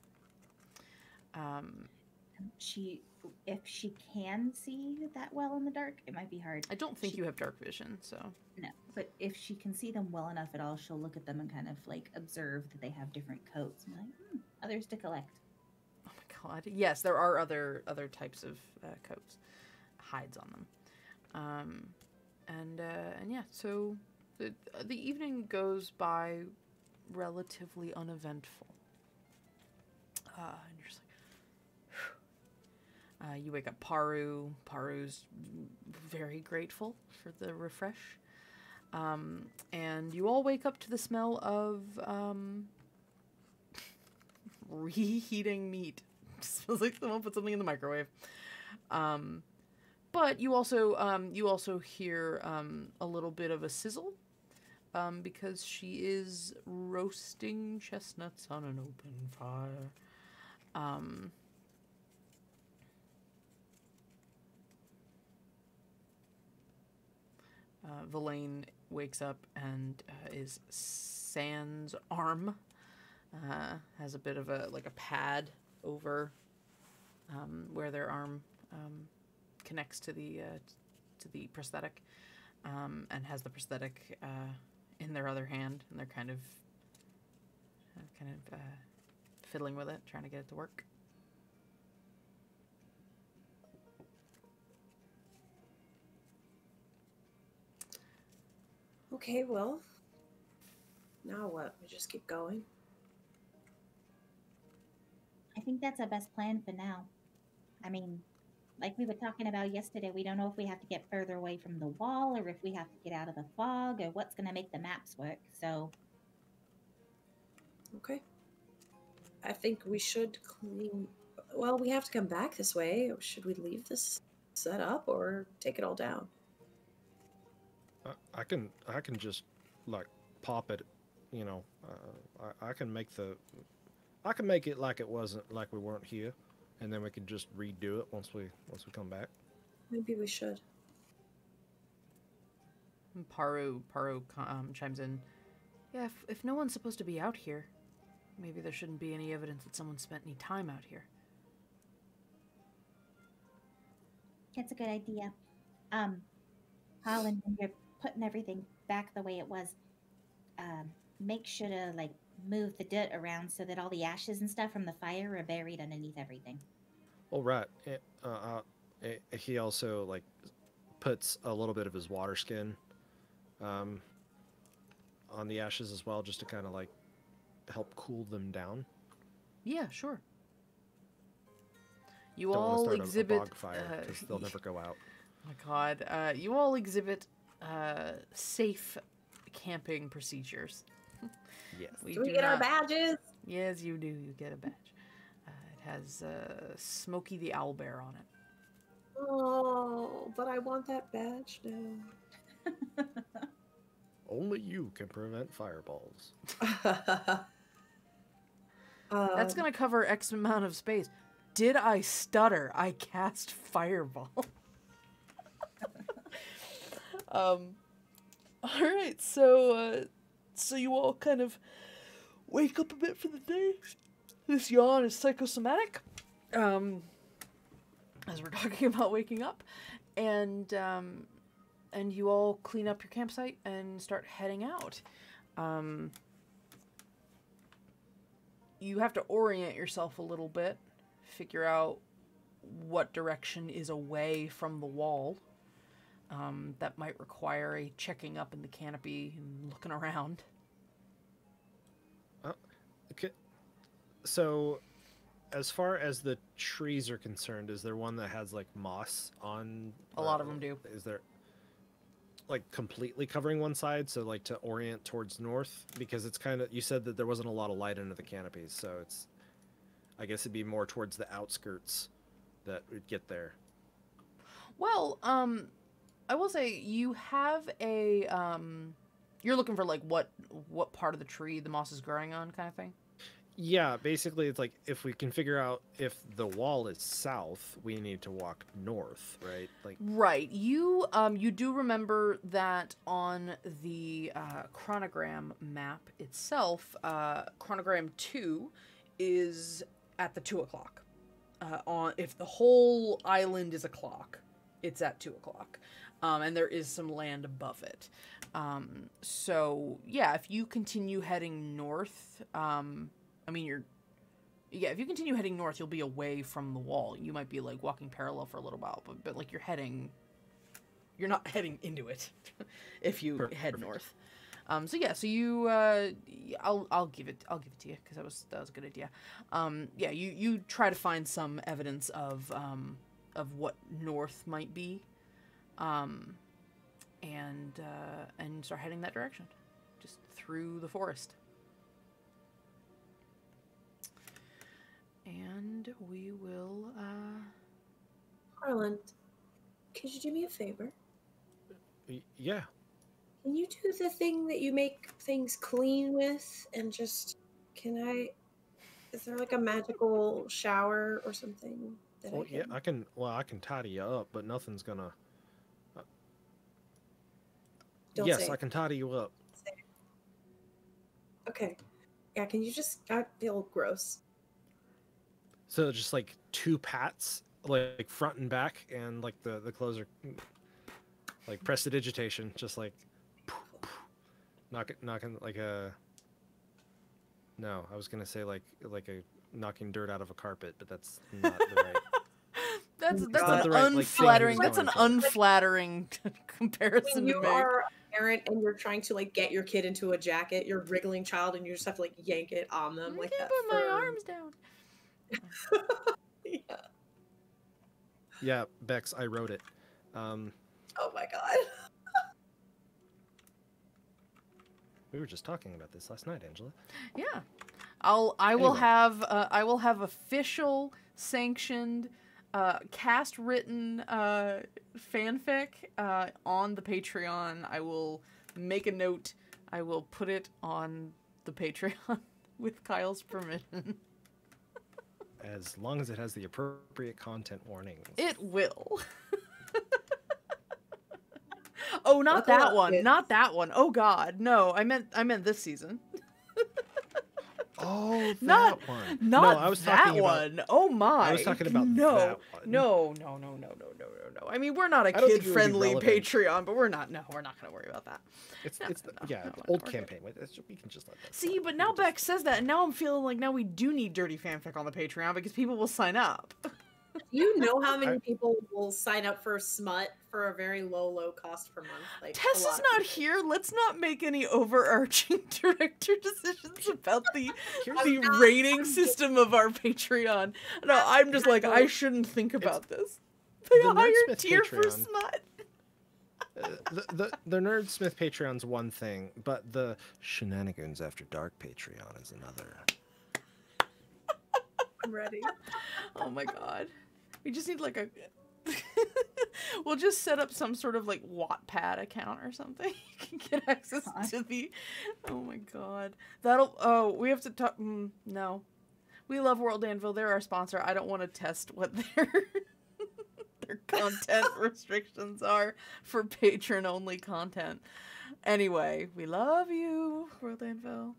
If she can see that well in the dark, it might be hard. I don't think you have dark vision, so. No, but if she can see them well enough at all, she'll look at them and kind of like observe that they have different coats and be like, others to collect. Oh my god! Yes, there are other types of coats, hides on them, and yeah. So the evening goes by relatively uneventful. And you're just like, you wake up Paru. Paru's very grateful for the refresh. And you all wake up to the smell of reheating meat. It smells like someone put something in the microwave. But you also hear a little bit of a sizzle because she is roasting chestnuts on an open fire. Verlaine wakes up and is Sans' arm. Has a bit of a pad over where their arm connects to the prosthetic, and has the prosthetic in their other hand, and they're kind of fiddling with it, trying to get it to work. Okay, well, now what? We just keep going? I think that's our best plan for now. I mean, like we were talking about yesterday, we don't know if we have to get further away from the wall or if we have to get out of the fog or what's going to make the maps work. So, Okay. I think we should clean. Well, we have to come back this way. Should we leave this set up or take it all down. I can just like pop it, you know. I can make it like it wasn't, like we weren't here, and then we can just redo it once we come back. Maybe we should. Paru chimes in. Yeah, if no one's supposed to be out here, maybe there shouldn't be any evidence that someone spent any time out here. That's a good idea. Holland, when you're putting everything back the way it was, make sure to like move the dirt around so that all the ashes and stuff from the fire are buried underneath everything. Oh right. He also like puts a little bit of his water skin on the ashes as well, just to kind of like help cool them down. Yeah, sure. You Don't all want to start exhibit a bog fire because they'll never go out. Oh my god. You all exhibit safe camping procedures. Yes. Do we get our badges? Yes, you do. You get a badge. It has Smokey the Owlbear on it. Oh, but I want that badge now. Only you can prevent fireballs. That's gonna cover X amount of space. Did I stutter? I cast Fireball. Alright, so you all kind of wake up a bit for the day. This yawn is psychosomatic. As we're talking about waking up. And you all clean up your campsite and start heading out. You have to orient yourself a little bit. Figure out what direction is away from the wall. That might require a checking up in the canopy and looking around. Okay. So, as far as the trees are concerned, is there one that has like moss on? A lot of them do. Is there like completely covering one side, so like to orient towards north? Because it's kind of, you said that there wasn't a lot of light under the canopies, so it's, I guess it'd be more towards the outskirts that would get there. Well, I will say you have a you're looking for like what part of the tree the moss is growing on, kind of thing. Yeah, basically it's like if we can figure out if the wall is south, we need to walk north, right? Like right. You do remember that on the chronogram map itself, chronogram 2 is at the 2 o'clock. On if the whole island is a clock, it's at 2 o'clock. And there is some land above it. So yeah, if you continue heading north, if you continue heading north, you'll be away from the wall. You might be like walking parallel for a little while, but like you're not heading into it if you head north. So you, I'll give it to you because that was a good idea. You try to find some evidence of what north might be, and start heading that direction, just through the forest. And we will, Harland, could you do me a favor? Yeah. Can you do the thing that you make things clean with and just, is there like a magical shower or something that I can? Yeah, I can tidy you up, but nothing's gonna... Yes, I can tidy you up. Okay. Yeah, can you just, I feel gross. So just like 2 pats, like front and back, and like the clothes are like prestidigitation, just like knocking like a. No, I was gonna say like a knocking dirt out of a carpet, but that's not the right. That's not an the right, unflattering. like, that's an going for. unflattering comparison When to you make. are a parent and you're trying to like get your kid into a jacket, you're a wriggling child, and you just have to like yank it on them I like can't that. put my arms down. Yeah. Yeah, Bex, I wrote it. Oh my god. We were just talking about this last night, Angela. Yeah, I will have official sanctioned cast written fanfic on the Patreon. I will make a note. I will put it on the Patreon with Kyle's permission. As long as it has the appropriate content warnings. It will. Oh, not Buckle that up, one. kids. Not that one. Oh God, no. I meant this season. Oh, that Not one. Not no, I was that talking one. About, Oh my. I was talking about no, that one. No. I mean, we're not a I don't think it would be kid-friendly relevant. Patreon, but we're not. No, we're not going to worry about that. It's No, it's the, no, yeah, no, old we're campaign. We can just let that. See, slide. but We now can just- Beck says that, and now I'm feeling like now we do need dirty fanfic on the Patreon because people will sign up. You know how many people will sign up for smut for a very low cost per month? Like, Tess a is lot of not people. here. Let's not make any overarching director decisions about the Here's- the rating system of our Patreon. No, I'm just like, I shouldn't think about this. Pay the a higher Nerdsmith tier for Patreon. smut. the Nerdsmith Patreon's one thing, but the Shenanigoons After Dark Patreon is another. I'm ready. Oh my god. We just need like a... We'll just set up some sort of like Wattpad account or something. You can get access to the... Oh my god. That'll... Oh, we have to talk... no. We love World Anvil. They're our sponsor. I don't want to test what their... their content restrictions are for patron-only content. Anyway, we love you, World Anvil.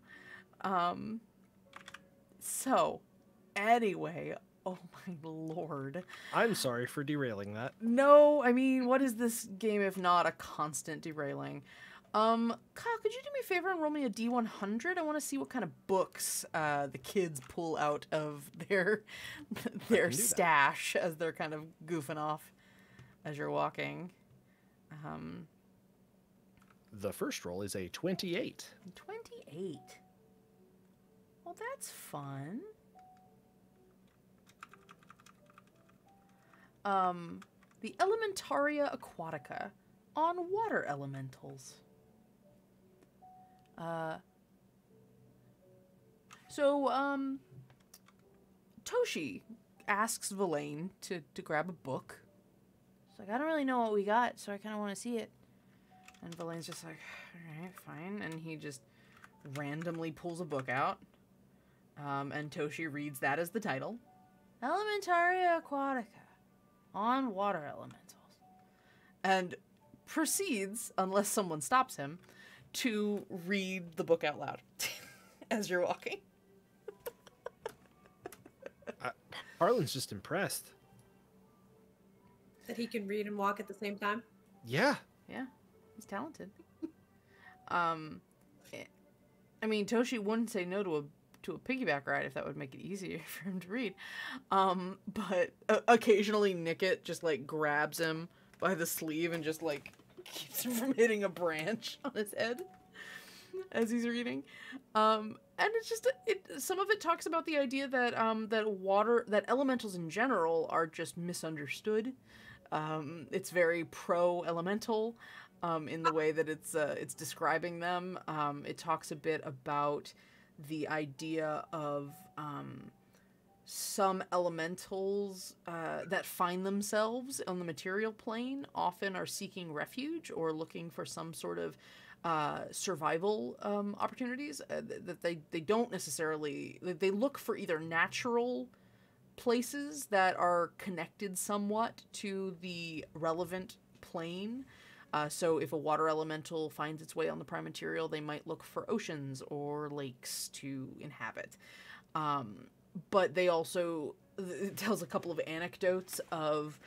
So, anyway... Oh my lord. I'm sorry for derailing that. No, I mean, what is this game if not a constant derailing? Kyle, could you do me a favor and roll me a D100? I want to see what kind of books the kids pull out of their do stash as they're kind of goofing off as you're walking. The first roll is a 28. 28. Well, that's fun. The Elementaria Aquatica on water elementals. Toshi asks Villain to grab a book. She's like, I don't really know what we got, so I kind of want to see it. And Villain's just like, alright, fine. And he just randomly pulls a book out. And Toshi reads that as the title. Elementaria Aquatica on water elementals. And proceeds, unless someone stops him, to read the book out loud as you're walking. Harlan's just impressed. That he can read and walk at the same time. Yeah. Yeah, he's talented. I mean, Toshi wouldn't say no to a piggyback ride if that would make it easier for him to read. But occasionally Nickit just like grabs him by the sleeve and just like keeps him from hitting a branch on his head as he's reading. And it's just some of it talks about the idea that that elementals in general are just misunderstood. It's very pro-elemental in the way that it's describing them. It talks a bit about the idea of some elementals that find themselves on the material plane often are seeking refuge or looking for some sort of survival opportunities that they don't necessarily... They look for either natural places that are connected somewhat to the relevant plane. So if a water elemental finds its way on the prime material, they might look for oceans or lakes to inhabit. But they also... It tells a couple of anecdotes of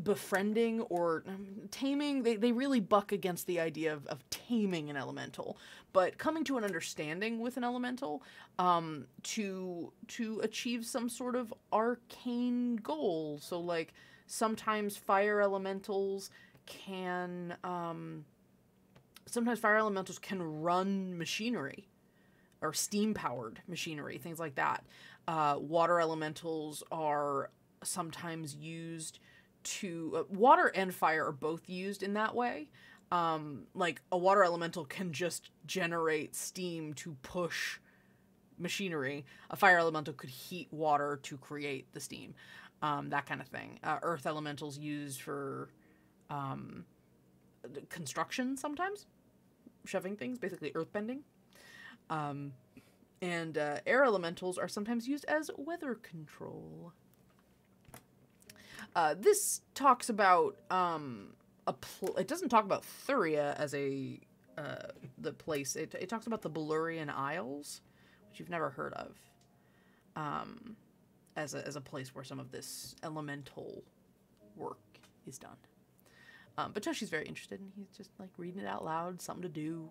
befriending or taming. They really buck against the idea of taming an elemental, but coming to an understanding with an elemental to achieve some sort of arcane goal. So like sometimes fire elementals can run machinery or steam powered machinery, things like that. Water elementals are sometimes used to water and fire are both used in that way. Like a water elemental can just generate steam to push machinery, a fire elemental could heat water to create the steam. That kind of thing. Earth elementals used for construction sometimes, shoving things, basically earthbending. And air elementals are sometimes used as weather control. This talks about it doesn't talk about Thuria as a the place. It talks about the Belurian Isles, which you've never heard of, as a place where some of this elemental work is done. But Toshi's very interested, and he's just like reading it out loud, something to do.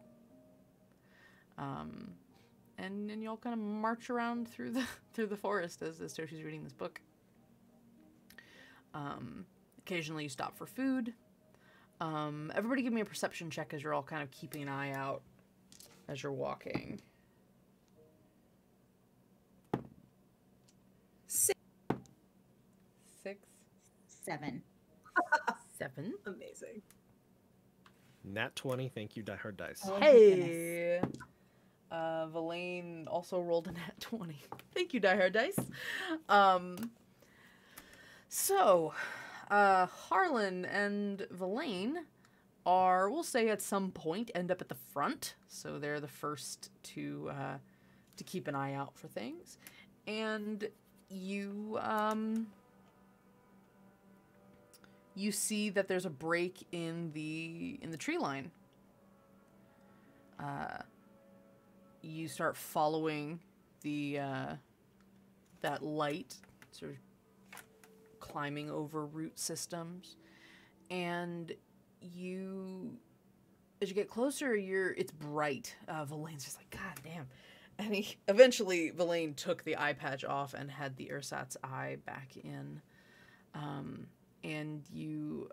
And you all kind of march around through the forest as Toshi's reading this book. Occasionally you stop for food. Everybody give me a perception check as you're all kind of keeping an eye out as you're walking. 6. 7. 7. Amazing. Nat 20. Thank you, Die Hard Dice. Oh, Hey! Villain also rolled a nat 20. Thank you, Die Hard Dice. So, Harlan and Villain are, we'll say at some point, end up at the front. So they're the first to keep an eye out for things. And you see that there's a break in the tree line. You start following that light, sort of climbing over root systems, and as you get closer, it's bright. Villain's just like, God damn. And eventually Villain took the eye patch off and had the ersatz eye back in. And you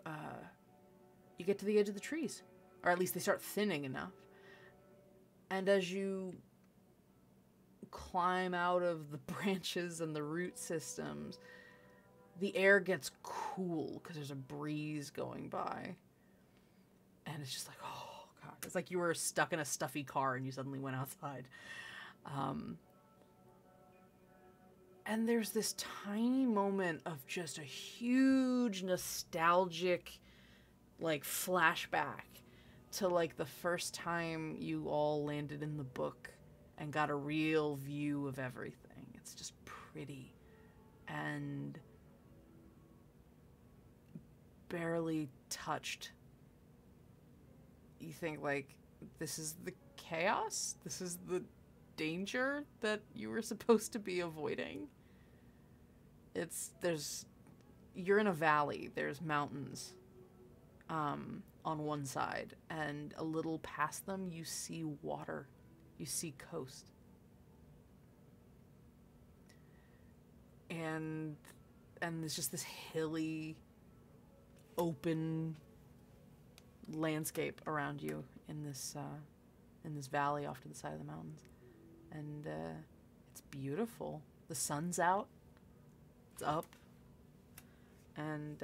get to the edge of the trees, or at least they start thinning enough. And as you climb out of the branches and the root systems, the air gets cool because there's a breeze going by. And it's just like, oh, God. It's like you were stuck in a stuffy car and you suddenly went outside. And there's this tiny moment of just a huge nostalgic, like, flashback to, like, the first time you all landed in the book and got a real view of everything. It's just pretty and barely touched. You think, like, this is the chaos? This is the danger that you were supposed to be avoiding? You're in a valley. There's mountains on one side, and a little past them you see water. You see coast. And there's just this hilly, open landscape around you in this valley off to the side of the mountains. And it's beautiful. The sun's out. It's up. And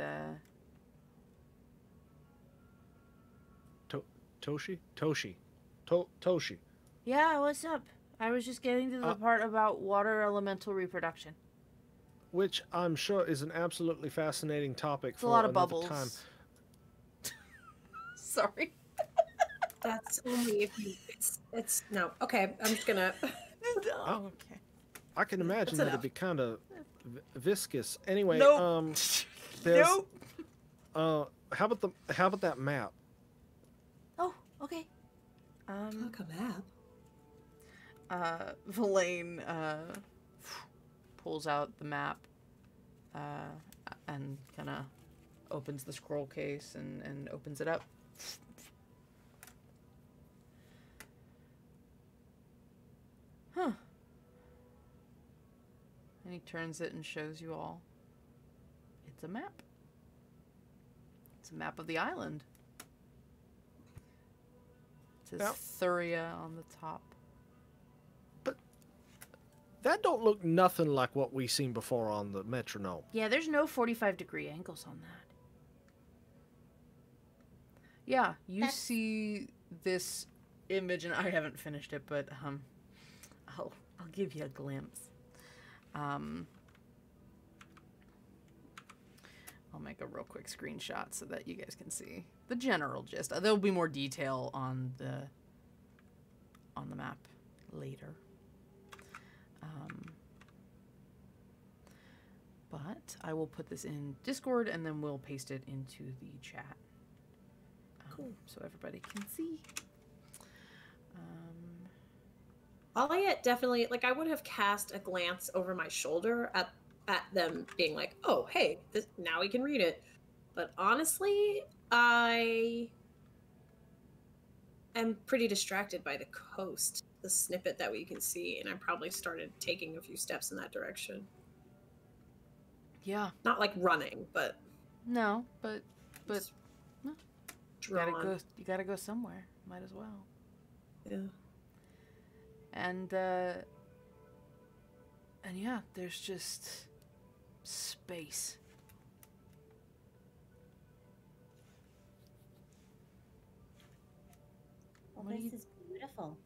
Toshi. Yeah, what's up? I was just getting to the part about water elemental reproduction. Which I'm sure is an absolutely fascinating topic it's for a lot of another bubbles. time. Sorry. That's only if you. It's no. Okay, I'm just gonna. Oh, okay. I can imagine That's that'd be kind of viscous. Anyway, Nope. there's, Nope. how about that map? Oh, okay. Look a map. Villain pulls out the map and kind of opens the scroll case and opens it up. Huh. And he turns it and shows you all. It's a map. It's a map of the island. It says Now- Thuria on the top. That don't look nothing like what we seen before on the metronome. Yeah, there's no 45-degree angles on that. Yeah, you That's- see this image, and I haven't finished it, but I'll give you a glimpse. I'll make a real quick screenshot so that you guys can see the general gist. There'll be more detail on the map later. But I will put this in Discord and then we'll paste it into the chat. Cool. So everybody can see. Elliot definitely, like, I would have cast a glance over my shoulder at them being like, oh, hey, now we can read it. But honestly, I am pretty distracted by the coast, the snippet that we can see, and I probably started taking a few steps in that direction. Yeah. Not like running, but... No, but no. Drawn. You gotta go somewhere. Might as well. Yeah. And yeah, there's just space. Well, this is beautiful.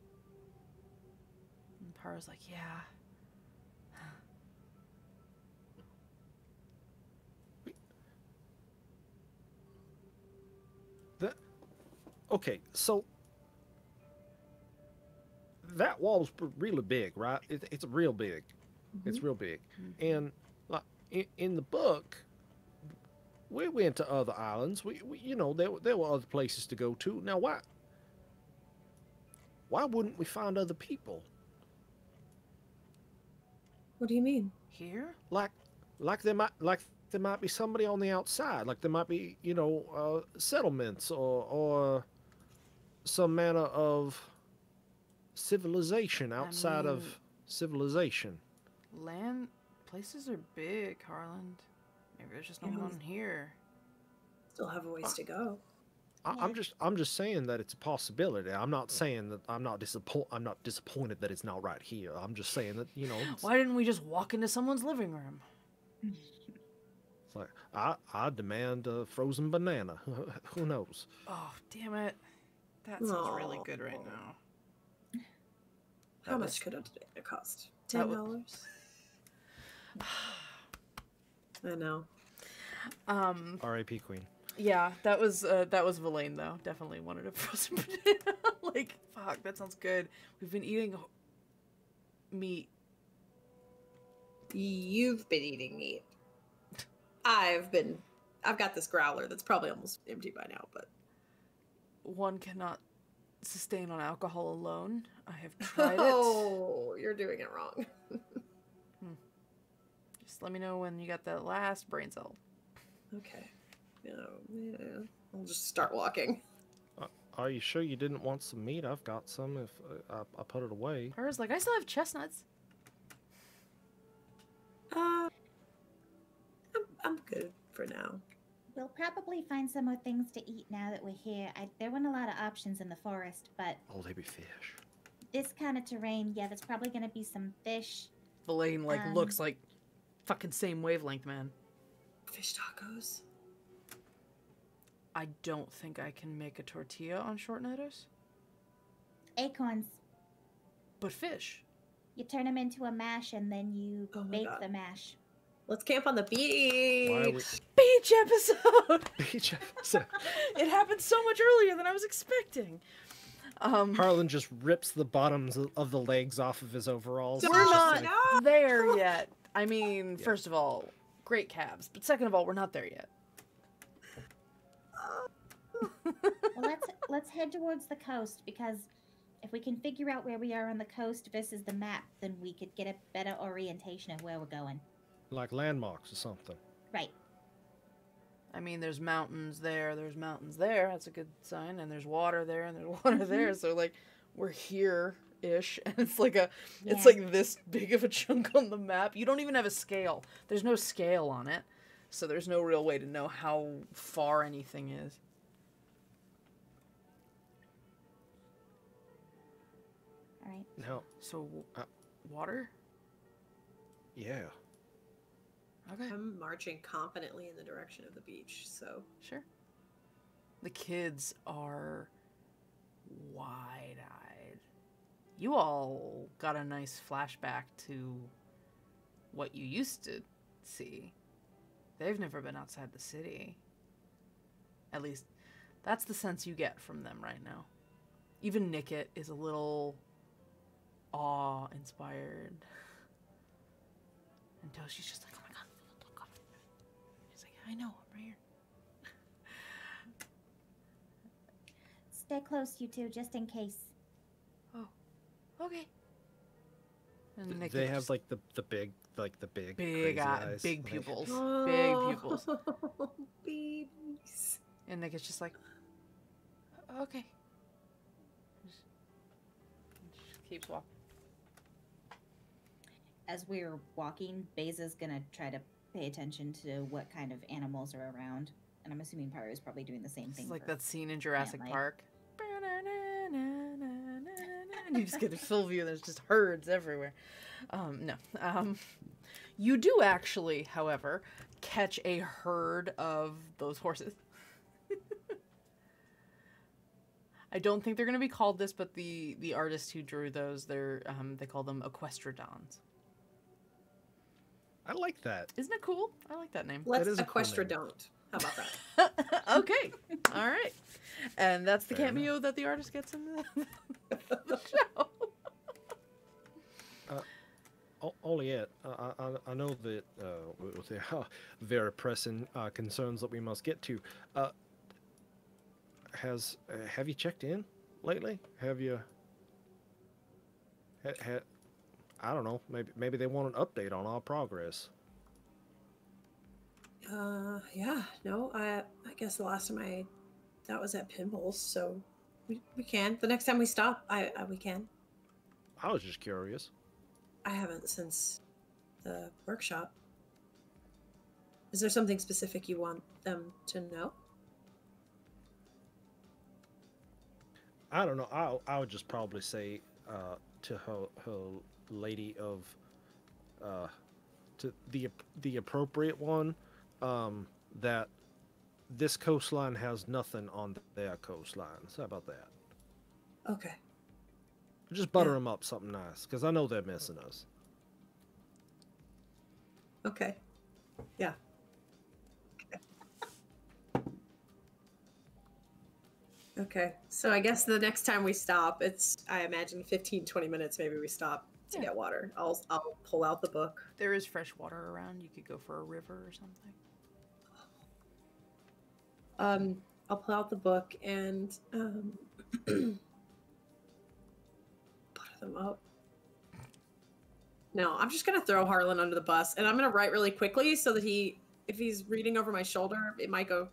And Para's like, yeah. Okay, so that wall's really big, right? It's real big. Mm-hmm. It's real big. Mm-hmm. And like in the book, we went to other islands. We you know, there were other places to go to. Now why wouldn't we find other people? What do you mean? Here? Like there might be somebody on the outside. Like there might be, you know, settlements or some manner of civilization outside of civilization. Places are big, Harland. Maybe there's just no one here. Still have a ways to go. I'm just saying that it's a possibility. I'm not saying that I'm not disappointed that it's not right here. I'm just saying that, you know. Why didn't we just walk into someone's living room? It's like I demand a frozen banana. Who knows? Oh, damn it. That sounds really good right now. How much could it cost? $10? I know. R.I.P. Queen. Yeah, that was Villain though. Definitely wanted a frozen banana. Like, fuck, that sounds good. We've been eating meat. You've been eating meat. I've got this growler that's probably almost empty by now, but one cannot sustain on alcohol alone. I have tried it. Oh, you're doing it wrong. Just let me know when you got that last brain cell. Okay. Yeah, I'll just start walking. Are you sure you didn't want some meat? I've got some if I put it away. Hers like, I still have chestnuts. I'm good for now. We'll probably find some more things to eat now that we're here. There weren't a lot of options in the forest, but... Oh, they be fish. This kind of terrain, yeah, there's probably going to be some fish. Villain, looks like fucking same wavelength, man. Fish tacos? I don't think I can make a tortilla on short notice. Acorns. But fish. You turn them into a mash and then you bake the mash. Let's camp on the beach. Beach episode. Beach episode. It happened so much earlier than I was expecting. Harlan just rips the bottoms of the legs off of his overalls. We're not there yet. I mean, first of all, great calves. But second of all, we're not there yet. Well, let's head towards the coast, because if we can figure out where we are on the coast versus the map, then we could get a better orientation of where we're going. Like landmarks or something. Right. I mean, there's mountains there, there's mountains there. That's a good sign. And there's water there, and there's water there. So, like, we're here-ish. And it's like it's like this big of a chunk on the map. You don't even have a scale. There's no scale on it. So there's no real way to know how far anything is. All right. No. So, water? Yeah. Okay. I'm marching confidently in the direction of the beach, so... Sure. The kids are wide-eyed. You all got a nice flashback to what you used to see. They've never been outside the city. At least, that's the sense you get from them right now. Even Nickit is a little awe-inspired. Until she's just like, oh my god, look up. She's like, I know, I'm right here. Stay close, you two, just in case. Oh, okay. And Nickit They have just like the big crazy eyes. big like- pupils. Oh, Big pupils. Babies. And Nickit's just like, okay. Just keeps walking. As we're walking, Beza's gonna try to pay attention to what kind of animals are around. And I'm assuming Paru's probably doing the same thing. It's like for that scene in Jurassic Ant-like. Park. And you just get a full view. There's just herds everywhere. No. You do actually, however, catch a herd of those horses. I don't think they're going to be called this, but the artist who drew those, they call them equestrodons. I like that. Isn't it cool? I like that name. Let's is a cool name. Equestrodont. How about that? Okay. All right. And that's the Fair cameo that the artist gets in the show. Oliet, I know that with the very pressing concerns that we must get to, have you checked in lately? Have you? I don't know. Maybe they want an update on our progress. Yeah, no, I guess the last time that was at Pinballs, so we can. The next time we stop, we can. I was just curious. I haven't since the workshop. Is there something specific you want them to know? I don't know. I would just probably say to her lady of to the appropriate one that this coastline has nothing on their coastlines. How about that? Okay. Just butter them up something nice, because I know they're missing us. Okay. Yeah. Okay. So I guess the next time we stop, it's, I imagine 15, 20 minutes maybe we stop to Yeah. get water. I'll pull out the book. There is fresh water around. You could go for a river or something. I'll pull out the book and butter them up. No, I'm just gonna throw Harlan under the bus, and I'm gonna write really quickly so that if he's reading over my shoulder, it might go.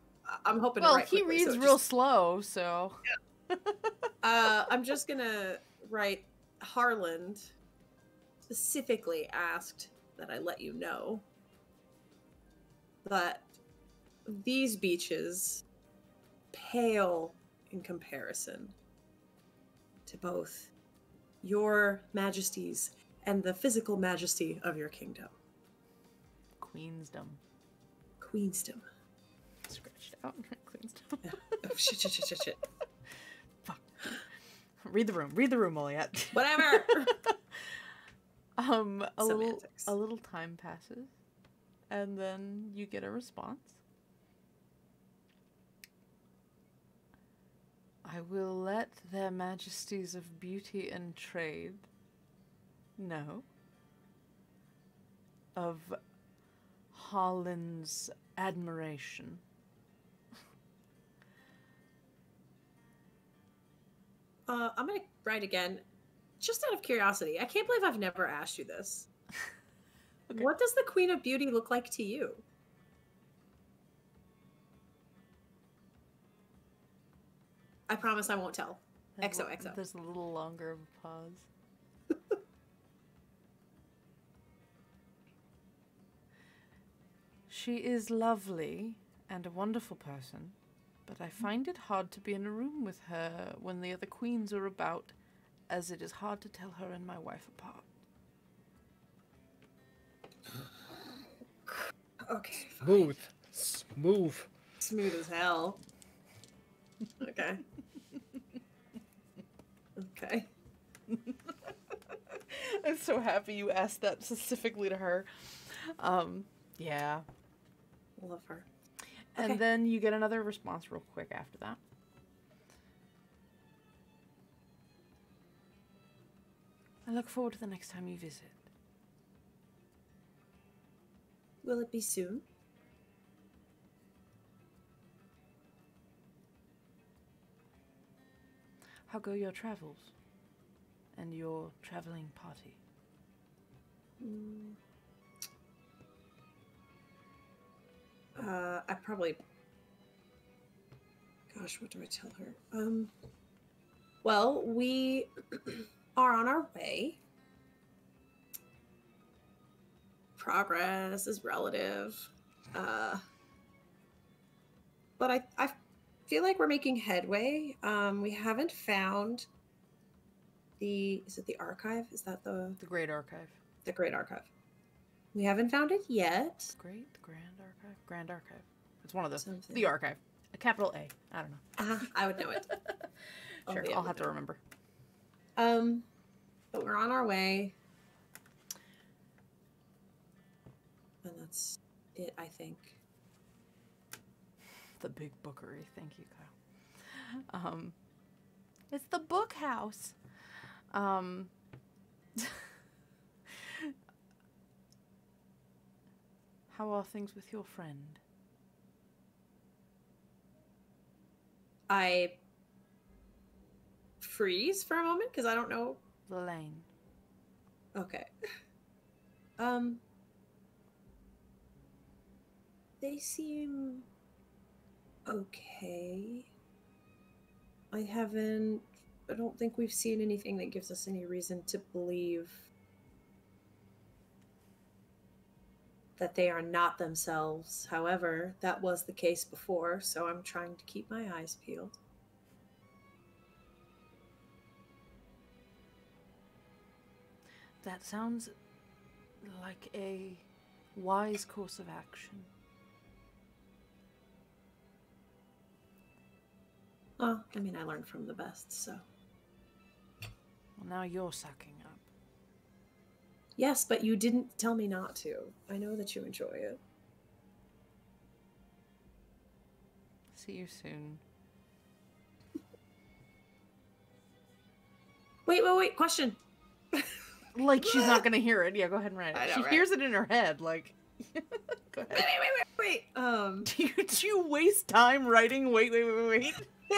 I'm hoping. Well, to write he quickly, reads so it real just- slow, so. I'm just gonna write Harlan specifically asked that I let you know that these beaches pale in comparison to both your majesties and the physical majesty of your kingdom. Queensdom. Queensdom. Scratched out. Queensdom. Yeah. Oh, shit. Fuck. Read the room, Oliet. Whatever. A little time passes, and then you get a response. I will let their majesties of beauty and trade know of Harlan's admiration. I'm gonna write again, just out of curiosity. I can't believe I've never asked you this. Okay. What does the Queen of Beauty look like to you? I promise I won't tell. XOXO. There's a little longer of a pause. She is lovely and a wonderful person, but I find it hard to be in a room with her when the other queens are about, as it is hard to tell her and my wife apart. Okay. Smooth. Smooth as hell. Okay. Okay. I'm so happy you asked that specifically to her. Yeah. Love her. And Okay. then you get another response real quick after that. I look forward to the next time you visit. Will it be soon? How go your travels? And your traveling party? I probably... Gosh, what do I tell her? Well, we are on our way. Progress is relative. But I feel like we're making headway. We haven't found is it the archive? Is that the Great Archive. the Great Archive? We haven't found it yet. Grand Archive? Grand Archive. It's one of those. Something. The Archive. A capital A. I don't know. I would know it. Sure, Only I I'll would have to know. remember. But we're on our way. And that's it, I think. The big bookery. Thank you, Kyle. It's the book house. How are things with your friend? I freeze for a moment because I don't know. Lane. Okay. They seem okay. I don't think we've seen anything that gives us any reason to believe that they are not themselves. However, that was the case before, so I'm trying to keep my eyes peeled. That sounds like a wise course of action. Well, I mean, I learned from the best, so. Well, now you're sucking up. Yes, but you didn't tell me not to. I know that you enjoy it. See you soon. Wait, question. Like she's not gonna hear it. Yeah, go ahead and write it. I know, She right? hears it in her head. Like, go ahead. Wait. Do you waste time writing? Wait.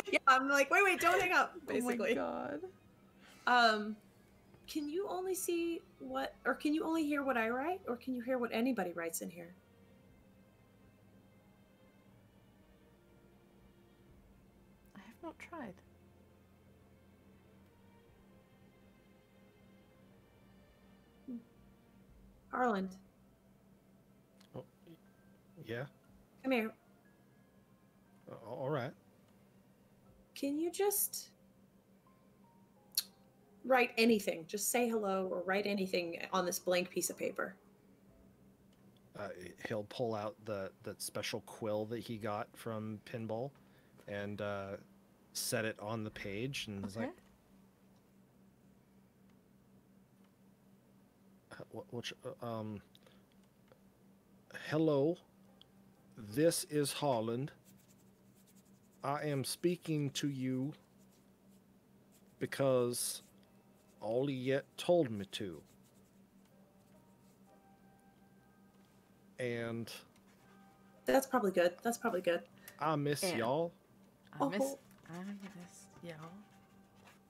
Yeah, I'm like, wait, don't hang up, Oh my basically. god. Can you only see what, or can you only hear what I write, or can you hear what anybody writes in here? I have not tried. Harland, Oh, yeah. come here. All right. Can you just write anything? Just say hello or write anything on this blank piece of paper. He'll pull out that special quill that he got from Pinball and set it on the page, and it's like, hello, this is Holland. I am speaking to you because Ollie yet told me to. And That's probably good. I miss And- y'all. I miss Oh. y'all.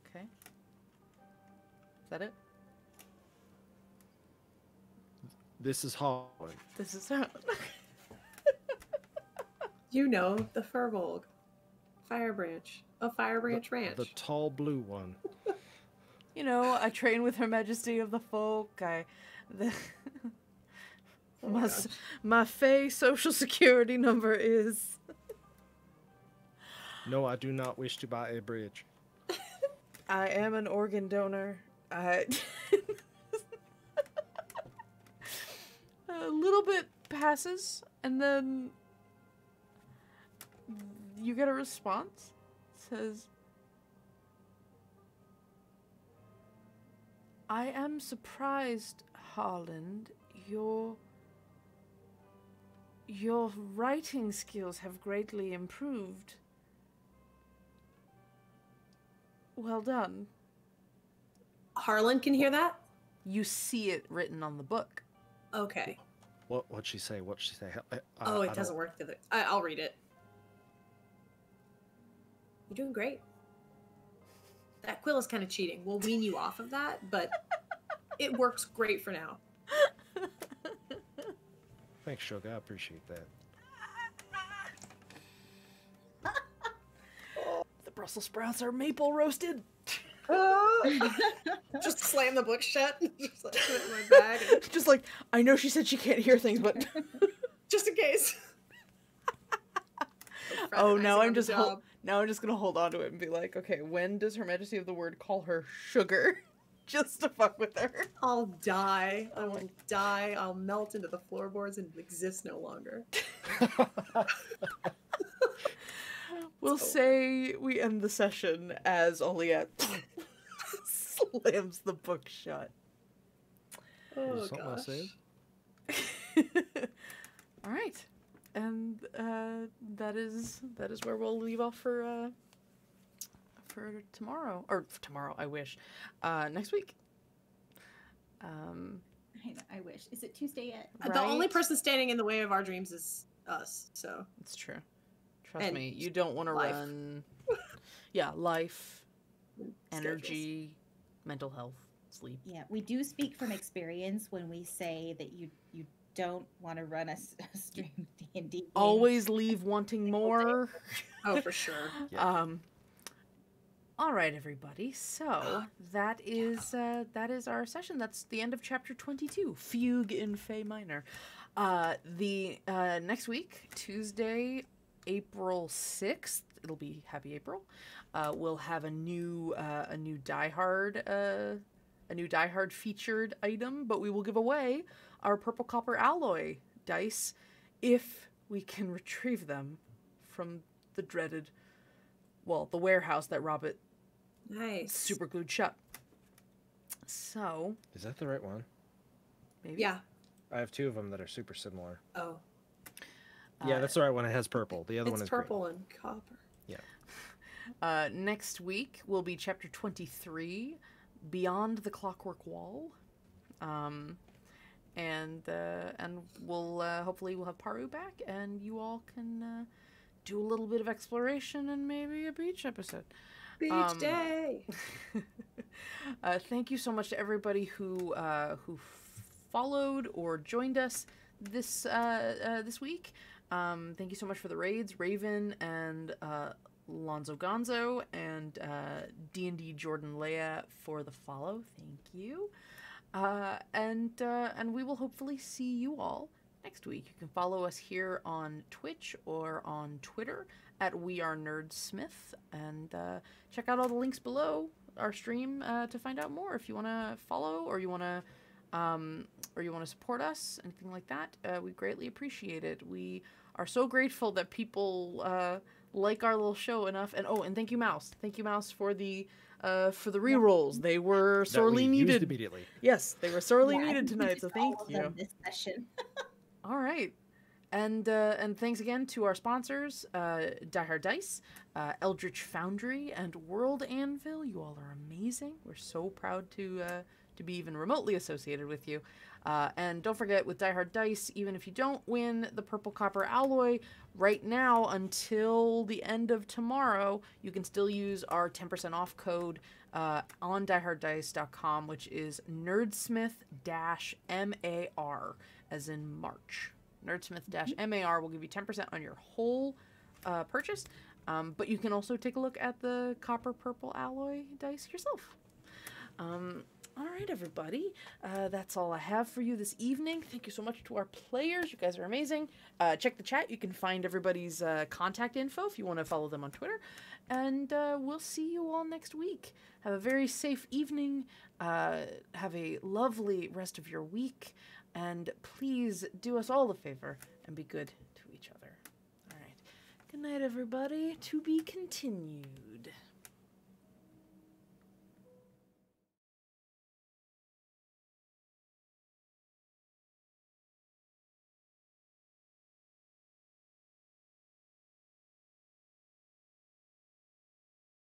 Okay. Is that it? This is Holland. This is how. You know, the Furbolg. Fire Branch. Fire Branch Ranch. The tall blue one. You know, I train with Her Majesty of the Folk. Oh my gosh. My Fae social security number is. No, I do not wish to buy a bridge. I am an organ donor. A little bit passes, and then you get a response. It says, I am surprised, Harland. Your writing skills have greatly improved. Well done. Harlan can hear that? You see it written on the book. Okay. What'd she say? What'd she say? Oh, it doesn't work the other. I'll read it. You're doing great. That quill is kind of cheating. We'll wean you off of that, but it works great for now. Thanks, Sugar. I appreciate that. The Brussels sprouts are maple roasted. Just slam the book shut. Just like put it in my bag. And... Just like, I know she said she can't hear things, but just in case. Oh, now I'm just gonna hold on to it and be like, okay, when does Her Majesty of the Word call her sugar? Just to fuck with her. I'll die. I will die. I'll melt into the floorboards and exist no longer. We'll say we end the session as Oliette slams the book shut. Oh, Something I gosh. said? All right, and that is where we'll leave off for tomorrow, or for tomorrow. I wish next week. I know, I wish. Is it Tuesday yet? The only Right? person standing in the way of our dreams is us. So It's true. Trust And me, you don't want to life. run. Yeah, life, schedules. energy, mental health, sleep. Yeah, we do speak from experience when we say that you don't want to run a stream D&D game. Always leave wanting more. Oh, for sure. Yeah. All right, everybody. So that is our session. That's the end of chapter 22, Fugue in Fae Minor. The next week, Tuesday, April 6th, it'll be Happy April. We'll have a new Die Hard featured item, but we will give away our purple copper alloy dice if we can retrieve them from the dreaded, the warehouse that Robert Nice. super glued shut. So Is that the right one? maybe. Yeah. I have two of them that are super similar. Oh. Yeah, that's the right one. It has purple. The other one It's is purple and copper. green. Next week will be chapter 23, Beyond the Clockwork Wall. And we'll hopefully we'll have Paru back, and you all can do a little bit of exploration and maybe a beach episode. Beach day. Thank you so much to everybody who followed or joined us this week. Thank you so much for the raids, Raven and Lonzo Gonzo, and D&D Jordan Leia for the follow. Thank you. And we will hopefully see you all next week. You can follow us here on Twitch or on Twitter at We Are Nerdsmith, and check out all the links below our stream to find out more. If you want to follow or you want to support us, anything like that, we greatly appreciate it. We are so grateful that people like our little show enough. And and thank you, Mouse. Thank you, Mouse, for the rerolls. They were sorely that we used needed. immediately. Yes, they were sorely Yeah, needed we tonight. used So all thank of you. them this session. All right. And thanks again to our sponsors, Die Hard Dice, Eldritch Foundry, and World Anvil. You all are amazing. We're so proud to be even remotely associated with you. And don't forget, with Die Hard Dice, even if you don't win the Purple Copper Alloy, right now until the end of tomorrow, you can still use our 10% off code on dieharddice.com, which is Nerdsmith-MAR, as in March. Nerdsmith-MAR will give you 10% on your whole purchase, but you can also take a look at the Copper Purple Alloy dice yourself. All right, everybody. That's all I have for you this evening. Thank you so much to our players. You guys are amazing. Check the chat. You can find everybody's contact info if you want to follow them on Twitter. And we'll see you all next week. Have a very safe evening. Have a lovely rest of your week. And please do us all a favor and be good to each other. All right. Good night, everybody. To be continued.